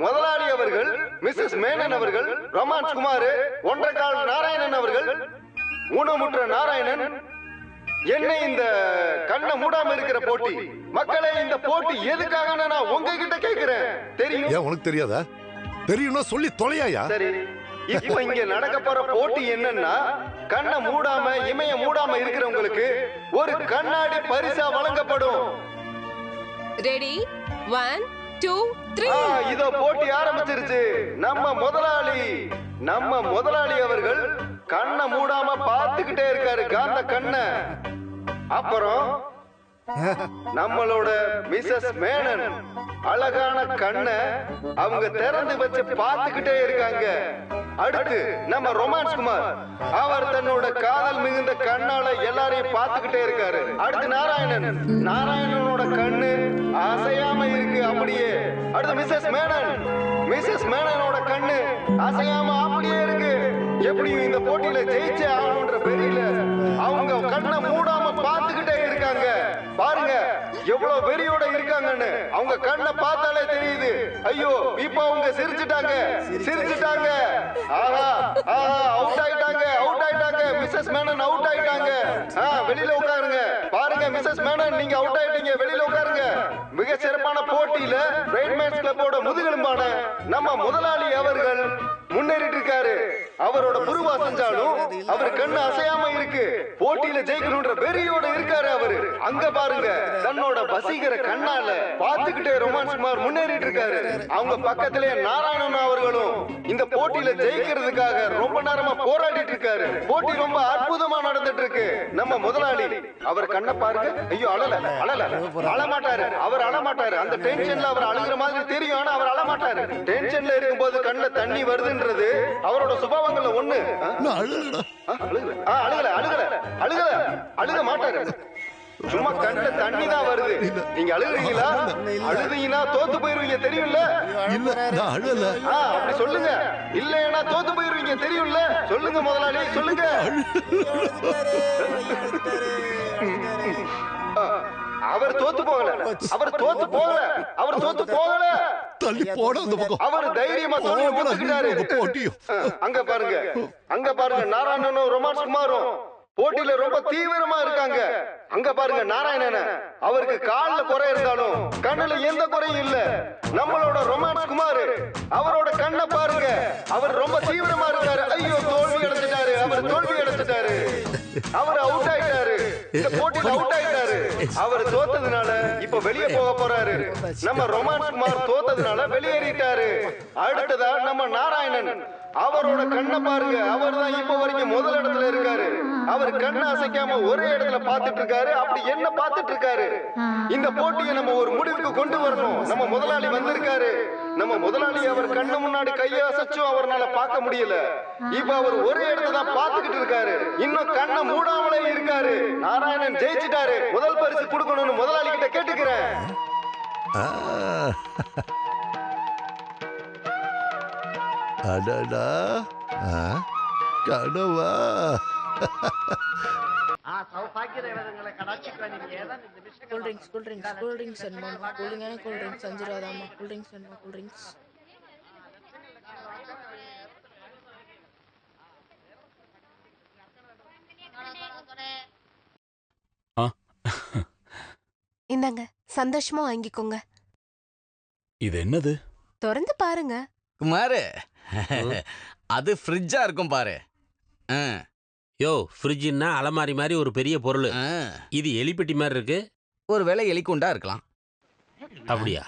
Speaker 7: முதலாளி அவர்கள், மிஸ்ஸஸ் மேனன் அவர்கள், ரொமான்ஸ் குமார், ஒன்றக்கால் நாராயணன் அவர்கள், ஊனமுற்ற நாராயணன். என்ன இந்த கண்ணை மூடாம இருக்கிற போட்டி? மக்களே, இந்த போட்டி எதுக்காக நான் உங்ககிட்ட கேக்குறேன். தெரியும்?
Speaker 14: ஏன் உனக்கு தெரியாதா? தெரியும்னா சொல்லி தொலையாயா?
Speaker 7: சரி, இப்ப இங்க நடக்க போற போட்டி என்னன்னா, கண்ணை மூடாம இமைய மூடாம இருக்கிறவங்களுக்கு ஒரு கண்ணாடி பரிசா வழங்கப்படும்.
Speaker 16: ரெடி 1 2 3.
Speaker 7: இதோ போட்டி ஆரம்பிச்சிருச்சு. நம்ம முதலாளி அவர்கள் கண்ணை மூடாம பார்த்துக்கிட்டே இருக்காரு, காந்த கண்ணை. அப்புறம் நம்மளோட மிஸ்ஸஸ் மேனன் அழகான கண்ணை அவங்க திறந்து வச்சு பார்த்துக்கிட்டே இருக்காங்க. அடுத்து நம்ம ரொமான்ஸ் குமார், அவர் தன்னோட காதல் மிகுந்த கண்ணால எல்லாரையும் பார்த்துக்கிட்டே இருக்காரு. அடுத்து நாராயணனோட கண்ணு அசையாம இருக்கு அப்படியே. அடுத்து மிஸ்ஸஸ் மேனனோட கண்ணு அசையாம அப்படியே இருக்கு. எப்படியும் இந்த போட்டியில ஜெயிச்சே ஆகணும்ன்ற பெரியல அவங்க கண்ணை மூடாம பார்த்துக்கிட்டே இருக்காங்க. பாருங்க எவ்வளவு வெறியோட இருக்காங்கன்னு. அவங்க கண்ணை பார்த்தாலே தெரியுது. ஐயோ, இப்ப அவங்க சிரிச்சுட்டாங்க. ஆஹா, அவுட் ஆயிட்டாங்க. மிஸ்ஸஸ் மேனன் அவுட் ஆயிட்டாங்க. வெளியில உட்காருங்க. பாருங்க மிஸ்ஸஸ் மேனன் நீங்க அவுட் ஆயிட்டீங்க. வெளியில உட்காருங்க. மிக சிறப்பான போட்டியில பிரைட்மேன்ஸ் கிளப்போட முதுகெலும்பான நம்ம முதலாளி அவர்கள் முன்னேறிட்டு இருக்காரு. அவரோட புருவா செஞ்சாலும் அவர் கண்ணு அசையாம இருக்கு. போட்டியில ஜெயிக்கணும்ன்ற வெறியோட இருக்காரு அவரு. அங்க பாருங்க தன்னோட வசீகர கண்ணால பாத்துக்கிட்டே ரொமான்ஸ் குமார் முன்னேறிட்டு இருக்காரு. அவங்க பக்கத்திலே நாராயணன் அவர்களும் இந்த போட்டியில ஜெயிக்கிறதுக்காக ரொம்ப நேரமா போராடிட்டு இருக்காரு. போட்டி ரொம்ப அற்புதமா நடந்துட்டு இருக்கு. நம்ம முதலாளி அவர் கண்ணை பாருங்க. ஐயோ அழமாட்டாரு. அவர் அழமாட்டாரு. அந்த டென்ஷன்ல அவர் அழுகிற மாதிரி தெரியும். ஆனா அவர் அழமாட்டாரு. டென்ஷன்ல இருக்கும்போது கண்ணுல தண்ணி வருதுன்றது அவரோட சுபாவங்கள்ல ஒண்ணு. அழுக மாட்டாரு. சும்மா கண்ணுல தண்ணி தான் வருது. நீங்க அழுகுறீங்களா? அழுதீங்கன்னா தோத்து போயிருவீங்க தெரியும்ல. அப்படி சொல்லுங்க. இல்லைன்னா தோத்து போயிருவீங்க தெரியும்ல. சொல்லுங்க முதலாளி சொல்லுங்க. அவர் தோத்து போகல. அவர் தைரியமா தோல்வியை ஒத்துக்கிட்டாரு. அங்க பாருங்க நாராயணனும் ரொமான்ஸ் குமாரும் போட்டியில ரொம்ப தீவிரமா இருக்காங்க. அங்க பாருங்க நாராயணன அவருக்கு கால்ல குறை இருந்தாலும் கண்ணுல எந்த குறையும் இல்ல. நம்மளோட ரொமான்ஸ் குமார் அவரோட கண்ணை பாருங்க. அவர் ரொம்ப தீவிரமா இருக்காரு. ஐயோ தோல்வி அடைஞ்சிட்டாரு. அவர் அவுட் ஆயிட்டாரு. இந்த போட்டியில அவுட் ஆயிட்டாரு. அவர் தோத்ததுனால இப்ப வெளியே போக போறாரு. நம்ம ரொமான்ஸ் குமார் தோத்ததுனால வெளியேறிட்டாரு. அடுத்ததா நம்ம நாராயணன் அவரோட கண்ணை பாருங்க. அவர் தான் இப்ப வரைக்கும் முதல் இடத்துல இருக்காரு. அவர் கண்ணை அசைக்காம ஒரே இடத்துல பாத்துட்டு இருக்காரு. அப்படி என்ன பாத்துட்டு இருக்காரு? இந்த போட்டியை நம்ம ஒரு முடிவுக்கு கொண்டு வரணும். நம்ம முதலாளி வந்திருக்காரு. நம்ம முதலாளி அவர் கண்ணு முன்னாடி கையை அசைச்சும் அவரால பார்க்க முடியல. இப்ப அவர் ஒரே இடத்துல தான் பாத்துக்கிட்டு இருக்காரு. இன்னும் கண்ணை மூடாமலே இருக்காரு. நாராயணன் ஜெயிச்சிட்டாரு. முதல் பரிசு கொடுக்கணும்னு முதலாளி கிட்ட கேட்டுக்கிறேன்.
Speaker 14: அடடா கனவா
Speaker 17: సౌభాగ్య దేవతங்களை కడాచికొని ఏదైనా నిమిషం cool drinks and cool drinks అంజు రాదమ్మ కూల్ డ్రింక్స్
Speaker 10: இந்தாங்க சந்தோஷமா வாங்கிக்கோங்க.
Speaker 4: இது என்னது?
Speaker 10: திறந்து பாருங்க.
Speaker 8: குமாரு அது ஃப்ரிட்ஜா இருக்கும் பாரு.
Speaker 12: யோ ஃப்ரிட்ஜ்னா அலமாரி மாதிரி ஒரு பெரிய பொருள். இது எலிப்பெட்டி மாதிரி இருக்கு.
Speaker 8: ஒருவேளை எலிக்குண்டா இருக்கலாம்.
Speaker 12: அப்படியா?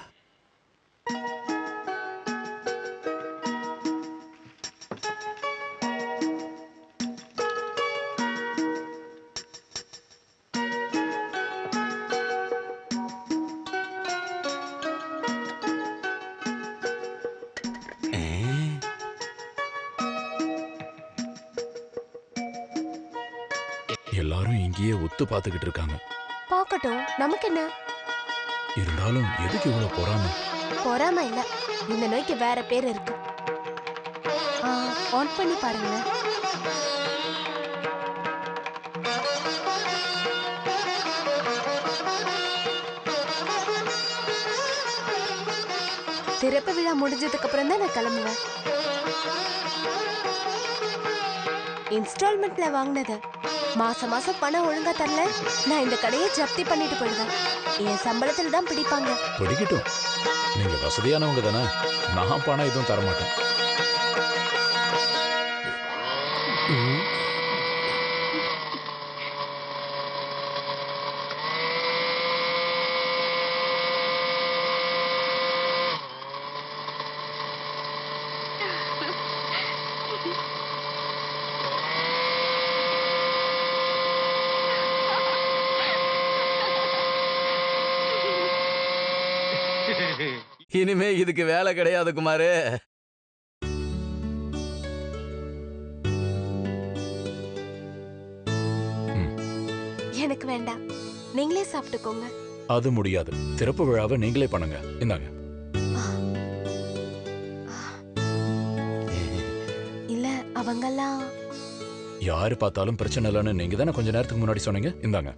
Speaker 4: எல்லாரும் இங்கேயே ஒத்து பார்த்துக்கிட்டு இருக்காங்க.
Speaker 10: பார்க்கட்டும், நமக்கு என்ன?
Speaker 4: இருந்தாலும் எதுக்கு இவ்வளவு
Speaker 10: பொறாம இல்ல, இந்த நோய்க்கு வேற பேர் இருக்கு. ஆன் பண்ணி பாருங்க. திறப்பு விழா முடிஞ்சதுக்கு அப்புறம் தான் நான் கிளம்புவேன். இன்ஸ்டால்மெண்ட்ல வாங்கினது. மாசம் மாசம் பணம் ஒழுங்கா தரல, நான் இந்த கடையை ஜப்தி பண்ணிட்டு போயிடுவேன். என் சம்பளத்துல தான் பிடிப்பாங்க.
Speaker 4: பிடிக்கட்டும், நீங்க வசதியானவங்க தானே. நான் பணம் எதுவும் தர மாட்டேன்.
Speaker 8: இனிமே இதுக்கு வேலை கிடையாது குமாரு.
Speaker 10: எனக்கு வேண்டாம், நீங்களே சாப்பிட்டுக்கோங்க.
Speaker 4: அது முடியாது. திறப்பு விழாவை நீங்களே பண்ணுங்க. இந்தாங்க.
Speaker 10: இல்ல அவங்கெல்லாம்
Speaker 4: யாரு பார்த்தாலும் பிரச்சனை இல்லைன்னு நீங்க தானே கொஞ்ச நேரத்துக்கு முன்னாடி சொன்னீங்க. இந்தாங்க.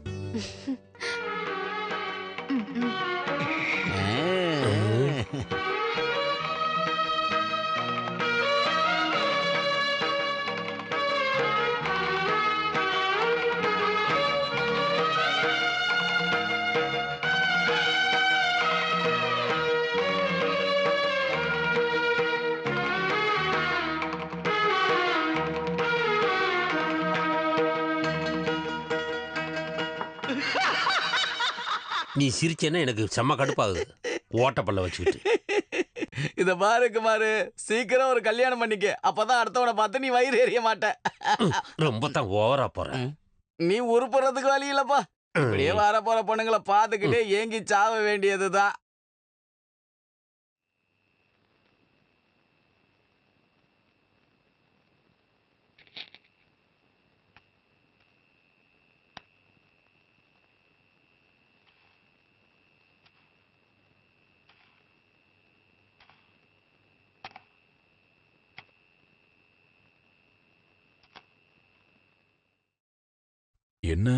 Speaker 12: நீ சிரிச்சேன்னா எனக்கு செம்ம கடுப்பாகுது. ஓட்டப்பல்ல வச்சுக்கிட்டு.
Speaker 8: இத பாரு குமாரு, சீக்கிரம் ஒரு கல்யாணம் பண்ணிக்க. அப்பதான் அடுத்தவனை பார்த்து நீ வயிறு எறிய மாட்ட.
Speaker 12: ரொம்ப தான் ஓவரா போற.
Speaker 8: நீ உருப்புறதுக்கு வழி இல்லப்பா. இப்படியே வர போற பொண்ணுங்களை பார்த்துக்கிட்டே ஏங்கி சாவ வேண்டியதுதான்.
Speaker 4: என்ன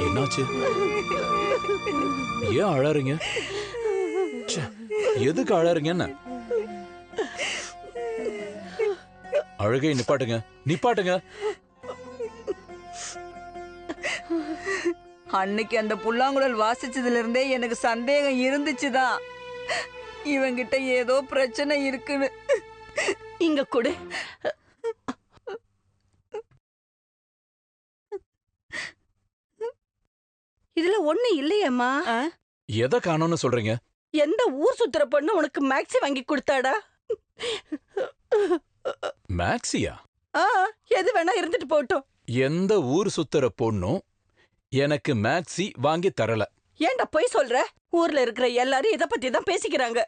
Speaker 4: என்னாச்சு? ஏன் அழறீங்க? ச்சே, எதுக்கு அழறீங்க? என்ன அழுகை நிப்பாட்டுங்க, நிப்பாட்டுங்க.
Speaker 3: அன்னைக்கு அந்த புல்லாங்குழல் வாசிச்சதுல இருந்தே எனக்கு சந்தேகம் இருந்துச்சுதான், இவங்கிட்ட ஏதோ பிரச்சனை இருக்குன்னு.
Speaker 2: இங்க கொடு. இதுல ஒண்ணு இல்லையம்மா.
Speaker 4: எதை காணோம்னு சொல்றீங்க?
Speaker 2: எந்த ஊர் சுத்துற பொண்ணு உனக்கு மேக்ஸி வாங்கி கொடுத்தாடா?
Speaker 4: மேக்ஸியா?
Speaker 2: எது வேணா இருந்துட்டு போட்டோம்.
Speaker 4: எந்த ஊர் சுத்துற பொண்ணும் எனக்கு மேக்ஸி வாங்கி தரல.
Speaker 2: ஏன்டா பொய் சொல்ற? ஊர்ல இருக்கிற எல்லாரும் இத பத்தி தான் பேசிக்கிறாங்க.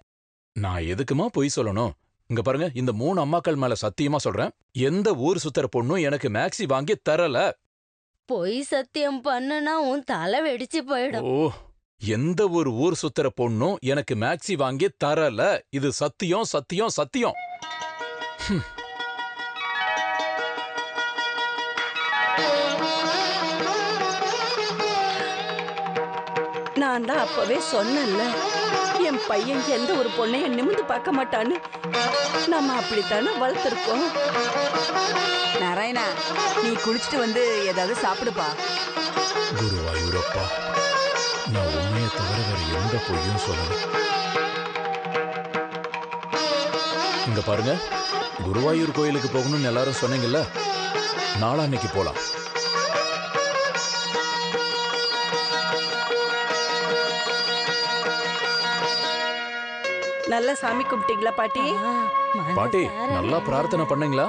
Speaker 4: நான் எதுக்குமா பொய் சொல்லணும்? இங்க பாருங்க, இந்த 3 அம்மாக்கள் மேல சத்தியமா சொல்றேன், எந்த ஊர் சுத்துற பொண்ணும் எனக்கு மேக்ஸி வாங்கி தரல.
Speaker 5: பொய் சத்தியம் பண்ணுனா உன் தலை வெடிச்சு போயிடும்.
Speaker 4: ஓ, எந்த ஒரு ஊர் சுத்துற பொண்ணும் எனக்கு மேக்ஸி வாங்கி தரல. இது சத்தியம், சத்தியம், சத்தியம்.
Speaker 2: நான் தான் அப்பவே சொன்னேன்ல, என் பையன் எந்த ஒரு பொண்ணையும் நிமிந்து பார்க்க மாட்டான்னு. நம்ம அப்படித்தானே வளர்த்துருக்கோம்.
Speaker 3: நாராயணா, நீ குளிச்சுட்டு வந்து ஏதாவது சாப்பிடுப்பா.
Speaker 4: குருவாயூரப்பா, நான் உண்மையை தவிர வேற எந்த பொய்யும் சொல்லல. இங்க பாருங்க, குருவாயூர் கோயிலுக்கு போகணும்னு எல்லாரும் சொன்னீங்கல்ல, நாளான்னைக்கு போலாம்.
Speaker 2: நல்லா சாமி கும்பிட்டீங்களா பாட்டி?
Speaker 4: பாட்டி, நல்லா பிரார்த்தனை பண்ணீங்களா?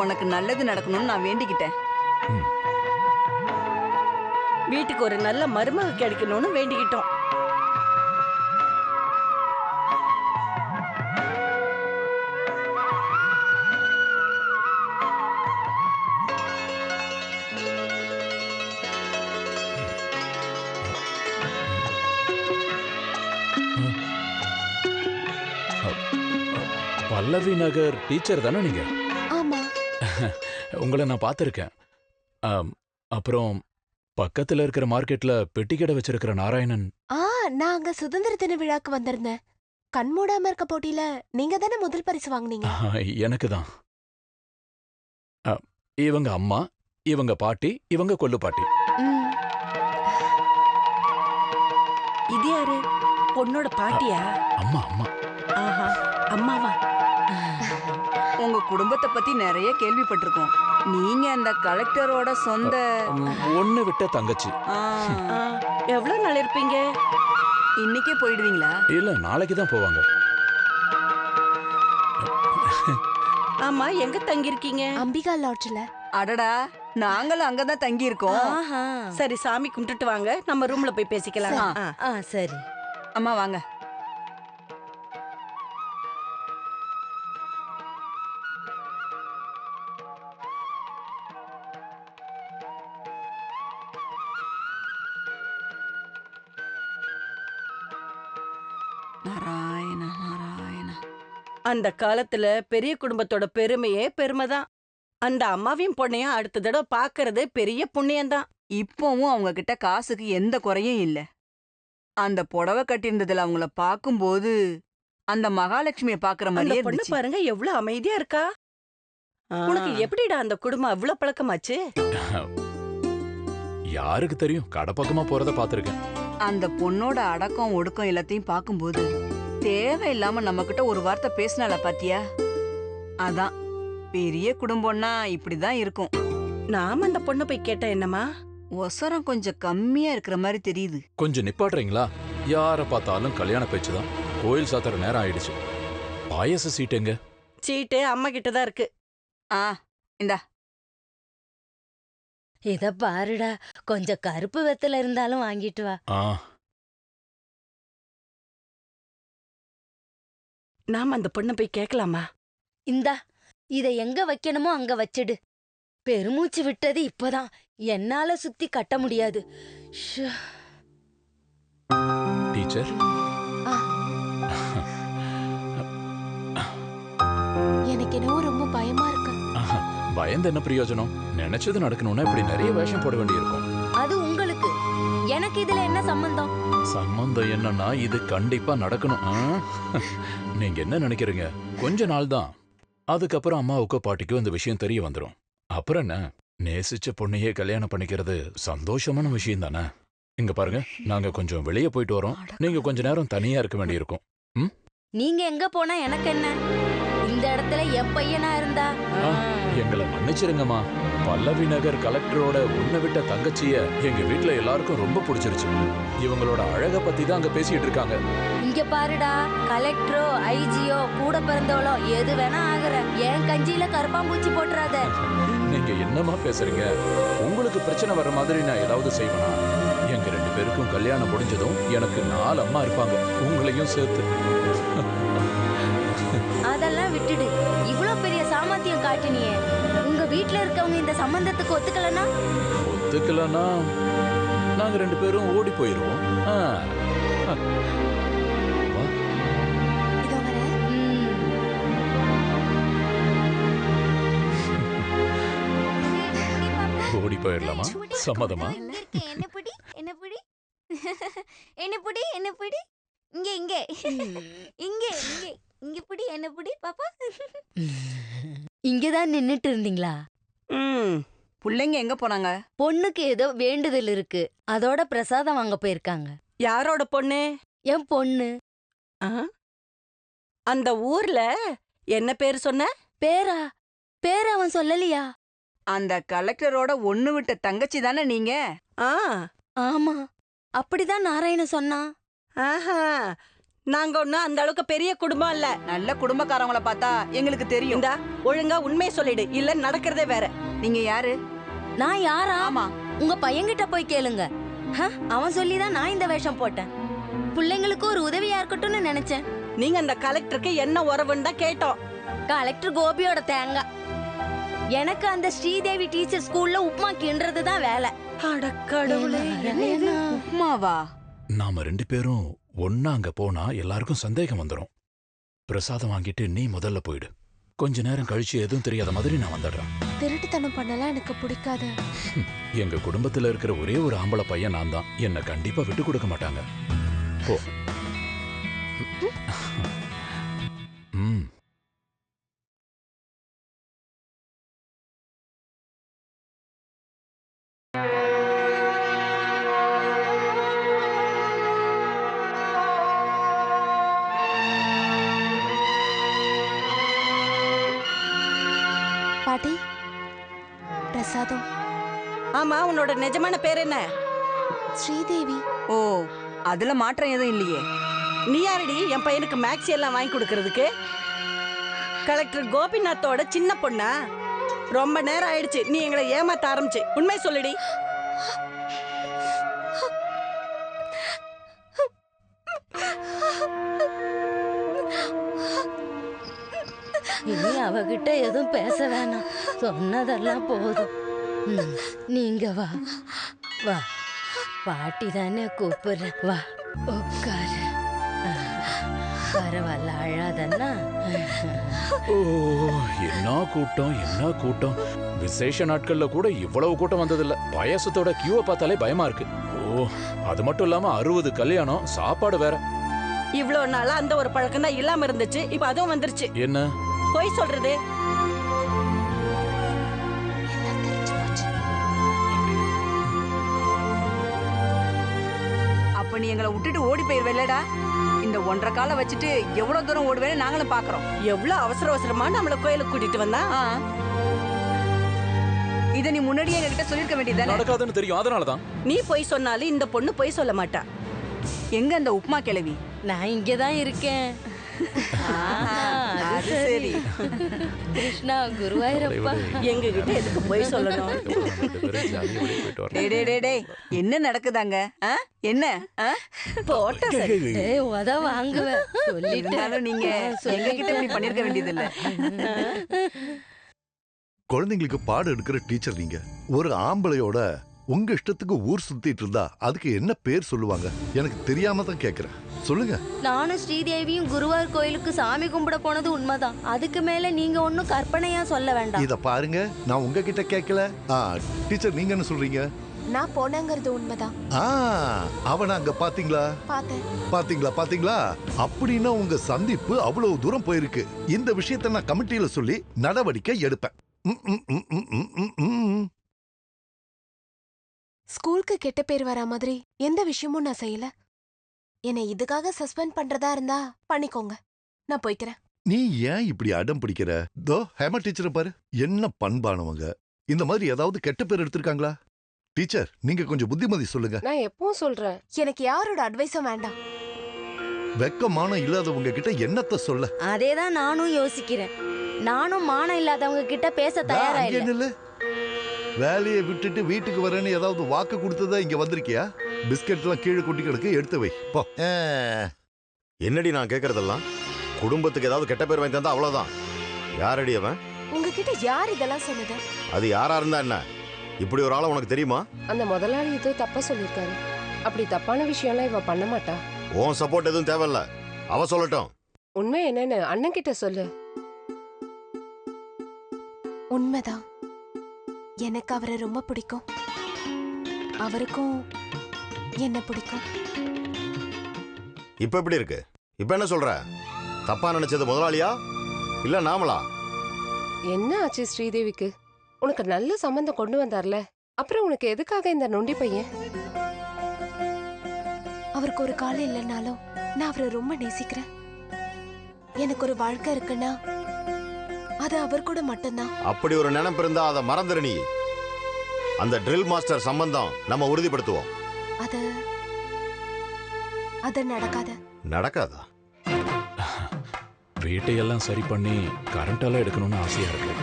Speaker 3: உனக்கு நல்லது நடக்கணும்னு நான் வேண்டிக்கிட்டேன்.
Speaker 2: வீட்டுக்கு ஒரு நல்ல மருமக கிடைக்கணும்னு வேண்டிக்கிட்டோம்.
Speaker 4: பல்லவி நகர் டீச்சர் தானே நீங்க?
Speaker 10: ஆமா.
Speaker 4: உங்களை நான் பார்த்திருக்கேன். அப்புறம் பக்கத்துல இருக்கிற மார்க்கெட்ல பெட்டி கடை வச்சிருக்கிற நாராயணன்.
Speaker 10: நான் அங்க சுதந்திர தின விழாக்கு வந்திருந்தேன். கண்மூடாம இருக்க போட்டியில நீங்க தானே முதல் பரிசு வாங்குனீங்க.
Speaker 4: எனக்கு தான். இவங்க அம்மா, இவங்க பாட்டி, இவங்க கொல்லு பாட்டி.
Speaker 2: இது யாரு? பொண்ணோட பாட்டியா?
Speaker 4: அம்மா. அம்மா.
Speaker 2: ஆஹா, அம்மாவா?
Speaker 3: உங்க குடும்பத்தை பத்தி நிறைய கேள்விப்பட்டிருக்கோம். நீங்க அந்த கலெக்டரோட சொந்த
Speaker 4: ஒண்ணு விட்ட தங்கச்சி.
Speaker 2: எவ்வளவு நாள் இருப்பீங்க?
Speaker 3: இன்னைக்கே போயிடுவீங்களா?
Speaker 4: இல்ல, நாளைக்கு தான் போவாங்க.
Speaker 2: ஆமா, எங்க தங்கி இருக்கீங்க?
Speaker 10: அம்பிகா லாட்ஜ்ல.
Speaker 3: அடடா, நாங்களும் அங்கதான் தங்கி இருக்கோம்.
Speaker 2: சரி, சாமி கும்பிட்டுட்டு வாங்க, நம்ம ரூம்ல போய் பேசிக்கலாம்.
Speaker 5: சரி
Speaker 3: அம்மா வாங்க. நாராயண நாராயண.
Speaker 2: அந்த காலத்துல பெரிய குடும்பத்தோட பெருமையே பெருமைதான். அந்த அம்மாவையும் பொண்ணையும் அடுத்த தடவை பாக்குறது பெரிய புண்ணியம்தான்.
Speaker 3: இப்பவும் அவங்க கிட்ட காசுக்கு எந்த குறையும் இல்ல. அந்த புடவை கட்டியிருந்ததுல அவங்கள பாக்கும்போது அந்த மகாலட்சுமிய பாக்குற
Speaker 2: அந்த
Speaker 3: மாதிரியே
Speaker 2: பொண்ணு
Speaker 3: இருந்துச்சு.
Speaker 2: பாருங்க எவ்வளவு அமைதியா இருக்கா. உனக்கு எப்படிடா அந்த குடும்பம் அவ்வளவு பழக்கமாச்சு?
Speaker 4: யாருக்கு தெரியும், கடை பக்கமா போறத பாத்திருக்கேன்.
Speaker 3: அந்த பொண்ணோட அடக்கம் ஒடுக்கம் எல்லாத்தையும் பாக்கும்போது தேவையில்லாம நம்ம கிட்ட ஒரு வார்த்தை பேசினால பாத்தியா? அதான் பெரிய குடும்பம்னா இப்படிதான் இருக்கும்.
Speaker 2: நாம அந்த பொண்ணு போய் கேட்டா என்னம்மா?
Speaker 3: ஒசரம் கொஞ்சம் கம்மியா இருக்கிற மாதிரி தெரியுது.
Speaker 4: கொஞ்சம் நிப்பாட்டுறீங்களா? யார பார்த்தாலும் கல்யாண பேச்சு தான். கோயில் சாத்துற நேரம் ஆயிடுச்சு. பாயச சீட் எங்க?
Speaker 2: சீட்டு அம்மா கிட்டதான் இருக்கு.
Speaker 3: இந்தா.
Speaker 5: இத பாருடா, கொஞ்சம் கருப்பு வெத்தல இருந்தாலும் வாங்கிட்டு வா.
Speaker 2: நாம அந்த பொண்ணை போய் கேட்கலாமா?
Speaker 5: இந்தா, இத எங்க வைக்கணுமோ அங்க வச்சிடு. பெருமூச்சு விட்டது இப்பதான். என்னால சுத்தி கட்ட முடியாது.
Speaker 4: டீச்சர்,
Speaker 10: எனக்கு என்னவோ ரொம்ப பயமா இருக்கு.
Speaker 4: பயந்து என்ன பிரயோஜனம்? நினைச்சது நடக்கணும்னா இப்படி நிறைய வேஷம் போட வேண்டியிருக்கும்.
Speaker 5: அது உங்களுக்கு, எனக்கு இதுல என்ன சம்பந்தம்?
Speaker 4: சம்பந்தம் என்னன்னா இது கண்டிப்பா நடக்கணும். நீங்க என்ன நினைக்கிறீங்க? கொஞ்ச நாள் தான். அதுக்கப்புறம் அம்மாவுக்கோ பாட்டிக்கோ இந்த விஷயம் தெரிய வந்துடும். அப்புறம் என்ன, நேசிச்ச பொண்ணையே கல்யாணம் பண்ணிக்கிறது சந்தோஷமான விஷயம் தானே. இங்க பாருங்க, நாங்க கொஞ்சம் வெளியே போயிட்டு வரோம். நீங்க கொஞ்ச நேரம் தனியா இருக்க வேண்டியிருக்கும்.
Speaker 5: நீங்க எங்க போனா எனக்கு என்ன? இந்த இடத்துல என் பையனா இருந்தா
Speaker 4: எங்களை மன்னிச்சிருங்கம்மா. பல்லவி நகர் கலெக்டரோட உன்னை விட்ட தங்கச்சிய எங்க வீட்டுல எல்லாருக்கும் ரொம்ப பிடிச்சிருச்சு. இவங்களோட அழக பத்தி தான் அங்க பேசிட்டு இருக்காங்க.
Speaker 5: இங்க பாருடா, கலெக்டரோ ஐஜியோ கூட பிறந்தவளோ எது வேணா ஆகுற. என் கஞ்சியில கருப்பாம்பூச்சி போட்டுறாத.
Speaker 4: நீங்க என்னமா பேசுறீங்க? உங்களுக்கு பிரச்சனை வர்ற மாதிரி நான் ஏதாவது செய்வேனா? எங்க 2 பேருக்கும் கல்யாணம் முடிஞ்சதும் எனக்கு 4 அம்மா இருப்பாங்க, உங்களையும் சேர்த்து.
Speaker 5: அதெல்லாம் விட்டுடு. இவ்ளோ பெரிய சாமர்த்தியம் காட்டினியே. உங்க வீட்ல இருக்கவங்க இந்த சம்பந்தத்துக்கு ஒத்துக்கலனா?
Speaker 4: ஒத்துக்கலனா நாங்க 2 பேரும் ஓடி போயிருவோம். ஓடி போயிடலாமா? சம்மதமா?
Speaker 15: என்ன புடி என்ன புடி என்ன புடி என்ன புடி இங்க இங்க இங்க இங்க இங்க புடி என்ன புடி பாப்பா.
Speaker 5: இங்கதான் நின்னுட்டு இருந்தீங்களா?
Speaker 3: பிள்ளைங்க எங்க போனாங்க?
Speaker 5: பொண்ணுக்கு ஏதோ வேண்டுதல் இருக்கு, அதோட பிரசாதம் வாங்க போயிருக்காங்க.
Speaker 2: யாரோட பொண்ணு?
Speaker 5: என் பொண்ணு.
Speaker 2: அந்த ஊர்ல என்ன பேர் சொன்ன?
Speaker 5: பேரா? பேர் அவன் சொல்லலையா?
Speaker 3: அந்த கலெக்டரோட ஒண்ணு விட்ட தங்கச்சி தானே நீங்க?
Speaker 5: ஆமா, அப்படிதான் நாராயணன் சொன்னா.
Speaker 2: நாங்க ஒண்ணு அந்த அளவுக்கு பெரிய குடும்பம் இல்ல.
Speaker 3: நல்ல குடும்பக்காரவங்கள பார்த்தா எங்களுக்கு தெரியும்.
Speaker 2: இந்தா, ஒழுங்கா உண்மையை சொல்லிடு, இல்ல நடக்கிறதே வேற.
Speaker 3: நீங்க யாரு?
Speaker 5: நான் யாரா?
Speaker 3: ஆமா,
Speaker 5: உங்க பையன்கிட்ட போய் கேளுங்க. அவன் சொல்லிதான் நான் இந்த வேஷம் போட்டேன். பிள்ளைங்களுக்கு ஒரு உதவியா இருக்கட்டும்னு நினைச்சேன்.
Speaker 2: நீங்க அந்த கலெக்டருக்கு என்ன உறவுன்னு தான் கேட்டோம்.
Speaker 5: கலெக்டர் கோபியோட தேங்காய். எனக்கு அந்த ஸ்ரீதேவி டீச்சர் ஸ்கூல்ல உப்மா கிண்டுறது தான் வேலை.
Speaker 3: உப்மாவா?
Speaker 4: நாம 2 பேரும் ஒன்னா அங்க போனா எல்லாருக்கும் சந்தேகம் வந்துடும். பிரசாதம் வாங்கிட்டு நீ முதல்ல போயிடு. கொஞ்ச நேரம் கழிச்சு எதுவும் தெரியாத மாதிரி நான் வந்துடுறேன்.
Speaker 10: திருட்டுத்தனம் பண்ணலாம் எனக்கு பிடிக்காது.
Speaker 4: எங்க குடும்பத்துல இருக்கிற ஒரே ஒரு ஆம்பளை பையன் நான் தான். என்ன கண்டிப்பா விட்டு கொடுக்க மாட்டாங்க. போ.
Speaker 10: பாட்டி, பிரசாதம்.
Speaker 2: ஆமா, உன்னோட நிஜமான பேர் என்ன?
Speaker 10: ஸ்ரீதேவி.
Speaker 3: ஓ, அதுல மாற்றம் எதுவும் இல்லையே.
Speaker 2: நீ யாரடி என் பையனுக்கு மேக்ஸி எல்லாம் வாங்கி கொடுக்கறதுக்கு? கலெக்டர் கோபிநாத்தோட சின்ன பொண்ணா? ரொம்ப நேரம் ஆயிடுச்சு நீ எங்களை ஏமாத்த ஆரம்பிச்சு. உண்மை சொல்லுடி.
Speaker 5: இனி அவகிட்ட எதுவும் பேச வேணாம், சொன்னதெல்லாம் போதும். நீங்க வா வா, பாட்டி தானே கூப்பிடுறேன். வா உட்காரு. பரவாயில்ல, அழாதன்னா.
Speaker 4: ஓ, என்ன கூட்டம், என்ன கூட்டம். விசேஷ நாட்கள்ல கூட இவ்வளவு கூட்டம் வந்ததில்ல. பாயாசத்தோட கியூவை பார்த்தாலே பயமா இருக்கு. ஓ, அது மட்டும் இல்லாம 60 கல்யாணம், சாப்பாடு வேற.
Speaker 2: இவ்வளவு நாளா அந்த ஒரு பழக்கம் தான் இல்லாம இருந்துச்சு, இப்ப அதுவும் வந்துருச்சு.
Speaker 4: என்ன
Speaker 2: போய் சொல்றது?
Speaker 3: அப்ப நீ எங்களை விட்டுட்டு ஓடி போயிருவேலடா. இந்த 1.5 காலை வச்சுட்டு எவ்வளவு தூரம் ஓடுவேன்னு நாங்களும் பாக்குறோம்.
Speaker 2: எவ்வளவு அவசர அவசரமா நம்மள கோயிலுக்கு கூட்டிட்டு வந்தா?
Speaker 3: இத நீ முன்னாடியே எங்ககிட்ட சொல்லிருக்க வேண்டியதானே?
Speaker 4: நடக்காதுன்னு தெரியும், அதனாலதான்.
Speaker 2: நீ போய் சொன்னாலும் இந்த பொண்ணு போய் சொல்ல மாட்டா.
Speaker 3: எங்க அந்த உப்மா கிழவி?
Speaker 5: நான் இங்கதான் இருக்கேன்.
Speaker 2: அது சரி.
Speaker 5: கிருஷ்ணா, குருவாயூரப்பா.
Speaker 2: எங்க கிட்ட எதுக்கு போய் சொல்லணும்?
Speaker 3: டேய், என்ன நடக்குதாங்க? என்ன
Speaker 2: போட்ட சரி.
Speaker 5: உத வாங்குவேன்
Speaker 3: சொல்லிட்டாலும் நீங்க எங்க கிட்ட இப்படி பண்ணிருக்க வேண்டியது இல்ல.
Speaker 14: குழந்தைங்களுக்கு பாடம் எடுக்கிற டீச்சர் நீங்க. ஒரு ஆம்பளையோட உங்க இஷ்டத்துக்கு ஊர் சுத்திட்டு இருந்தா அதுக்கு என்ன பேர் சொல்லுவாங்க? எனக்கு தெரியாம தான் கேக்குறேன், சொல்லுங்க.
Speaker 5: நானும் ஸ்ரீதேவியும் குருவாயூர் கோயிலுக்கு சாமி கும்பிட போனது உண்மைதான். அதுக்கு மேல நீங்க ஒன்னும் கற்பனையா சொல்ல வேண்டாம்.
Speaker 14: இத பாருங்க, நான் உங்ககிட்ட கேட்கல. டீச்சர் நீங்க என்ன சொல்றீங்க?
Speaker 10: நான் போனங்கிறது உண்மைதான்.
Speaker 14: அவன அங்க பாத்தீங்களா? பாத்தீங்களா? அப்படின்னா உங்க சந்திப்பு அவ்வளவு தூரம் போயிருக்கு. இந்த விஷயத்தை நான் கமிட்டியில சொல்லி நடவடிக்கை எடுப்பேன்.
Speaker 10: ஸ்கூலுக்கு கெட்ட பேர் வரா மாதிரி எந்த விஷயமும் நான் செய்யல. என்னை இதுக்காக சஸ்பெண்ட் பண்றதா இருந்தா பண்ணிக்கோங்க, நான் போய்க்கிறேன்.
Speaker 14: நீ ஏன் இப்படி அடம் பிடிக்கிற? தோ ஹேமா டீச்சரை பாரு, என்ன பண்பானவங்க. இந்த மாதிரி ஏதாவது கெட்ட பேர் எடுத்திருக்காங்களா? டீச்சர் நீங்க கொஞ்சம் புத்திமதி சொல்லுங்க.
Speaker 16: நான் எப்பவும் சொல்றேன்,
Speaker 10: எனக்கு யாரோட அட்வைஸும் வேண்டாம்.
Speaker 14: வெக்கமானம் இல்லாதவங்க கிட்ட என்னத்த சொல்ல?
Speaker 5: அதேதான் நானும் யோசிக்கிறேன். நானும் மானம் இல்லாதவங்க கிட்ட பேச தயாரா இல்ல.
Speaker 14: வேலையை விட்டுட்டு வீட்டுக்கு வரேன்னு ஏதாவது வாக்கு கொடுத்ததா இங்க வந்திருக்கியா? பிஸ்கட் எல்லாம் கீழே கொட்டி கிடக்கு, எடுத்து வை போ.
Speaker 18: என்னடி நான் கேக்குறதெல்லாம்? குடும்பத்துக்கு ஏதாவது கெட்ட பேர் வாங்கி தந்தா அவ்வளவுதான். யாரடி அவன்?
Speaker 10: உங்ககிட்ட யார் இதெல்லாம் சொன்னது?
Speaker 18: அது யாரா இருந்தா என்ன? இப்படி ஒரு ஆளை உனக்கு தெரியுமா?
Speaker 16: அந்த முதலாளி ஏதோ தப்பா சொல்லிருக்காரு. அப்படி தப்பான விஷயம்லாம் இவ பண்ண மாட்டா.
Speaker 18: உன் சப்போர்ட் எதுவும் தேவையில்ல, அவ சொல்லட்டும்.
Speaker 16: உண்மை என்னன்னு அண்ணன் கிட்ட சொல்லு.
Speaker 10: உண்மைதான், எனக்கு அவரை ரொம்ப பிடிக்கும். அவருக்கும் என்ன பிடிக்கும்.
Speaker 18: இப்ப எப்படி இருக்கு? இப்ப என்ன சொல்ற? தப்பா நினைச்சது முதலாளியா இல்ல நாமளா?
Speaker 16: என்ன ஆச்சு ஸ்ரீதேவிக்கு? உனக்கு நல்ல சம்பந்தம் கொண்டு வந்தார்ல, அப்புறம் உனக்கு எதுக்காக இந்த நொண்டி பையன்?
Speaker 10: அவருக்கு ஒரு காலம் இல்லைன்னாலும் நான் அவரை ரொம்ப நேசிக்கிறேன். எனக்கு ஒரு வாழ்க்கை இருக்குன்னா அது அவர் கூட மட்டும்தான்.
Speaker 18: அப்படி ஒரு நினைப்பு இருந்தா அதை மறந்துரு நீ. அந்த ட்ரில் மாஸ்டர் சம்பந்தம் நம்ம உறுதிப்படுத்துவோம்.
Speaker 10: அது
Speaker 18: நடக்காதா?
Speaker 4: வீட்டையெல்லாம் சரி பண்ணி கரண்ட் எல்லாம் எடுக்கணும்னு ஆசையா இருக்கு.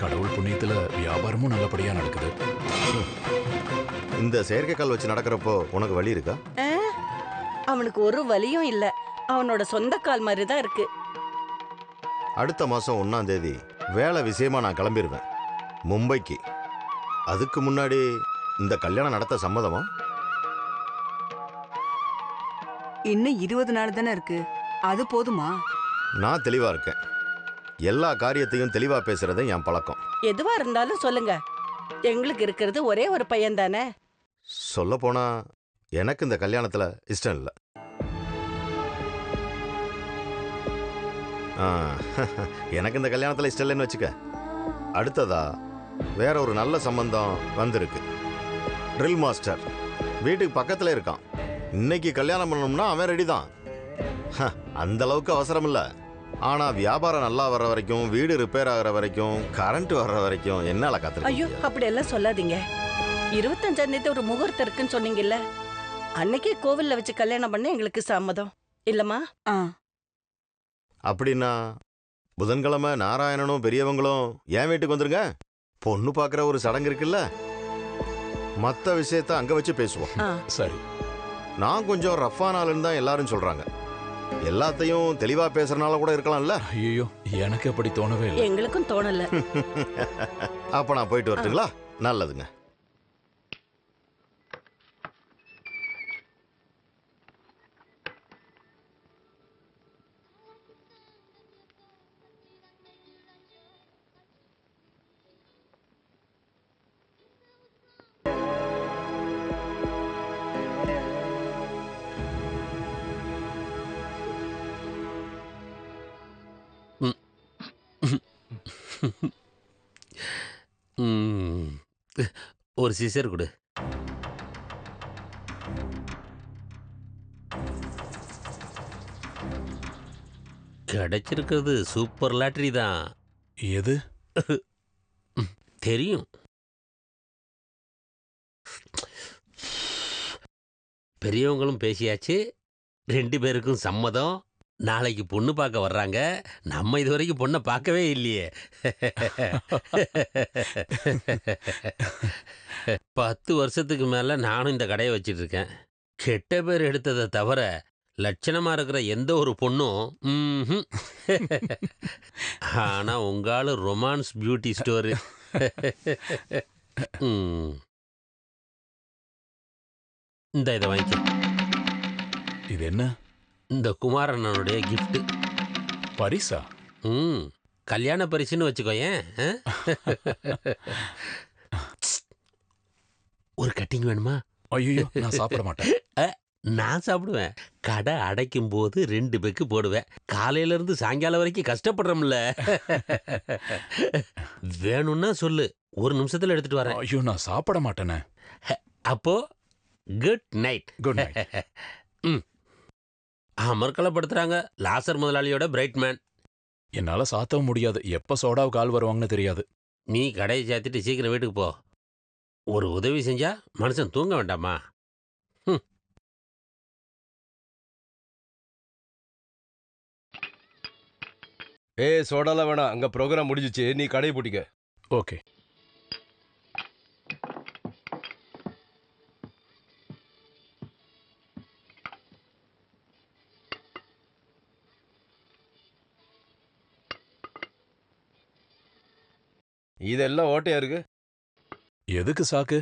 Speaker 4: கடவுள் புண்ணியத்துல வியாபாரமும் நல்லபடியா நடக்குது.
Speaker 18: இந்த செயற்கைக்கால் வச்சு நடக்கிறப்போ உனக்கு வலி இருக்கா?
Speaker 2: அவனுக்கு ஒரு வலியும் இல்ல, அவனோட சொந்த கால் மாதிரி தான் இருக்கு.
Speaker 18: அடுத்த மாசம் 1ஆம் தேதி வேலை விஷயமா நான் கிளம்பிடுவேன் மும்பைக்கு. அதுக்கு முன்னாடி இந்த கல்யாணம் நடத்த சம்மதமா?
Speaker 3: இன்னும் 20 நாள் தானே இருக்கு, அது போதுமா?
Speaker 18: நான் தெளிவா இருக்கேன். எல்லா காரியத்தையும் தெளிவா பேசுறது என் பழக்கம்.
Speaker 2: எதுவா இருந்தாலும் சொல்லுங்க, எங்களுக்கு இருக்கிறது ஒரே ஒரு பையன் தானே.
Speaker 18: சொல்ல போனா எனக்கு இந்த கல்யாணத்துல இஷ்டம் இல்லை. எனக்கு இந்த கல்யாணத்துல இஷ்டம் இல்லைன்னு வச்சுக்க. அடுத்ததா வேற ஒரு நல்ல சம்பந்தம் வந்திருக்கு. ட்ரில் மாஸ்டர் வீட்டுக்கு பக்கத்துல இருக்கான். இன்னைக்கு கல்யாணம் பண்ணணும்னா அவன் ரெடி தான். அந்த அளவுக்கு அவசரம் இல்லை. ஆனா வியாபாரம் நல்லா வர்ற வரைக்கும், வீடு ரிப்பேர் ஆகிற வரைக்கும், கரண்ட் வர்ற வரைக்கும் என்னால காத்துருக்க.
Speaker 2: ஐயோ அப்படி எல்லாம் சொல்லாதீங்க. 25ஆம் தேதி ஒரு முகூர்த்தம் இருக்குன்னு சொன்னீங்கல்ல, அன்னைக்கே கோவில்ல வச்சு கல்யாணம் பண்ண எங்களுக்கு சம்மதம் இல்லம்மா?
Speaker 18: அப்படின்னா புதன்கிழமை நாராயணனும் பெரியவங்களும் என் வீட்டுக்கு வந்துருங்க. பொண்ணு பார்க்குற ஒரு சடங்கு இருக்குல்ல, மற்ற விஷயத்த அங்க வச்சு பேசுவோம்.
Speaker 4: சரி.
Speaker 18: நான் கொஞ்சம் ரஃபான ஆளுன்னு தான் எல்லாரும் சொல்றாங்க. எல்லாத்தையும் தெளிவா பேசுறனால கூட இருக்கலாம்ல.
Speaker 4: ஐயோ எனக்கு அப்படி தோணவே இல்லை.
Speaker 2: எங்களுக்கும் தோணல.
Speaker 18: அப்ப நான் போயிட்டு வரட்டுங்களா? நல்லதுங்க.
Speaker 12: ஒரு சிசர் கொடு. கிடைச்சிருக்கிறது சூப்பர் லாட்டரி தான்.
Speaker 4: எது?
Speaker 12: தெரியும். பெரியவங்களும் பேசியாச்சு, 2 பேருக்கும் சம்மதம். நாளைக்கு பொண்ணு பார்க்க வர்றாங்க. நம்ம இதுவரைக்கும் பொண்ணை பார்க்கவே இல்லையே. 10 வருஷத்துக்கு மேல நானும் இந்த கடையை வச்சிட்டு இருக்கேன். கெட்ட பேர் எடுத்ததை தவிர லட்சணமா இருக்கிற எந்த ஒரு பொண்ணும் ஆனா உங்கால ரொமான்ஸ் பியூட்டி ஸ்டோரு. இந்த இதை வாங்கிக்க.
Speaker 4: இது என்ன?
Speaker 12: இந்த குமாரண்ணனுடைய கிஃப்ட்.
Speaker 4: பரிசா?
Speaker 12: கல்யாண பரிசுன்னு வச்சுக்கோயேன். ஒரு கட்டிங் வேணுமா?
Speaker 4: ஐயோ, நான் சாப்பிட மாட்டேன்.
Speaker 12: நான் சாப்பிடுவேன். கடை அடைக்கும் போது 2 பெக்கு போடுவேன். காலையில இருந்து சாயங்காலம் வரைக்கும் கஷ்டப்படுறோம்ல. வேணும்னா சொல்லு, 1 நிமிஷத்துல எடுத்துட்டு வரேன்.
Speaker 4: ஐயோ, நான் சாப்பிட மாட்டேனே.
Speaker 12: அப்போ குட் நைட்.
Speaker 4: Good night.
Speaker 12: அமர்க்கலப்படுத்துறாங்க. லாசர் முதலாளியோட பிரைட் மேன்.
Speaker 4: என்னால சாத்தவும் முடியாது. எப்ப சோடாவுக்கு ஆள் வருவாங்கன்னு தெரியாது.
Speaker 12: நீ கடையை சேர்த்துட்டு சீக்கிரம் வீட்டுக்கு போ. ஒரு உதவி செஞ்சா மனுஷன் தூங்க வேண்டாமா?
Speaker 13: சோடாலாம் வேணாம். அங்க ப்ரோக்ராம் முடிஞ்சிச்சு. நீ கடையை பூட்டிக்க.
Speaker 4: ஓகே.
Speaker 13: இதெல்லாம் ஓட்டையா இருக்கு.
Speaker 4: எதுக்கு சாக்கு?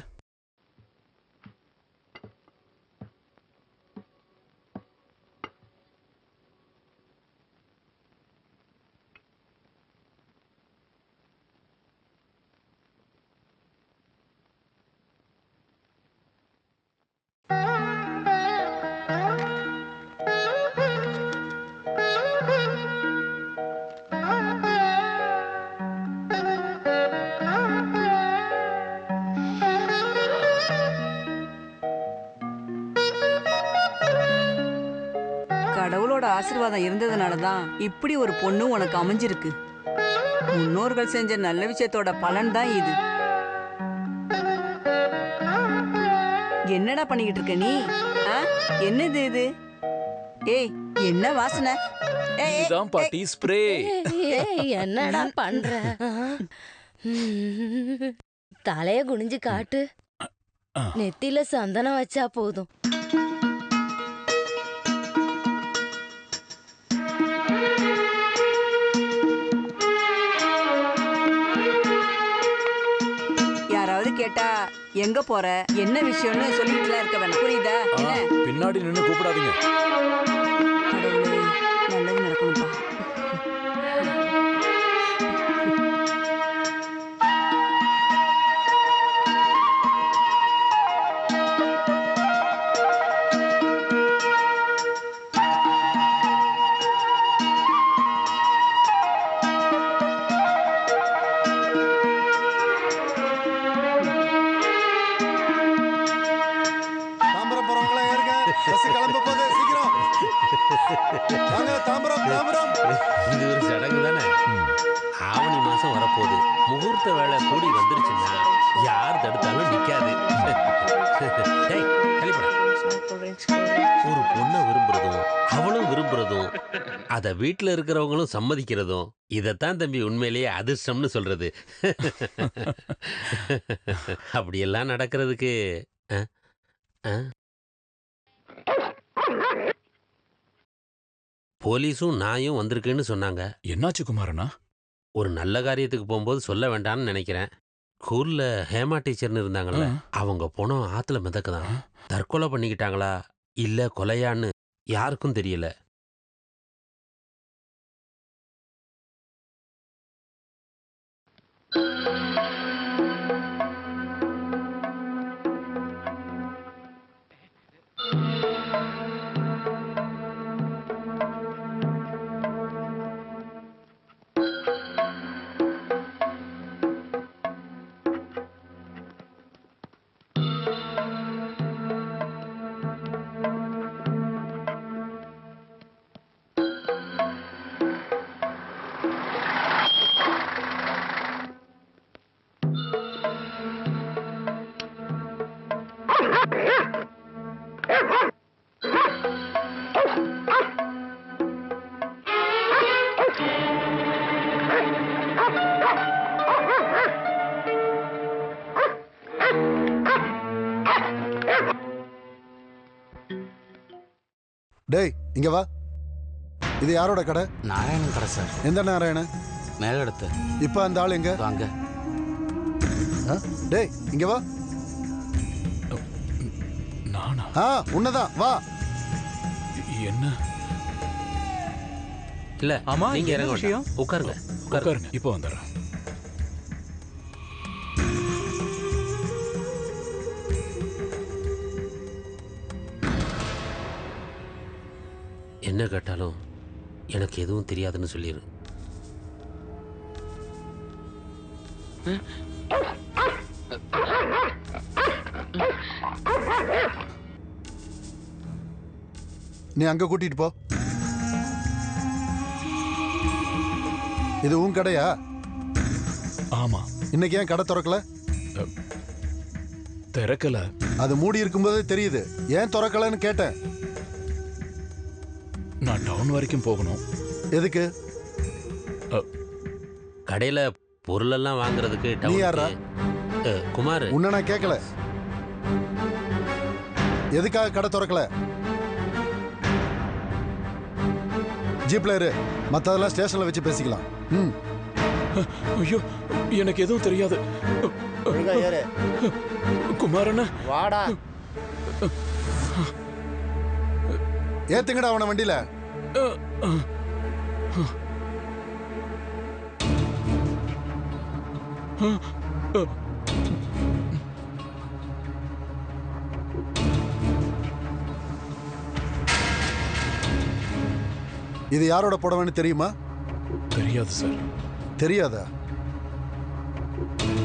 Speaker 3: கடவுளோட ஆசீர்வாதம் இருந்ததுனால தான் இப்படி ஒரு பொண்ணு உனக்கு அமைஞ்சிருக்கு. முன்னோர்கள் செஞ்ச நல்ல விஷயத்தோட பலன் தான் இது. என்னடா பண்ணிக்கிட்டு இருக்க நீ? என்னது இது? ஏய், என்ன வாசனை?
Speaker 4: இதான் பாட்டி ஸ்ப்ரே.
Speaker 5: என்னடா பண்ற? தலைய குனிஞ்சு காட்டு. நெத்தில சந்தனம் வச்சா போதும்.
Speaker 3: யாராவது கேட்டா எங்க போற, என்ன விஷயம்னு சொல்லிட்டுலாம் இருக்க வேணாம். புரியுதா? என்ன
Speaker 4: பின்னாடி நின்னு கூப்பிடாதீங்க.
Speaker 3: கடவுளே, நல்லது நடக்கணும்பா.
Speaker 7: தாம்பரம் போறவங்களா ஏறுங்க. பஸ் கிளம்ப போகுது. சீக்கிரம் வாங்க. தாம்பரம் தாம்பரம்.
Speaker 12: இது ஒரு சடங்கு தானே. ஆவணி மாசம் வரப்போகுது. முகூர்த்த வேலை கூடி வந்துருச்சுன்னா யார் தடுத்தாலும் நிக்காது. டேய், கழிப்படா. ஒரு பொண்ணை விரும்புறதும் அவளும் விரும்புறதும் அத வீட்டுல இருக்கிறவங்களும் சம்மதிக்கிறதும் இதத்தான் தம்பி உண்மையிலேயே அதிர்ஷ்டம்னு சொல்றது. அப்படியெல்லாம் நடக்கிறதுக்கு போலீஸும் நாயும் வந்திருக்குன்னு சொன்னாங்க.
Speaker 4: என்னாச்சு குமாரண்ணா?
Speaker 12: ஒரு நல்ல காரியத்துக்கு போகும்போது சொல்ல வேண்டாம்னு நினைக்கிறேன். ஸ்கூல்ல ஹேமா டீச்சர்னு இருந்தாங்கல்ல, அவங்க போனோம் ஆத்துல மிதக்குதான். தற்கொலை பண்ணிக்கிட்டாங்களா இல்ல கொலையான்னு யாருக்கும் தெரியல.
Speaker 19: இங்க வா. இது யாரோட கடை?
Speaker 8: நாராயணன் கடை சார்.
Speaker 19: எந்த நாராயணன்?
Speaker 8: மேலிடத்து.
Speaker 19: இப்ப அந்த ஆள் எங்க?
Speaker 8: வாங்க.
Speaker 19: டேய் இங்க வா.
Speaker 4: நானா?
Speaker 19: உன்னதான் வா.
Speaker 4: என்ன
Speaker 12: இல்ல
Speaker 6: ஆமா,
Speaker 12: நீங்க
Speaker 6: என்ன
Speaker 12: இறங்க
Speaker 6: விஷயம்?
Speaker 12: வேண்டாம். உட்காருங்க
Speaker 4: உட்காருங்க, இப்போ வந்துடுறேன்.
Speaker 12: என்ன கேட்டாலும் எனக்கு எதுவும் தெரியாதுன்னு சொல்லிடு.
Speaker 19: நீ அங்க கூட்டிட்டு போ. இது உன் கடையா?
Speaker 4: ஆமா.
Speaker 19: இன்னைக்கு ஏன் கடை திறக்கல?
Speaker 4: திறக்கல.
Speaker 19: அது மூடி இருக்கும்போதே தெரியுது. ஏன் திறக்கலன்னு கேட்டேன்.
Speaker 4: நான் டவுன் வரைக்கும் போகணும்.
Speaker 19: எதுக்கு?
Speaker 12: கடையில பொருளெல்லாம் வாங்குறதுக்கு.
Speaker 19: நீ யாரா?
Speaker 12: குமார்.
Speaker 19: உன்னை நான் கேட்கல. எதுக்காக கடை திறக்கல? ஜீப்ல இரு, மத்ததெல்லாம் ஸ்டேஷன்ல வச்சு பேசிக்கலாம்.
Speaker 4: ஐயோ, எனக்கு எதுவும் தெரியாது. குமாரண்ணா
Speaker 11: வாடா.
Speaker 19: ஏத்துங்கடா அவன வண்டியில. இது யாரோட புடவைன்னு தெரியுமா?
Speaker 4: தெரியாது சார்.
Speaker 19: தெரியாதா?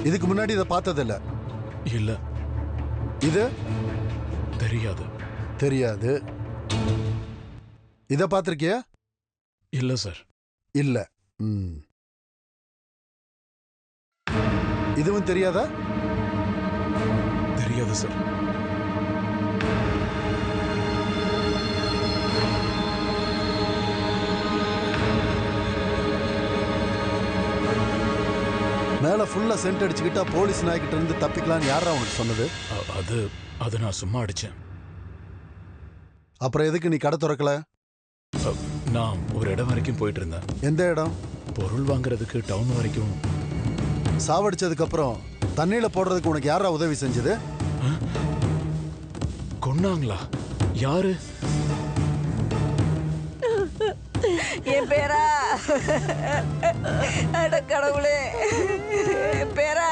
Speaker 19: இதுக்கு முன்னாடி இதை பார்த்ததில்ல?
Speaker 4: இல்ல.
Speaker 19: இது
Speaker 4: தெரியாது.
Speaker 19: தெரியாது. இத பார்த்திருக்கியா?
Speaker 4: இல்ல சார்.
Speaker 19: இல்ல. இதுவும் தெரியாதா?
Speaker 4: தெரியாது சார்.
Speaker 19: மேல ஃபுல்லா சென்ட் அடிச்சுக்கிட்டா போலீஸ் நாய்கிட்ட இருந்து தப்பிக்கலான்னு யாரா உனக்கு சொன்னது?
Speaker 4: அது நான் சும்மா அடிச்சேன்.
Speaker 19: அப்புறம் எதுக்கு நீ கடை திறக்கல?
Speaker 4: நான் ஒரு இடம் வரைக்கும் போயிட்டு இருந்தேன்.
Speaker 19: எந்த இடம்?
Speaker 4: பொருள் வாங்குறதுக்கு டவுன் வரைக்கும்.
Speaker 19: சாவடிச்சதுக்கு அப்புறம் தண்ணியில போடுறதுக்கு உனக்கு யாரா உதவி செஞ்சது?
Speaker 4: கொன்னாங்களா? யாரு?
Speaker 3: என் பேரா? அட கடவுளே, பேரா.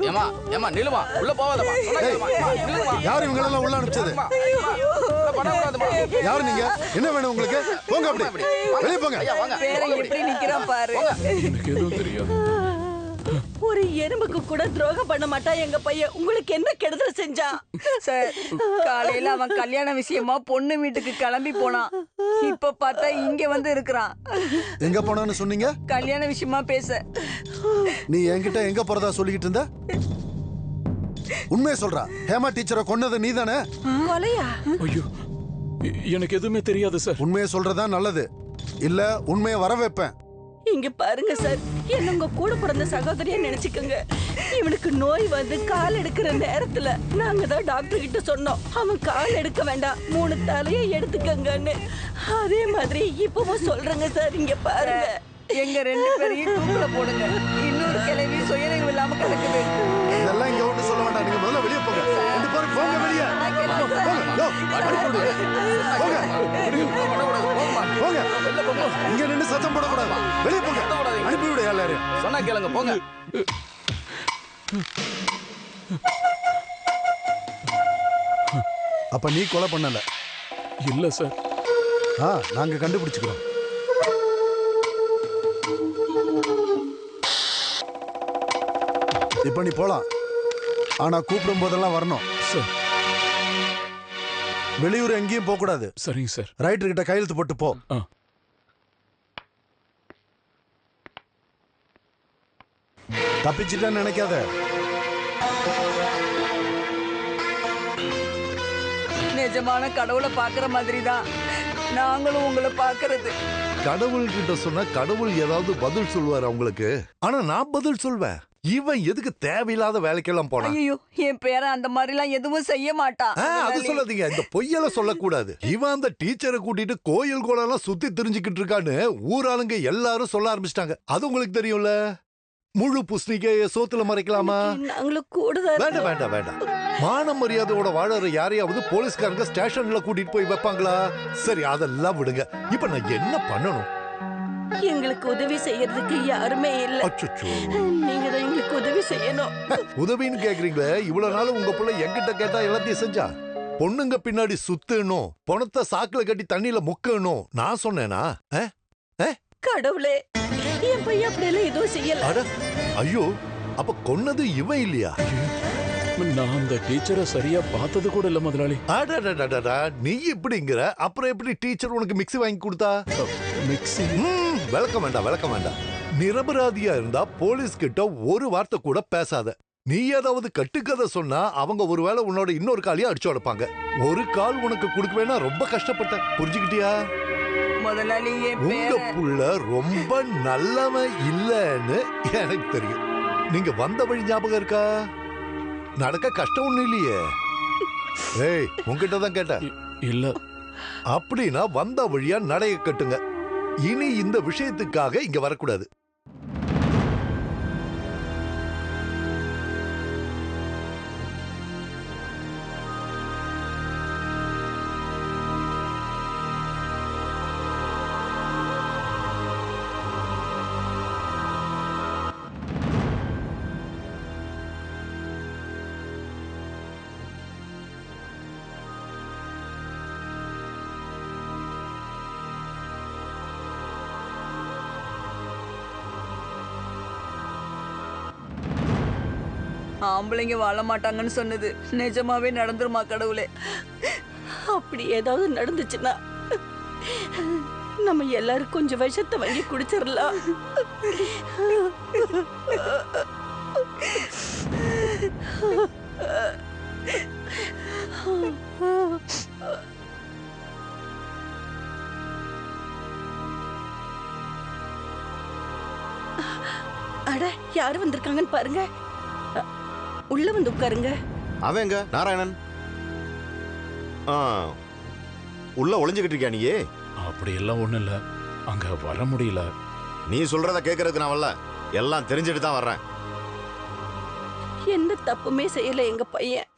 Speaker 8: ஏமா ஏமா நிலுமா, உள்ள போவாதமா.
Speaker 19: யார் இவங்க எல்லாம் உள்ள அனுப்பிச்சது? யார் நீங்க? என்ன வேணும் உங்களுக்கு? போங்க, அப்படி வெளிய போங்க.
Speaker 3: பேரை எப்படி நிக்கிறான் பாரு.
Speaker 4: எனக்கு எதுவும் தெரியாது.
Speaker 2: ஒரு எறும்புக்கு கூட துரோகம் பண்ண மாட்டா எங்க பையன். உங்களுக்கு என்ன கெடுதல் செஞ்சான்?
Speaker 3: சார், காலையில அவன் கல்யாண விஷயமா பொண்ணு வீட்டுக்கு கிளம்பி போனான். இப்ப பார்த்தா இங்க வந்து இருக்கிறான்.
Speaker 19: எங்க போனான்னு சொன்னீங்க?
Speaker 3: கல்யாண விஷயமா பேச.
Speaker 19: நீ என்கிட்ட எங்க போறதா சொல்லிக்கிட்டு இருந்த? உண்மையை சொல்றா. ஹேமா டீச்சரை கொன்னது நீ தானே?
Speaker 2: கொலையா?
Speaker 4: ஐயோ, எனக்கு எதுவுமே தெரியாது சார்.
Speaker 19: உண்மையை சொல்றதா நல்லது. இல்ல உண்மையை வர வைப்பேன்.
Speaker 2: இங்க பாருங்க சார், என்ன உங்க கூட பிறந்த சகோதரியா நினைச்சுக்கோங்க. இவனுக்கு நோய் வந்து கால் எடுக்கிற நேரத்துல நாங்க தான் டாக்டர் கிட்ட சொன்னோம், அவன் கால் எடுக்க வேண்டாம், 3 தலையை எடுத்துக்கங்கன்னு. அதே மாதிரி இப்பவும் சொல்றேங்க சார். இங்க பாருங்க,
Speaker 3: எங்க 2 பேரையும் தூக்குல போடுங்க. இன்னொரு கிளவி சுயநினைவு இல்லாம கிடக்குது.
Speaker 19: இதெல்லாம் இங்க ஒண்ணு சொல்ல வேண்டாம். நீங்க முதல்ல வெளியே போங்க. 2 பேரும் போங்க வெளியே. போங்க. இங்க நின்னு சத்தம் போடக்கூடாது. வெளியே போங்க. அனுப்பி விடு எல்லாரையும்.
Speaker 8: சொன்னா கேளுங்க, போங்க.
Speaker 19: அப்ப நீ கொலை பண்ணல?
Speaker 4: இல்ல சார்.
Speaker 19: நாங்க கண்டுபிடிச்சுக்கிறோம். இப்ப நீ போலாம். ஆனா கூப்பிடும் போதெல்லாம் வரணும்
Speaker 4: சார்.
Speaker 19: வெளியூர் எங்கேயும் போக கூடாது.
Speaker 4: சரிங்க சார்.
Speaker 19: ரைட்டர் கிட்ட கையெழுத்து போட்டு போ. தப்பிச்சிட்டேன்னு நினைக்காத.
Speaker 3: நிஜமான கடவுளை பாக்குற மாதிரி தான் நாங்களும் உங்களை பாக்குறது.
Speaker 14: கடவுள் கிட்ட சொன்னா கடவுள் ஏதாவது பதில் சொல்லுவார் அவங்களுக்கு. ஆனா நான் பதில் சொல்வேன். இவன் எதுக்கு தேவையில்லாத வேலைக்கெல்லாம் போனான்?
Speaker 3: ஐயோ, என் பேரன் அந்த மாதிரிலாம் எதுவும் செய்ய மாட்டான்.
Speaker 14: அது சொல்லாதீங்க, இந்த பொய்யெல்லாம் சொல்லக்கூடாது. இவன் அந்த டீச்சரை கூட்டிட்டு கோயில் கோலெல்லாம் சுத்தி தெரிஞ்சுக்கிட்டு இருக்கான்னு ஊராளுங்க எல்லாரும் சொல்ல ஆரம்பிச்சிட்டாங்க. அது உங்களுக்கு தெரியும்ல. முழு புஸ்னிக்கைய சோத்துல மறைக்கலாமா?
Speaker 2: நாங்களும் கூடுதல்.
Speaker 14: வேண்டாம் வேண்டாம் வேண்டாம். மான மரியாதையோட வாழற யாரையாவது போலீஸ்காரங்க ஸ்டேஷன்ல கூட்டிட்டு போய் வைப்பாங்களா? சரி, அதெல்லாம் விடுங்க. இப்ப நான் என்ன பண்ணணும்?
Speaker 2: எங்களுக்கு உதவி செய்யறதுக்கு யாருமே இல்ல.
Speaker 14: அச்சச்சோ.
Speaker 2: நீங்க தான் எங்களுக்கு உதவி செய்யணும்.
Speaker 14: உதவின்னு கேக்குறீங்களே, இவ்வளவு நாள் உங்க புள்ள என்கிட்ட கேட்டா எல்லாத்தையும் செஞ்சா? பொண்ணுங்க பின்னாடி சுத்தணும், பணத்தை சாக்குல கட்டி தண்ணியில முக்கணும் நான் சொன்னேனா?
Speaker 2: கடவுளே, என் பையன் அப்படியெல்லாம் எதுவும் செய்யல.
Speaker 14: அட ஐயோ, அப்ப கொன்னது இவன் இல்லையா?
Speaker 4: நான் அந்த டீச்சரை சரியா பார்த்தது கூட இல்ல முதலாளி.
Speaker 14: அடடடடடா, நீ இப்படிங்கிற, அப்புறம் எப்படி டீச்சர் உனக்கு மிக்ஸி வாங்கி கொடுத்தா?
Speaker 4: மிக்ஸி?
Speaker 14: விளக்கம் வேண்டாம், விளக்கம் வேண்டாம். நிரபராதியா இருந்தா போலீஸ் கிட்ட ஒரு வார்த்தை கூட பேசாத. நீ ஏதாவது கட்டுக்கதை சொன்னா அவங்க ஒருவேளை உன்னோட இன்னொரு காலையும் அடிச்சு உடைப்பாங்க. ஒரு கால் உனக்கு கொடுக்கவேனா ரொம்ப கஷ்டப்பட்ட, புரிஞ்சுக்கிட்டியா?
Speaker 3: முதலாளி,
Speaker 14: உங்க புள்ள ரொம்ப நல்லவன் இல்லன்னு எனக்கு தெரியும். நீங்க வந்த வழி ஞாபகம் இருக்கா? நடக்க கஷ்டம் ஒண்ணு இல்லையே. ஏய், உங்ககிட்ட தான் கேட்டேன்.
Speaker 4: இல்ல.
Speaker 14: அப்படின்னா வந்த வழியா நடைய கட்டுங்க. இனி இந்த விஷயத்துக்காக இங்க வரக்கூடாது.
Speaker 3: ஆம்பளைங்க வாழ மாட்டாங்கன்னு சொன்னது நிஜமாவே நடந்துருமா கடவுளே?
Speaker 2: அப்படி ஏதாவது நடந்துச்சுன்னா நம்ம எல்லாரும் கொஞ்சம் விஷத்தை வாங்கி குடிச்சிடலாம். அட, யாரு வந்திருக்காங்கன்னு பாருங்க. உள்ள வந்து உட்காருங்க.
Speaker 18: அவங்க நாராயணன் உள்ள ஒளிஞ்சுக்கிட்டு இருக்கியா நீயே?
Speaker 4: அப்படி எல்லாம் ஒண்ணு இல்ல, அங்க வர முடியல.
Speaker 18: நீ சொல்றத கேட்கறதுக்கு நான் வரல, எல்லாம் தெரிஞ்சுட்டு தான் வர்றேன்.
Speaker 2: எந்த தப்புமே செய்யல எங்க பையன்.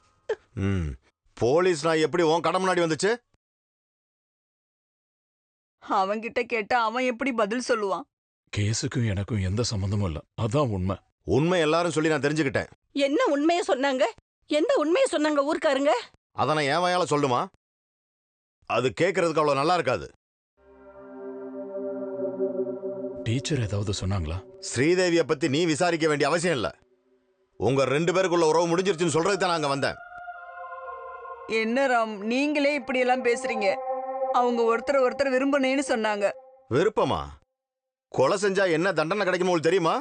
Speaker 18: போலீஸ் நான் எப்படி உன் கடை முன்னாடி வந்துச்சு?
Speaker 3: அவன்கிட்ட கேட்டா அவன் எப்படி பதில் சொல்லுவான்?
Speaker 4: கேஸுக்கும் எனக்கும் எந்த சம்பந்தமும் இல்ல, அதான் உண்மை.
Speaker 18: உண்மை எல்லாரும் சொல்லி நான் தெரிஞ்சுக்கிட்டேன்.
Speaker 2: என்ன உண்மையை சொன்னாங்க? எந்த உண்மையை சொன்னாங்க ஊர்க்காரங்க?
Speaker 18: அத நான் என் வாயால சொல்லுமா? அது கேட்கறதுக்கு அவ்வளவு நல்லா இருக்காது.
Speaker 4: டீச்சர் ஏதாவது சொன்னாங்களா?
Speaker 18: ஸ்ரீதேவிய பத்தி நீ விசாரிக்க வேண்டிய அவசியம் இல்ல. உங்க 2 பேருக்குள்ள உறவு முடிஞ்சிருச்சுன்னு சொல்றதுக்கு தான் நாங்க வந்தேன்.
Speaker 3: என்ன ராம், நீங்களே இப்படி எல்லாம் பேசுறீங்க? அவங்க ஒருத்தர் விரும்பினேன்னு சொன்னாங்க.
Speaker 18: விருப்பமா? கொலை செஞ்சா என்ன தண்டனை கிடைக்குமோ உங்களுக்கு தெரியுமா?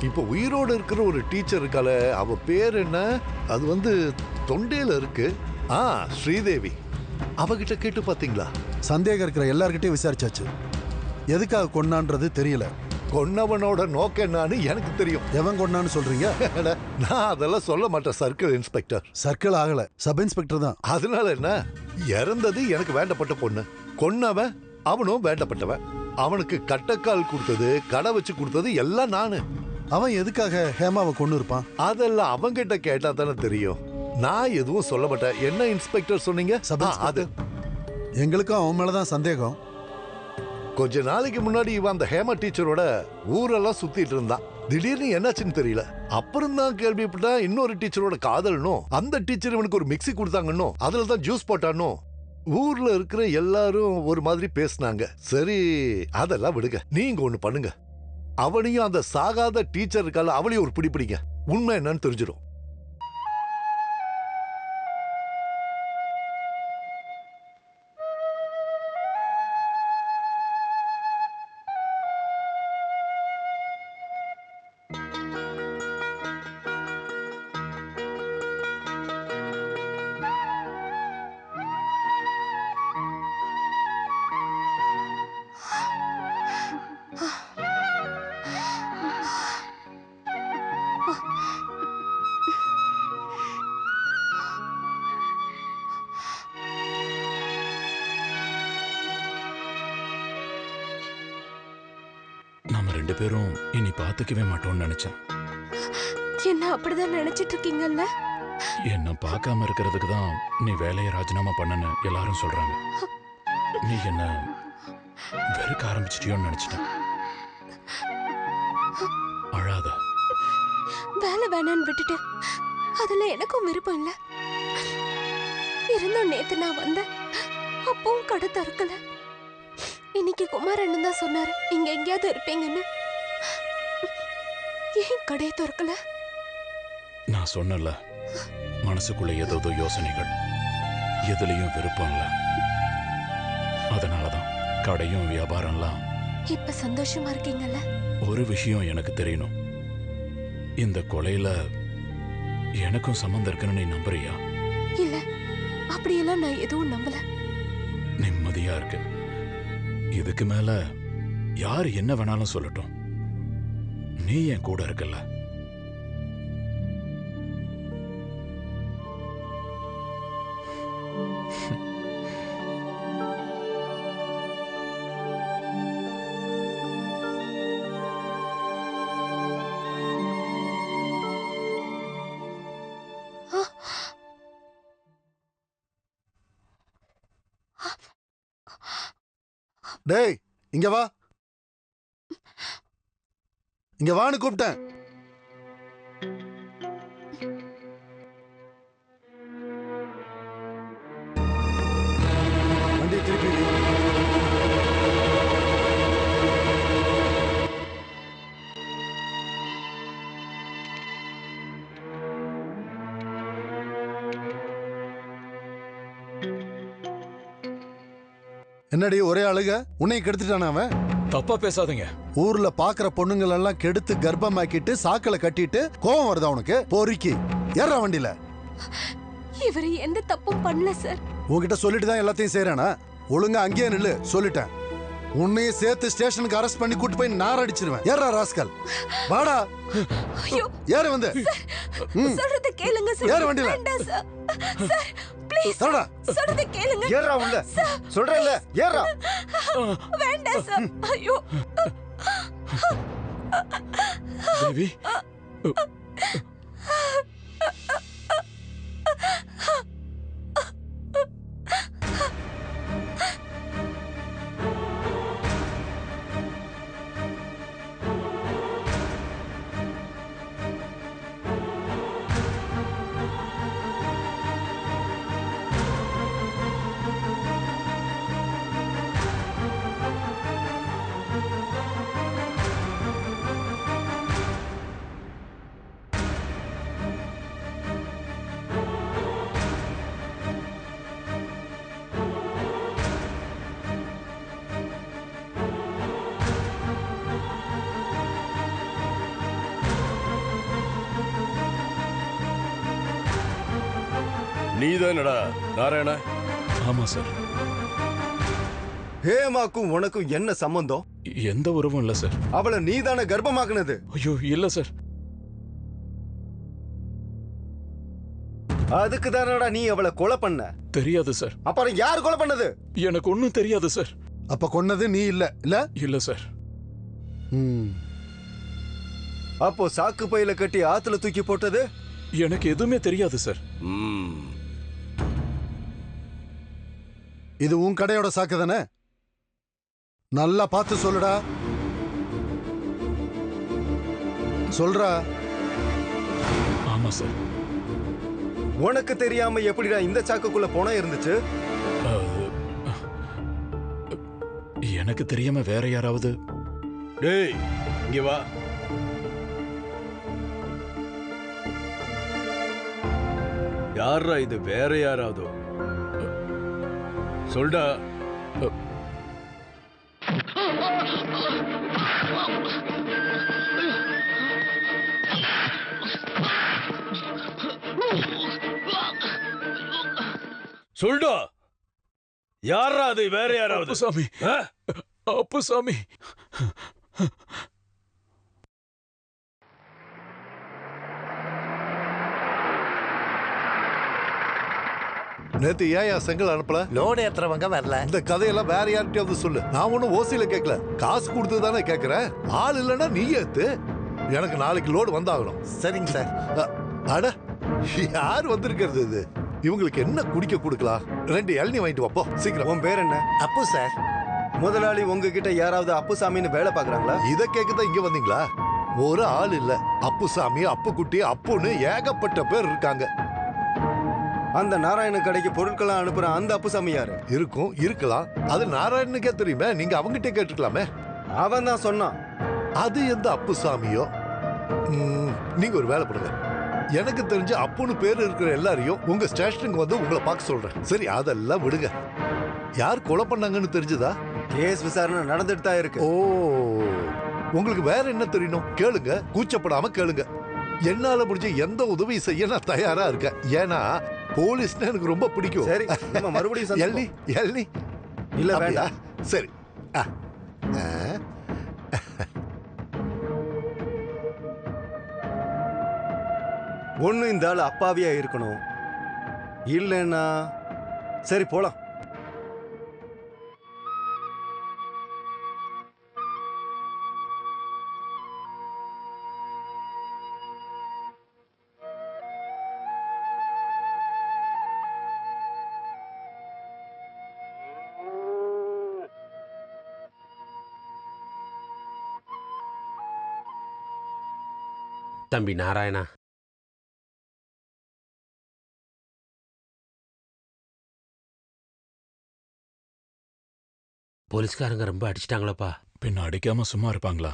Speaker 14: இப்ப உயிரோடு இருக்கிற ஒரு டீச்சர் இருக்கால, அவ பேர் என்ன? அது தொண்டையில இருக்கு. ஸ்ரீதேவி. அவகிட்ட கேட்டு பாத்தீங்களா?
Speaker 19: சந்தேகம் இருக்கிற எல்லார்கிட்டயும் விசாரிச்சாச்சு. எதுக்காக கொன்னான்றது தெரியல.
Speaker 14: கொன்னவனோட நோக்கம் என்னன்னு எனக்கு தெரியும்.
Speaker 19: எவன் கொன்னான்னு சொல்றீங்க?
Speaker 14: நான் அதெல்லாம் சொல்ல மாட்டேன் சர்க்கிள் இன்ஸ்பெக்டர்.
Speaker 19: சர்க்கிள் ஆகல, சப் இன்ஸ்பெக்டர் தான்.
Speaker 14: அதனால என்ன? இறந்தது எனக்கு வேண்டப்பட்ட பொண்ணு, கொன்னவன் அவனும் வேண்டப்பட்டவன். அவனுக்கு கட்டக்கால் கொடுத்தது, கடை வச்சு கொடுத்தது எல்லாம் நானு.
Speaker 19: அவன் எதுக்காக ஹேமாவை கொண்டு இருப்பான்?
Speaker 14: அதெல்லாம் அவங்கிட்ட கேட்டா தானே தெரியும். நான் எதுவும் சொல்ல மாட்டேன். என்ன இன்ஸ்பெக்டர் சொன்னீங்க? அது
Speaker 19: எங்களுக்கும் அவன் மேலதான் சந்தேகம்.
Speaker 14: கொஞ்ச நாளைக்கு முன்னாடி இவன் அந்த ஹேமா டீச்சரோட ஊரெல்லாம் சுத்திட்டு இருந்தான். திடீர்னு என்னாச்சுன்னு தெரியல. அப்புறம் தான் கேள்விப்பட்டா இன்னொரு டீச்சரோட காதல்னும், அந்த டீச்சர் இவனுக்கு ஒரு மிக்ஸி கொடுத்தாங்கன்னு, அதுலதான் ஜூஸ் போட்டானோ. ஊர்ல இருக்கிற எல்லாரும் ஒரு மாதிரி பேசினாங்க. சரி, அதெல்லாம் விடுங்க. நீங்க ஒண்ணு பண்ணுங்க, அவனையும் அந்த சாகாத டீச்சர் இருக்கால அவளையும் ஒரு பிடிங்க. உண்மை என்னன்னு தெரிஞ்சிடும்.
Speaker 4: ரெண்டு பேரும் இனி பாத்துக்கவே மாட்டோம்னு நினைச்சேன்.
Speaker 10: என்ன அப்படிதான் நினைச்சிட்டு இருக்கீங்கல்ல?
Speaker 4: என்ன பார்க்காம இருக்கிறதுக்கு தான் நீ வேலையை ராஜினாமா பண்ணன்னு எல்லாரும் சொல்றாங்க. நீ என்ன வெறுக்க ஆரம்பிச்சிட்டியோன்னு நினைச்சிட்டேன். அழாத.
Speaker 10: வேலை வேணான்னு விட்டுட்டு அதுல எனக்கும் விருப்பம் இல்ல. இருந்தும் நேத்து நான் வந்தேன், அப்பவும் கடை திறக்கல. இன்னைக்கு குமாரண்ணன் தான் சொன்னாரு இங்க எங்கேயாவது இருப்பீங்கன்னு. ஏன் கடையை திறக்கல?
Speaker 4: நான் சொன்னல, மனசுக்குள்ள ஏதோ யோசனைகள், எதுலயும் விருப்பம் இல்ல. அதனாலதான் கடையும் வியாபாரம்லாம்.
Speaker 10: இப்ப சந்தோஷமா இருக்கீங்கல்ல?
Speaker 4: ஒரு விஷயம் எனக்கு தெரியணும், இந்த கொலையில எனக்கும் சம்பந்தம் இருக்குன்னு நீ நம்புறியா?
Speaker 10: இல்ல, அப்படியெல்லாம் நான் எதுவும் நம்பல.
Speaker 4: நிம்மதியா இருக்கு. இதுக்கு மேல யார் என்ன வேணாலும் சொல்லட்டும், நீ என் கூட இருக்கல்ல.
Speaker 19: டேய் இங்க வா, இங்க வான்னு கூப்பிட்டேன். வண்டியை திருப்பி வை. என்னடி ஒரே அழுக? உன்னை கெடுத்துட்டான அவன்?
Speaker 4: தப்பா பேசாதீங்க.
Speaker 19: ஊர்ல பாக்குற பொண்ணுங்கள் எல்லாம் கெடுத்து கர்ப்பமாக்கிட்டு சாக்கல கட்டிட்டு கோவம் வருதா உனக்கு? பொறுக்கி ஏறா வண்டியில.
Speaker 10: இவரு எந்த தப்பும் பண்ணல சார்.
Speaker 19: உன்கிட்ட சொல்லிட்டு தான் எல்லாத்தையும் செய்யறானா? ஒழுங்கா அங்கேயே நில்லு, சொல்லிட்டேன். உன்னையும் சேர்த்து ஸ்டேஷனுக்கு அரெஸ்ட் பண்ணி கூட்டு போய் நார் அடிச்சிருவேன். ஏறா ராஸ்கல், வாடா.
Speaker 10: ஐயோ,
Speaker 19: ஏறு வந்து.
Speaker 10: சொல்றத கேளுங்க சார்.
Speaker 19: ஏறு வண்டியில.
Speaker 10: வேண்டாம் சார். Sir please
Speaker 19: தரடா.
Speaker 10: சொல்றத கேளுங்க.
Speaker 11: ஏறா உள்ள. சொல்றேன்ல, ஏறா.
Speaker 10: வேண்டாம் சார். ஐயோ
Speaker 4: தேவி,
Speaker 13: நீதானடா நாராயண?
Speaker 4: ஆமா சார்.
Speaker 11: ஹேமாக்கும் உனக்கும் என்ன சம்பந்தம்?
Speaker 4: எந்த உறவும் இல்ல சார்.
Speaker 11: அவளை நீதானே கர்ப்பமாக்குனது?
Speaker 4: ஐயோ இல்ல சார்.
Speaker 11: அதுக்கு தானடா நீ அவளை கொலை பண்ண?
Speaker 4: தெரியாது சார்.
Speaker 11: அப்புறம் யார் கொலை பண்ணது?
Speaker 4: எனக்கு ஒண்ணும் தெரியாது சார்.
Speaker 19: அப்ப கொன்னது நீ இல்ல? இல்ல
Speaker 4: இல்ல சார்.
Speaker 11: அப்போ சாக்கு பையில கட்டி ஆத்துல தூக்கி போட்டது?
Speaker 4: எனக்கு எதுவுமே தெரியாது சார்.
Speaker 19: இது உன் கடையோட சாக்கு தானே? நல்லா பார்த்து சொல்லுடா. சொல்றா.
Speaker 4: ஆமா சார்.
Speaker 11: உனக்கு தெரியாம எப்படிடா இந்த சாக்குக்குள்ள பணம் இருந்துச்சு?
Speaker 4: எனக்கு தெரியாம வேற யாராவது.
Speaker 13: டேய் இங்க வா. யாரா இது? வேற யாராவது சொல்டா. சொல்டா, யாரா அது? வேற யாராவது?
Speaker 4: சாமி, அப்பு சாமி.
Speaker 14: நேத்து ஏன் செங்கல் அனுப்பல?
Speaker 20: லோடு ஏத்துறவங்க வரல.
Speaker 14: இந்த கதையெல்லாம் வேற யார்கிட்டயாவது சொல்லு. நான் ஒன்னும் ஓசியில கேட்கல, காசு கொடுத்து தானே கேட்கறேன். ஆள் இல்லைன்னா நீ ஏத்து. எனக்கு நாளைக்கு லோடு வந்தாகணும்.
Speaker 20: சரிங்க சார்.
Speaker 14: அட யார் வந்திருக்கிறது இது? இவங்களுக்கு என்ன குடிக்க கொடுக்கலாம்? 2 இளநீ வாங்கிட்டு வாப்போ சீக்கிரம்.
Speaker 11: உன் பேர் என்ன?
Speaker 20: அப்பு சார்.
Speaker 11: முதலாளி உங்ககிட்ட யாராவது அப்புசாமின்னு வேலை பாக்குறாங்களா?
Speaker 14: இதை கேட்கதான் இங்க வந்தீங்களா? ஒரு ஆள் இல்ல. அப்புசாமி, அப்புக்குட்டி, அப்புன்னு ஏகப்பட்ட பேர் இருக்காங்க.
Speaker 11: அந்த நாராயண கடைக்கு பொருட்கள்லாம் அனுப்புற அந்த அப்புசாமி யாரு?
Speaker 14: இருக்கும், இருக்கலாம். அது நாராயணனுக்கே தெரியுமே, நீங்க அவங்கிட்ட கேட்டுக்கலாமே.
Speaker 11: அவன் தான் சொன்னான்.
Speaker 14: அது எந்த அப்புசாமியோ? நீங்க ஒரு வேலை பண்ணுங்க. எனக்கு தெரிஞ்ச அப்புன்னு பேர் இருக்கிற எல்லாரையும் உங்க ஸ்டேஷனுக்கு வந்து உங்களை பார்க்க சொல்றேன். சரி, அதெல்லாம் விடுங்க. யார் கொலை பண்ணாங்கன்னு தெரிஞ்சதா?
Speaker 11: கேஸ் விசாரணை நடந்துட்டு தான் இருக்கு.
Speaker 14: ஓ, உங்களுக்கு வேற என்ன தெரியணும்? கேளுங்க, கூச்சப்படாம கேளுங்க. என்னால முடிஞ்ச எந்த உதவி செய்ய நான் தயாரா இருக்கேன். ஏன்னா போலீஸ்னா எனக்கு ரொம்ப பிடிக்கும்.
Speaker 11: சரி, நம்ம மறுபடியும்
Speaker 14: எல்னி எல்னி
Speaker 11: இல்ல வேண்டாம்.
Speaker 14: சரி.
Speaker 11: ஒண்ணு இந்த ஆள் அப்பாவியா இருக்கணும், இல்லைன்னா சரி போலாம்.
Speaker 12: தம்பி நாராயணா, போலீஸ்காரங்க ரொம்ப அடிச்சிட்டாங்களப்பா.
Speaker 4: பின்ன அடிக்காம சும்மா இருப்பாங்களா?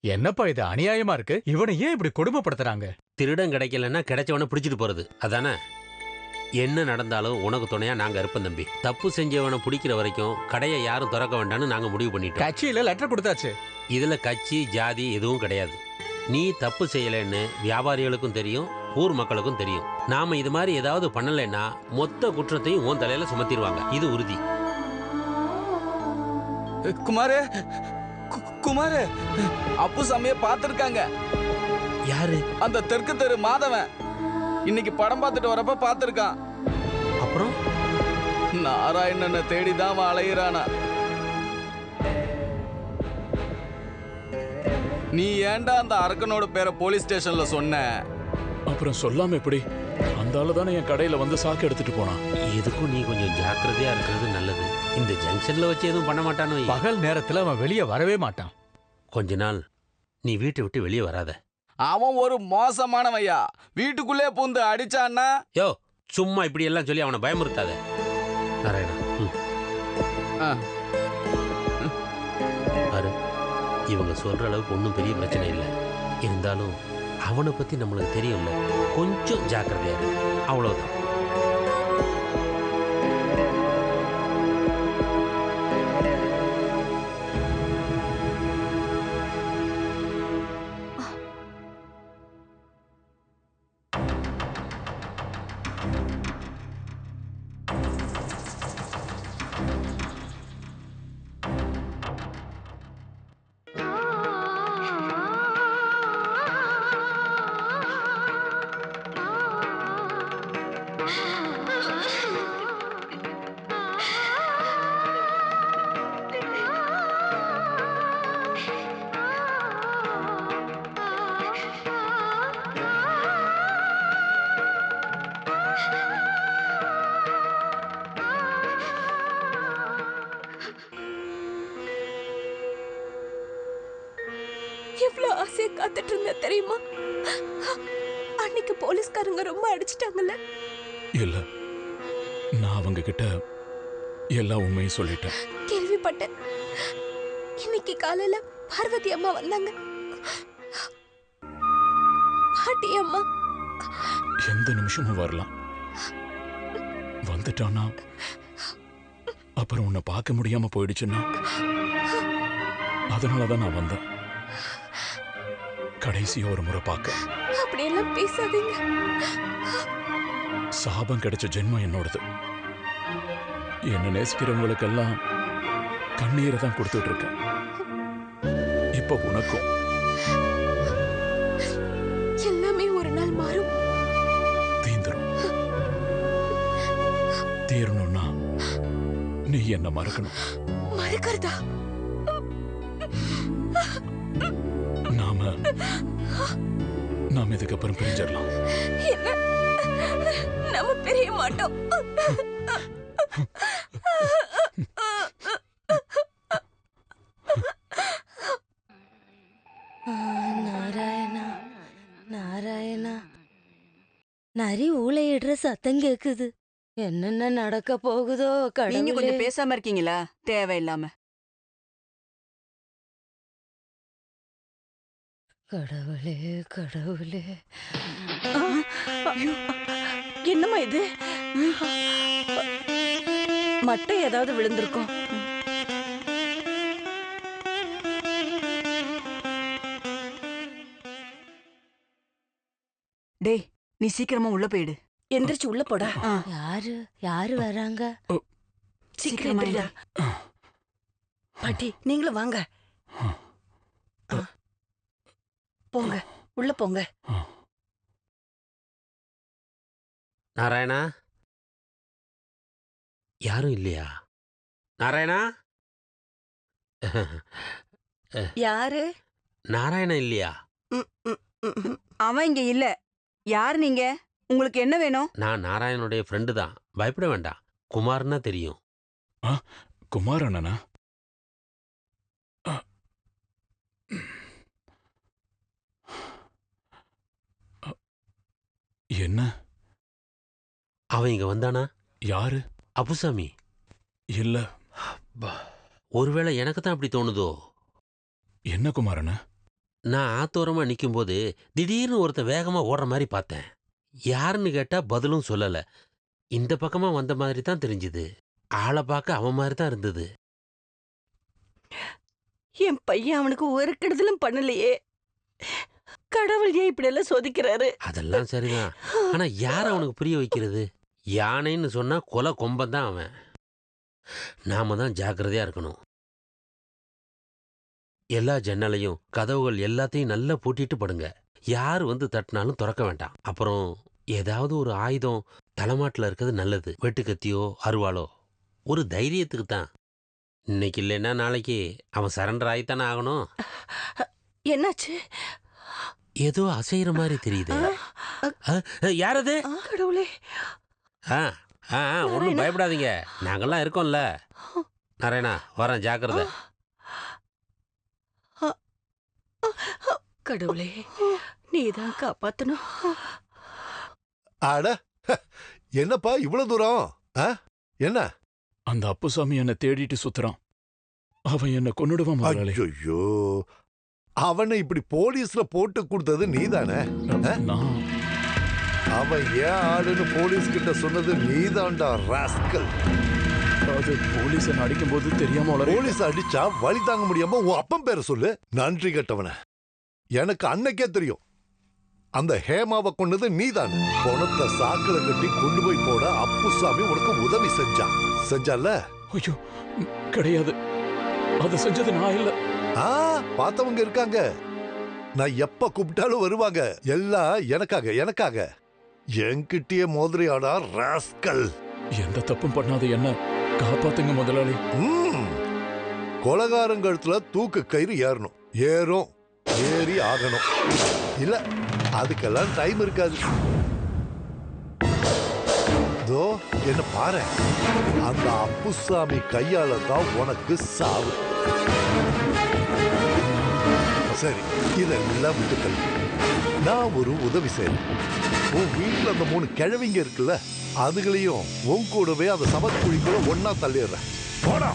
Speaker 6: என்னப்பா இது அநியாயமா இருக்கு? இவனை ஏன் இப்படி கொடுமைப்படுத்துறாங்க?
Speaker 12: திருடன் கிடைக்கலன்னா கிடைச்சவன பிடிச்சிட்டு போறது அதானே? என்ன நடந்தாலும் உனக்கு துணையா நாங்க இருப்போம் தம்பி. தப்பு செஞ்சவனை பிடிக்கிற வரைக்கும் கடையை யாரும் திறக்க வேண்டாம்னு நாங்க முடிவு பண்ணிட்டோம்.
Speaker 6: கட்சியில லெட்டர் கொடுத்தாச்சு.
Speaker 12: இதுல கட்சி ஜாதி எதுவும் கிடையாது. நீ தப்பு செய்யலைன்னு வியாபாரிகளுக்கும் தெரியும், ஊர் மக்களுக்கும் தெரியும். நாம இது மாதிரி ஏதாவது பண்ணலைன்னா மொத்த குற்றத்தையும் உன் தலையில சுமத்திடுவாங்க. இது உறுதி.
Speaker 8: குமாரு, குமாரு, அப்புசாமிய பார்த்திருக்காங்க.
Speaker 12: யாரு?
Speaker 8: அந்த தெற்கு தெரு மாதவன். இன்னைக்கு படம் பார்த்துட்டு வரப்ப பார்த்திருக்கான்.
Speaker 12: அப்புறம்
Speaker 8: நாராயணனை தேடிதான் அவன் அலையிறானா. நீ ஏன்டா அந்த அரக்கனோட பேரை போலீஸ் ஸ்டேஷன்ல சொன்ன?
Speaker 4: அப்புறம் சொல்லாம எப்படி? அந்த ஆளு தானே என் கடையில வந்து சாக்கு எடுத்துட்டு போனான்.
Speaker 12: எதுக்கும் நீ கொஞ்சம் ஜாக்கிரதையா இருக்கிறது நல்லது. இந்த ஜங்ஷன்ல வச்சு எதுவும் பண்ண மாட்டானோ?
Speaker 6: பகல் நேரத்துல அவன் வெளியே வரவே மாட்டான்.
Speaker 12: கொஞ்ச நாள் நீ வீட்டை விட்டு வெளியே வராத.
Speaker 8: அவன் ஒரு மோசமானவையா. வீட்டுக்குள்ளே பூந்து அடிச்சான்னா?
Speaker 12: யோ, சும்மா இப்படி எல்லாம் சொல்லி அவனை பயமுறுத்தாத நாராயணா. பாரு, இவங்க சொல்ற அளவுக்கு ஒன்றும் பெரிய பிரச்சனை இல்லை. இருந்தாலும் அவனை பத்தி நம்மளுக்கு தெரியும்ல, கொஞ்சம் ஜாக்கிரதையா இரு, அவ்வளவுதான்.
Speaker 10: எவ்வளவு ஆசையா காத்துட்டு இருந்த தெரியுமா? அன்னைக்கு போலீஸ்காரங்க ரொம்ப அடிச்சிட்டாங்கல்ல.
Speaker 4: இல்ல, நான் அவங்க கிட்ட எல்லா உண்மையும் சொல்லிட்டேன்.
Speaker 10: கேள்விப்பட்டேன். இன்னைக்கு காலையில பார்வதி அம்மா வந்தாங்க. பாட்டி அம்மா
Speaker 4: எந்த நிமிஷமும் வரலாம். வந்துட்டானா அப்புறம் உன்னை பார்க்க முடியாம போயிடுச்சுன்னா அதனாலதான் நான் வந்தேன். கடைசியா ஒரு முறை பார்க்க.
Speaker 10: அப்படியெல்லாம் பேசாதீங்க.
Speaker 4: சாபம் கிடைச்ச ஜென்மம் என்னோடது. என்ன நேசிக்கிறவங்களுக்கெல்லாம் கண்ணீரை தான் கொடுத்துட்டு இருக்கேன். இப்ப உனக்கும்.
Speaker 10: எல்லாமே ஒரு நாள் மாறும்.
Speaker 4: தீந்துரும். தீரணும்னா நீ என்ன மறக்கணும்.
Speaker 10: மறக்கிறதா?
Speaker 4: நாம இதுக்கப்புறம் பிரிஞ்சிடலாம்.
Speaker 10: என்ன? நம்ம பிரிய மாட்டோம்.
Speaker 5: நாராயணா நாராயணா, நரி ஊளையிடுற சத்தம் கேக்குது. என்னென்ன நடக்க போகுதோ
Speaker 3: நீங்க கொஞ்சம்
Speaker 5: கடவுளே.
Speaker 3: பேசாம இருக்கீங்களா? தேவையில்லாம.
Speaker 5: கடவுளே கடவுளே.
Speaker 2: ஐயோ, என்னம்மா இது? மட்டை ஏதாவது விழுந்திருக்கும்.
Speaker 3: டேய், நீ சீக்கிரமா உள்ள போயிடு.
Speaker 2: எந்திரிச்சு உள்ள போடா.
Speaker 5: யாரு யாரு வராங்க?
Speaker 2: சீக்கிரம் எந்திரிடா. பாட்டி நீங்களும் வாங்க. போங்க, உள்ள போங்க.
Speaker 12: நாராயணா, யாரும் இல்லையா? நாராயணா,
Speaker 2: யாரு?
Speaker 12: நாராயணா இல்லையா?
Speaker 3: அவன் இங்க இல்ல. யார் நீங்க? உங்களுக்கு என்ன வேணும்?
Speaker 12: நான் நாராயணனுடைய ஃப்ரெண்டு தான். பயப்பட வேண்டாம். குமார்னா தெரியும்.
Speaker 4: குமார் அண்ணனா? என்ன?
Speaker 12: அவன் இங்க வந்தானா?
Speaker 4: யாரு?
Speaker 12: அப்புசாமி.
Speaker 4: இல்ல.
Speaker 12: ஒருவேளை எனக்கு தான் அப்படி தோணுதோ?
Speaker 4: என்ன குமாரண்ணா?
Speaker 12: நான் ஆத்தோரமா நிக்கும்போது திடீர்னு ஒருத்த வேகமா ஓடுற மாதிரி பார்த்தேன். யாருன்னு கேட்டா பதிலும் சொல்லல. இந்த பக்கமா வந்த மாதிரி தான் தெரிஞ்சுது. ஆளை பார்க்க அவன் மாதிரி தான் இருந்தது.
Speaker 2: என் பையன் அவனுக்கு ஒரு கெடுதலும் பண்ணலையே. கடவுள் ஏன் இப்படி எல்லாம் சோதிக்கிறாரு?
Speaker 12: அதெல்லாம் சரிதான். ஆனா யார் அவனுக்கு புரிய வைக்கிறது? யானைன்னு சொன்னா கொலை கொம்பன் தான் அவன். நாம தான் ஜாக்கிரதையா இருக்கணும். எல்லா ஜன்னலையும் கதவுகள் எல்லாத்தையும் நல்லா பூட்டிட்டு படுங்க. யார் வந்து தட்டினாலும் திறக்க வேண்டாம். அப்புறம் ஏதாவது ஒரு ஆயுதம் தலைமாட்டில் இருக்கிறது நல்லது. வெட்டுக்கத்தியோ அருவாளோ. ஒரு தைரியத்துக்கு தான். இன்னைக்கு இல்லைன்னா நாளைக்கு அவன் சரண்டர் ஆகித்தானே ஆகணும்.
Speaker 2: என்னாச்சு?
Speaker 12: ஏதோ அசைகிற மாதிரி தெரியுது. யாரது?
Speaker 2: கடவுளே.
Speaker 12: ஒன்றும் பயப்படாதீங்க, நாங்கெல்லாம் இருக்கோம்ல. நாராயணா வரேன், ஜாக்கிரதை.
Speaker 2: கடவுளே, நீதான் காப்பாத்தணும்.
Speaker 14: அட, என்னப்பா இவ்வளவு தூரம்? என்ன?
Speaker 4: அந்த அப்புசாமி என்ன தேடிட்டு சுத்துறான். அவன் என்ன கொன்னுடுவான் முதலாளி.
Speaker 14: ஐயோ, அவனை இப்படி போலீஸ்ல போட்டு கொடுத்தது நீதானே? அவன் ஏன் ஆளுன்னு போலீஸ் கிட்ட சொன்னது நீதான்டா ராஸ்கல்.
Speaker 4: அது போலீஸ் அடிக்கும் போது தெரியாம
Speaker 14: போலீஸ் அடிச்சா வழி தாங்க முடியாம உன் அப்பன் பேரை சொல்லு. நன்றி கட்டவன. எனக்கு அன்னைக்கே தெரியும் அந்த ஹேமாவை கொண்டது நீதானே. பணத்தை சாக்கில கட்டி கொண்டு போய் போட அப்புசாமி உனக்கு உதவி செஞ்சால?
Speaker 4: ஐயோ கிடையாது, அது செஞ்சது நான் இல்ல.
Speaker 14: பார்த்தவங்க இருக்காங்க. நான் எப்ப கூப்பிட்டாலும் வருவாங்க. எல்லாம் எனக்காக. என்கிட்டயே மோதிரியாடா ராஸ்கல்.
Speaker 4: எந்த தப்பும் பண்ணாத என்ன காப்பாத்துங்க முதலாளி.
Speaker 14: கொலகாரங்கழுத்துல தூக்கு கயிறு ஏறணும். ஏறி ஆகணும். இல்ல அதுக்கெல்லாம் டைம் இருக்காது. இதோ என்ன பாரு, அந்த அப்புசாமி கையால தான் உனக்கு சாவு. சரி, இதெல்லாம் விட்டுக்கல். நான் ஒரு உதவி செய்யறேன். உன் வீட்டுல அந்த 3 கிழவிங்க இருக்குல்ல, அதுகளையும் உன் கூடவே அந்த சமக்குழிக்குள்ள ஒன்னா தள்ளிடுறேன். போடா.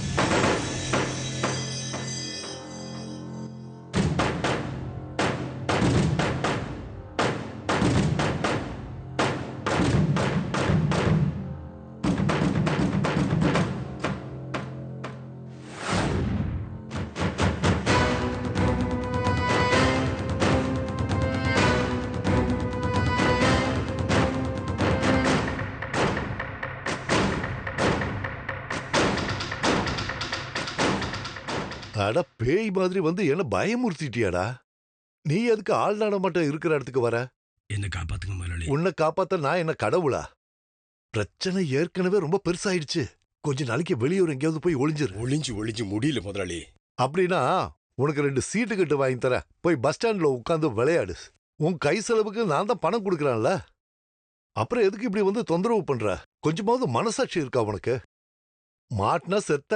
Speaker 14: அட, பேய் மாதிரி வந்து என்ன பயமுறுத்திட்டியாடா? நீ எதுக்கு ஆள்நாட மட்டும் இருக்கிற இடத்துக்கு வர?
Speaker 20: என்ன காப்பாத்துங்க முதலாளி.
Speaker 14: உன்னை காப்பாத்த நான் என்ன கடவுளா? பிரச்சனை ஏற்கனவே ரொம்ப பெருசாயிடுச்சு. கொஞ்ச நாளைக்கு வெளியூர் எங்கேயாவது போய் ஒளிஞ்சிரு.
Speaker 13: ஒளிஞ்சு முடியல முதலாளி.
Speaker 14: அப்படின்னா உனக்கு 2 சீட்டு கட்டு வாங்கி தரேன். போய் பஸ் ஸ்டாண்ட்ல உட்காந்து விளையாடு. உன் கை செலவுக்கு நான் தான் பணம் கொடுக்கறான்ல. அப்புறம் எதுக்கு இப்படி வந்து தொந்தரவு பண்ற? கொஞ்சமாவது மனசாட்சி இருக்கா உனக்கு? மாட்டினா செத்த.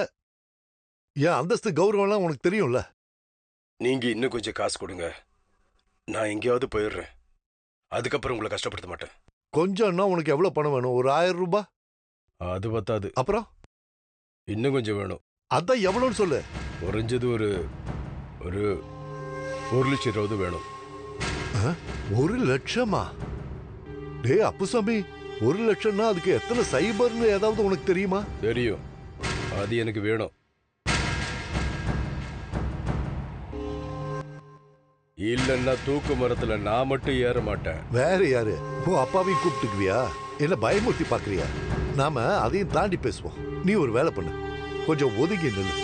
Speaker 14: என் அந்தஸ்து கௌரவம்லாம் உனக்கு தெரியும்ல.
Speaker 13: நீங்க இன்னும் கொஞ்சம் காசு கொடுங்க, நான் எங்கேயாவது போயிடுறேன். அதுக்கப்புறம் உங்களை கஷ்டப்படுத்த மாட்டேன்.
Speaker 14: கொஞ்சம்னா உனக்கு எவ்வளவு பணம் வேணும்? ஒரு 1000 ரூபாய்?
Speaker 13: அது பத்தாது.
Speaker 14: அப்புறம்
Speaker 13: இன்னும் கொஞ்சம் வேணும்.
Speaker 14: அதான் எவ்வளவுன்னு சொல்லு.
Speaker 13: குறைஞ்சது ஒரு 1,00,000 வேணும்.
Speaker 14: 1 லட்சமா? டேய் அப்புசாமி, 1 லட்சம்னா அதுக்கு எத்தனை சைபர்னு ஏதாவது உனக்கு தெரியுமா?
Speaker 13: தெரியும், அது எனக்கு வேணும். இல்லன்னா தூக்கு மரத்துல நான் மட்டும் ஏற மாட்டேன்.
Speaker 14: வேற யாரு? உன் அப்பாவையும் கூப்பிட்டுக்குவியா? என்ன பயமுறுத்தி பாக்குறியா? நாம அதையும் தாண்டி பேசுவோம். நீ ஒரு வேலை பண்ணு, கொஞ்சம் ஒதுங்கி நில்லு.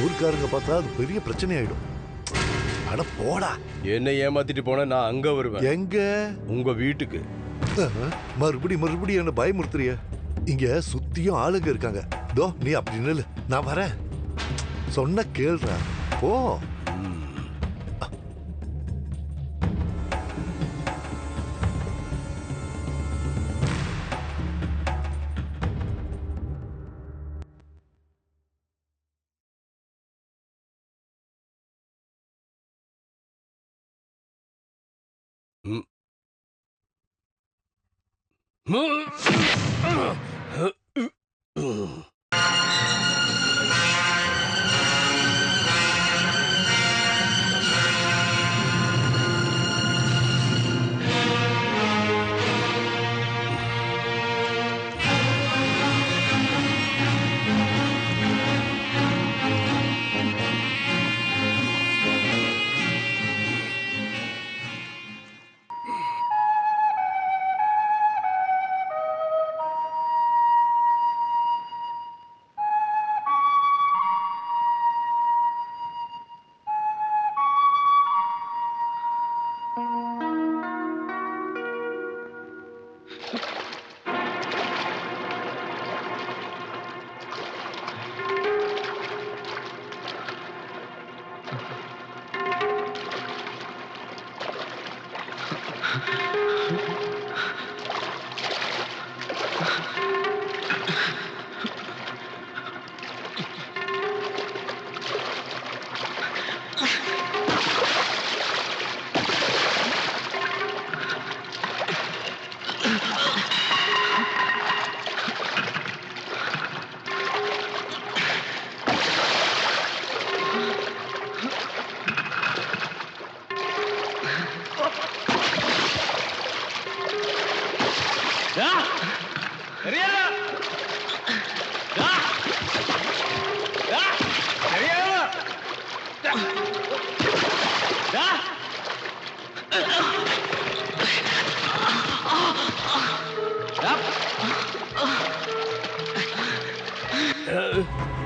Speaker 14: ஊர்க்காரங்க பார்த்தா அது பெரிய பிரச்சனை ஆயிடும். அட போடா.
Speaker 13: என்ன ஏமாத்திட்டு போனா நான் அங்க வருவேன்.
Speaker 14: எங்க?
Speaker 13: உங்க வீட்டுக்கு.
Speaker 14: மறுபடியும் என்ன பயமுறுத்துறிய? இங்க சுத்தியும் ஆளுங்க இருக்காங்க. தோ நீ அப்படி நில்லு, நான் வரேன். சொன்ன கேள்றா, போ.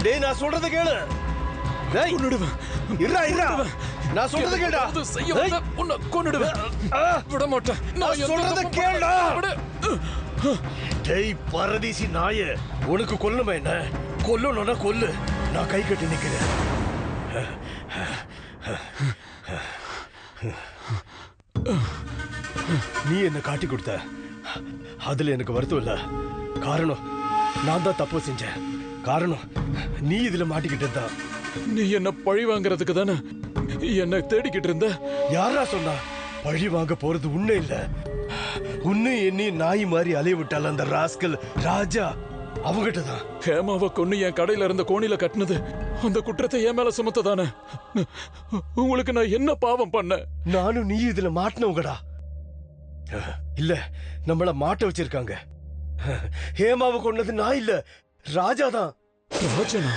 Speaker 13: டேய் நான் சொல்றத கேளு. டேய் கொன்னுடுவேன். இருடா. நான் சொல்றத கேளுடா.
Speaker 4: செய்ய வந்த உன்னை கொன்னுடுவேன். விட மாட்டேன்.
Speaker 13: நான் சொல்றத கேளுடா. டேய் பரதேசி நாயே, உனக்கு கொல்லணுமா என்ன? கொல்லணும்னா கொல்லு, நான் கை கட்டி நிக்கிறேன். நீ என்ன காட்டி கொடுத்த, அதுல எனக்கு வருத்தம் இல்ல. காரணம் நான் தான் தப்பு செஞ்சேன். காரணம் நீ இதுல மாட்டிக்கிட்டு இருந்தா.
Speaker 4: நீ என்ன பழி வாங்குறதுக்கு தானே என்ன தேடிக்கிட்டு இருந்த?
Speaker 13: யாரா சொன்னா பழி வாங்க போறது உண்மை இல்ல. உன்னை எண்ணி நாய் மாதிரி அலைய விட்டால அந்த ராஸ்கல் ராஜா, அவங்கிட்ட தான்.
Speaker 4: ஹேமாவை கொன்னு என் கடையில இருந்த கோணில கட்டினது அந்த குற்றத்தை என் மேல சுமத்ததானே? உங்களுக்கு நான் என்ன பாவம் பண்ண?
Speaker 13: நானும் நீ இதுல மாட்டினவங்கடா. இல்ல, நம்மள மாட்ட வச்சிருக்காங்க. ஹேமாவை கொன்னது நான் இல்ல, ராஜா தான்.
Speaker 4: ராஜனா?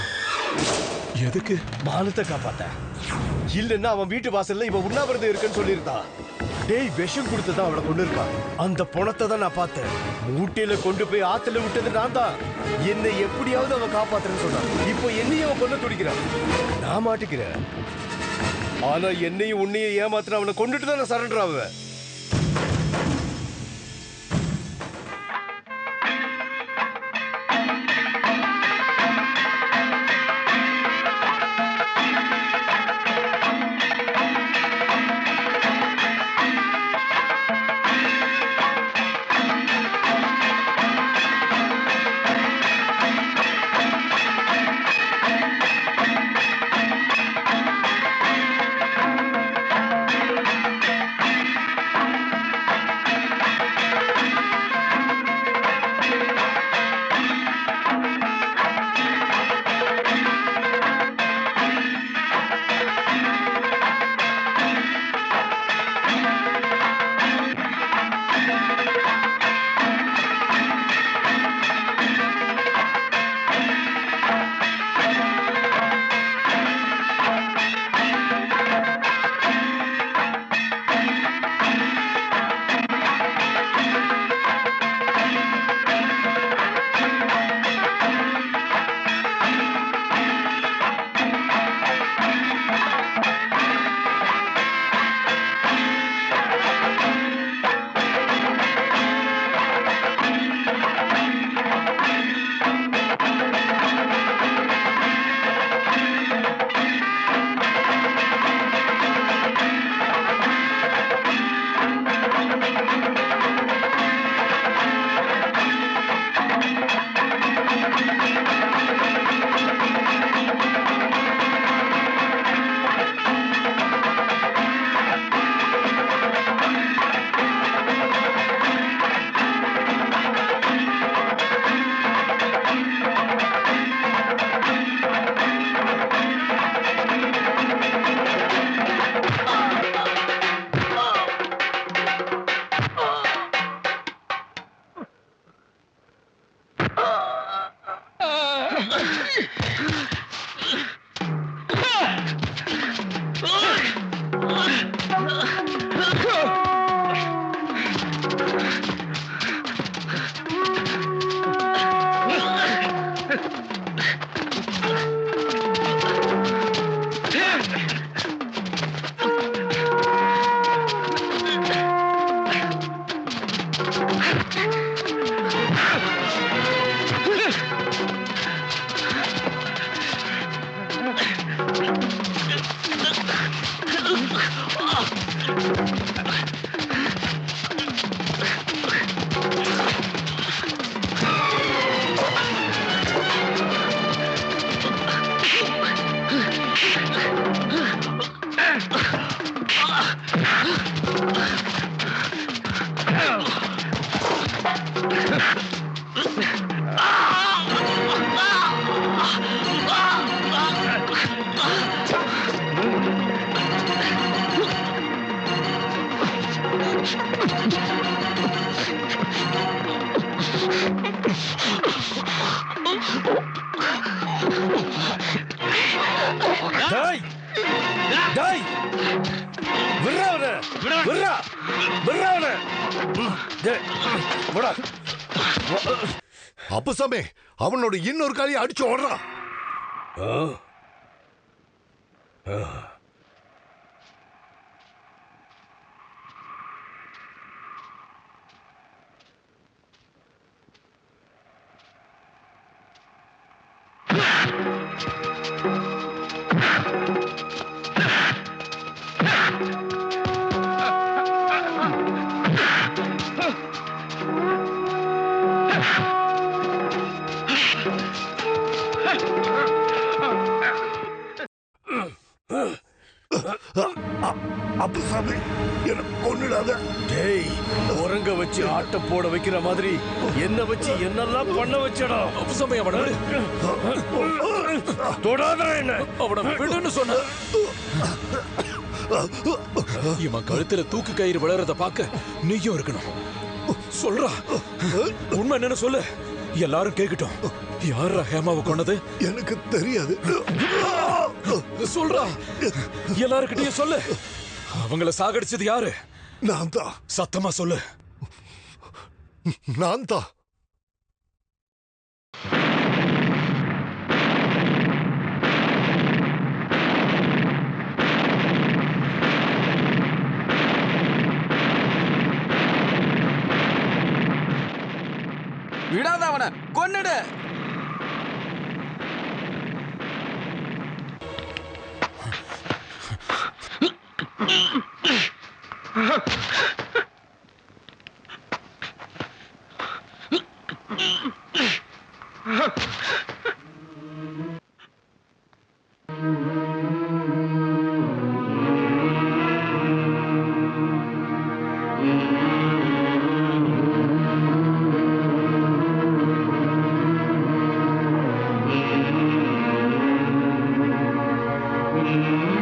Speaker 4: எதுக்கு?
Speaker 13: மானத்தை காப்பாத்த. இல்லன்னா அவன் வீட்டு வாசல்ல இவன் உண்ணாவிரதம் இருக்குன்னு சொல்லியிருந்தான். டேய் விஷம் கொடுத்ததான் அவளை கொண்டு இருக்கான். அந்த பணத்தை தான் நான் பார்த்தேன். மூட்டையில கொண்டு போய் ஆத்துல விட்டது நான் தான். என்னை எப்படியாவது அவன் காப்பாத்துறேன்னு சொன்னான். இப்போ என்னையும் அவன் கொல்ல துடிக்கிறான். நான் மாட்டிக்கிறேன். ஆனா என்னையும் உன்னையும் ஏமாத்துற அவனை கொண்டுட்டு தான் நான் சரண்டர் ஆவேன். டேய் விட்றா அவனை விட்றா விட்றா அவனை டேய் போடா
Speaker 14: அப்புசாமி அவனோட இன்னொரு காலியை அடிச்சு ஓடுறான். அப்புசாமி என்ன கொன்னுடாத.
Speaker 13: டேய் உறங்க வச்சு ஆட்ட போட வைக்கிற மாதிரி என்ன வச்சு என்னெல்லாம் பண்ண வச்சடா.
Speaker 4: அப்புசாமி அவனை
Speaker 13: தொடாதடா என்ன.
Speaker 4: அவனை விடுன்னு சொன்ன. இவன் கழுத்துல தூக்கு கயிறு விளையாடுறத பார்க்க நீயும் இருக்கணும். சொல்றா உண்மை என்னன்னு சொல்லு, எல்லாரும் கேட்கட்டும். யாரா ஹேமாவை கொன்னது?
Speaker 14: எனக்கு தெரியாது.
Speaker 4: சொல்றா எல்லாருக்கிட்டையும் சொல்லு. அவங்கள சாகடிச்சது யாரு?
Speaker 14: நான் தான்.
Speaker 4: சத்தமா சொல்லு.
Speaker 14: நான் தான்.
Speaker 8: விடாத அவனை கொன்னுடு.
Speaker 7: Mm-hmm.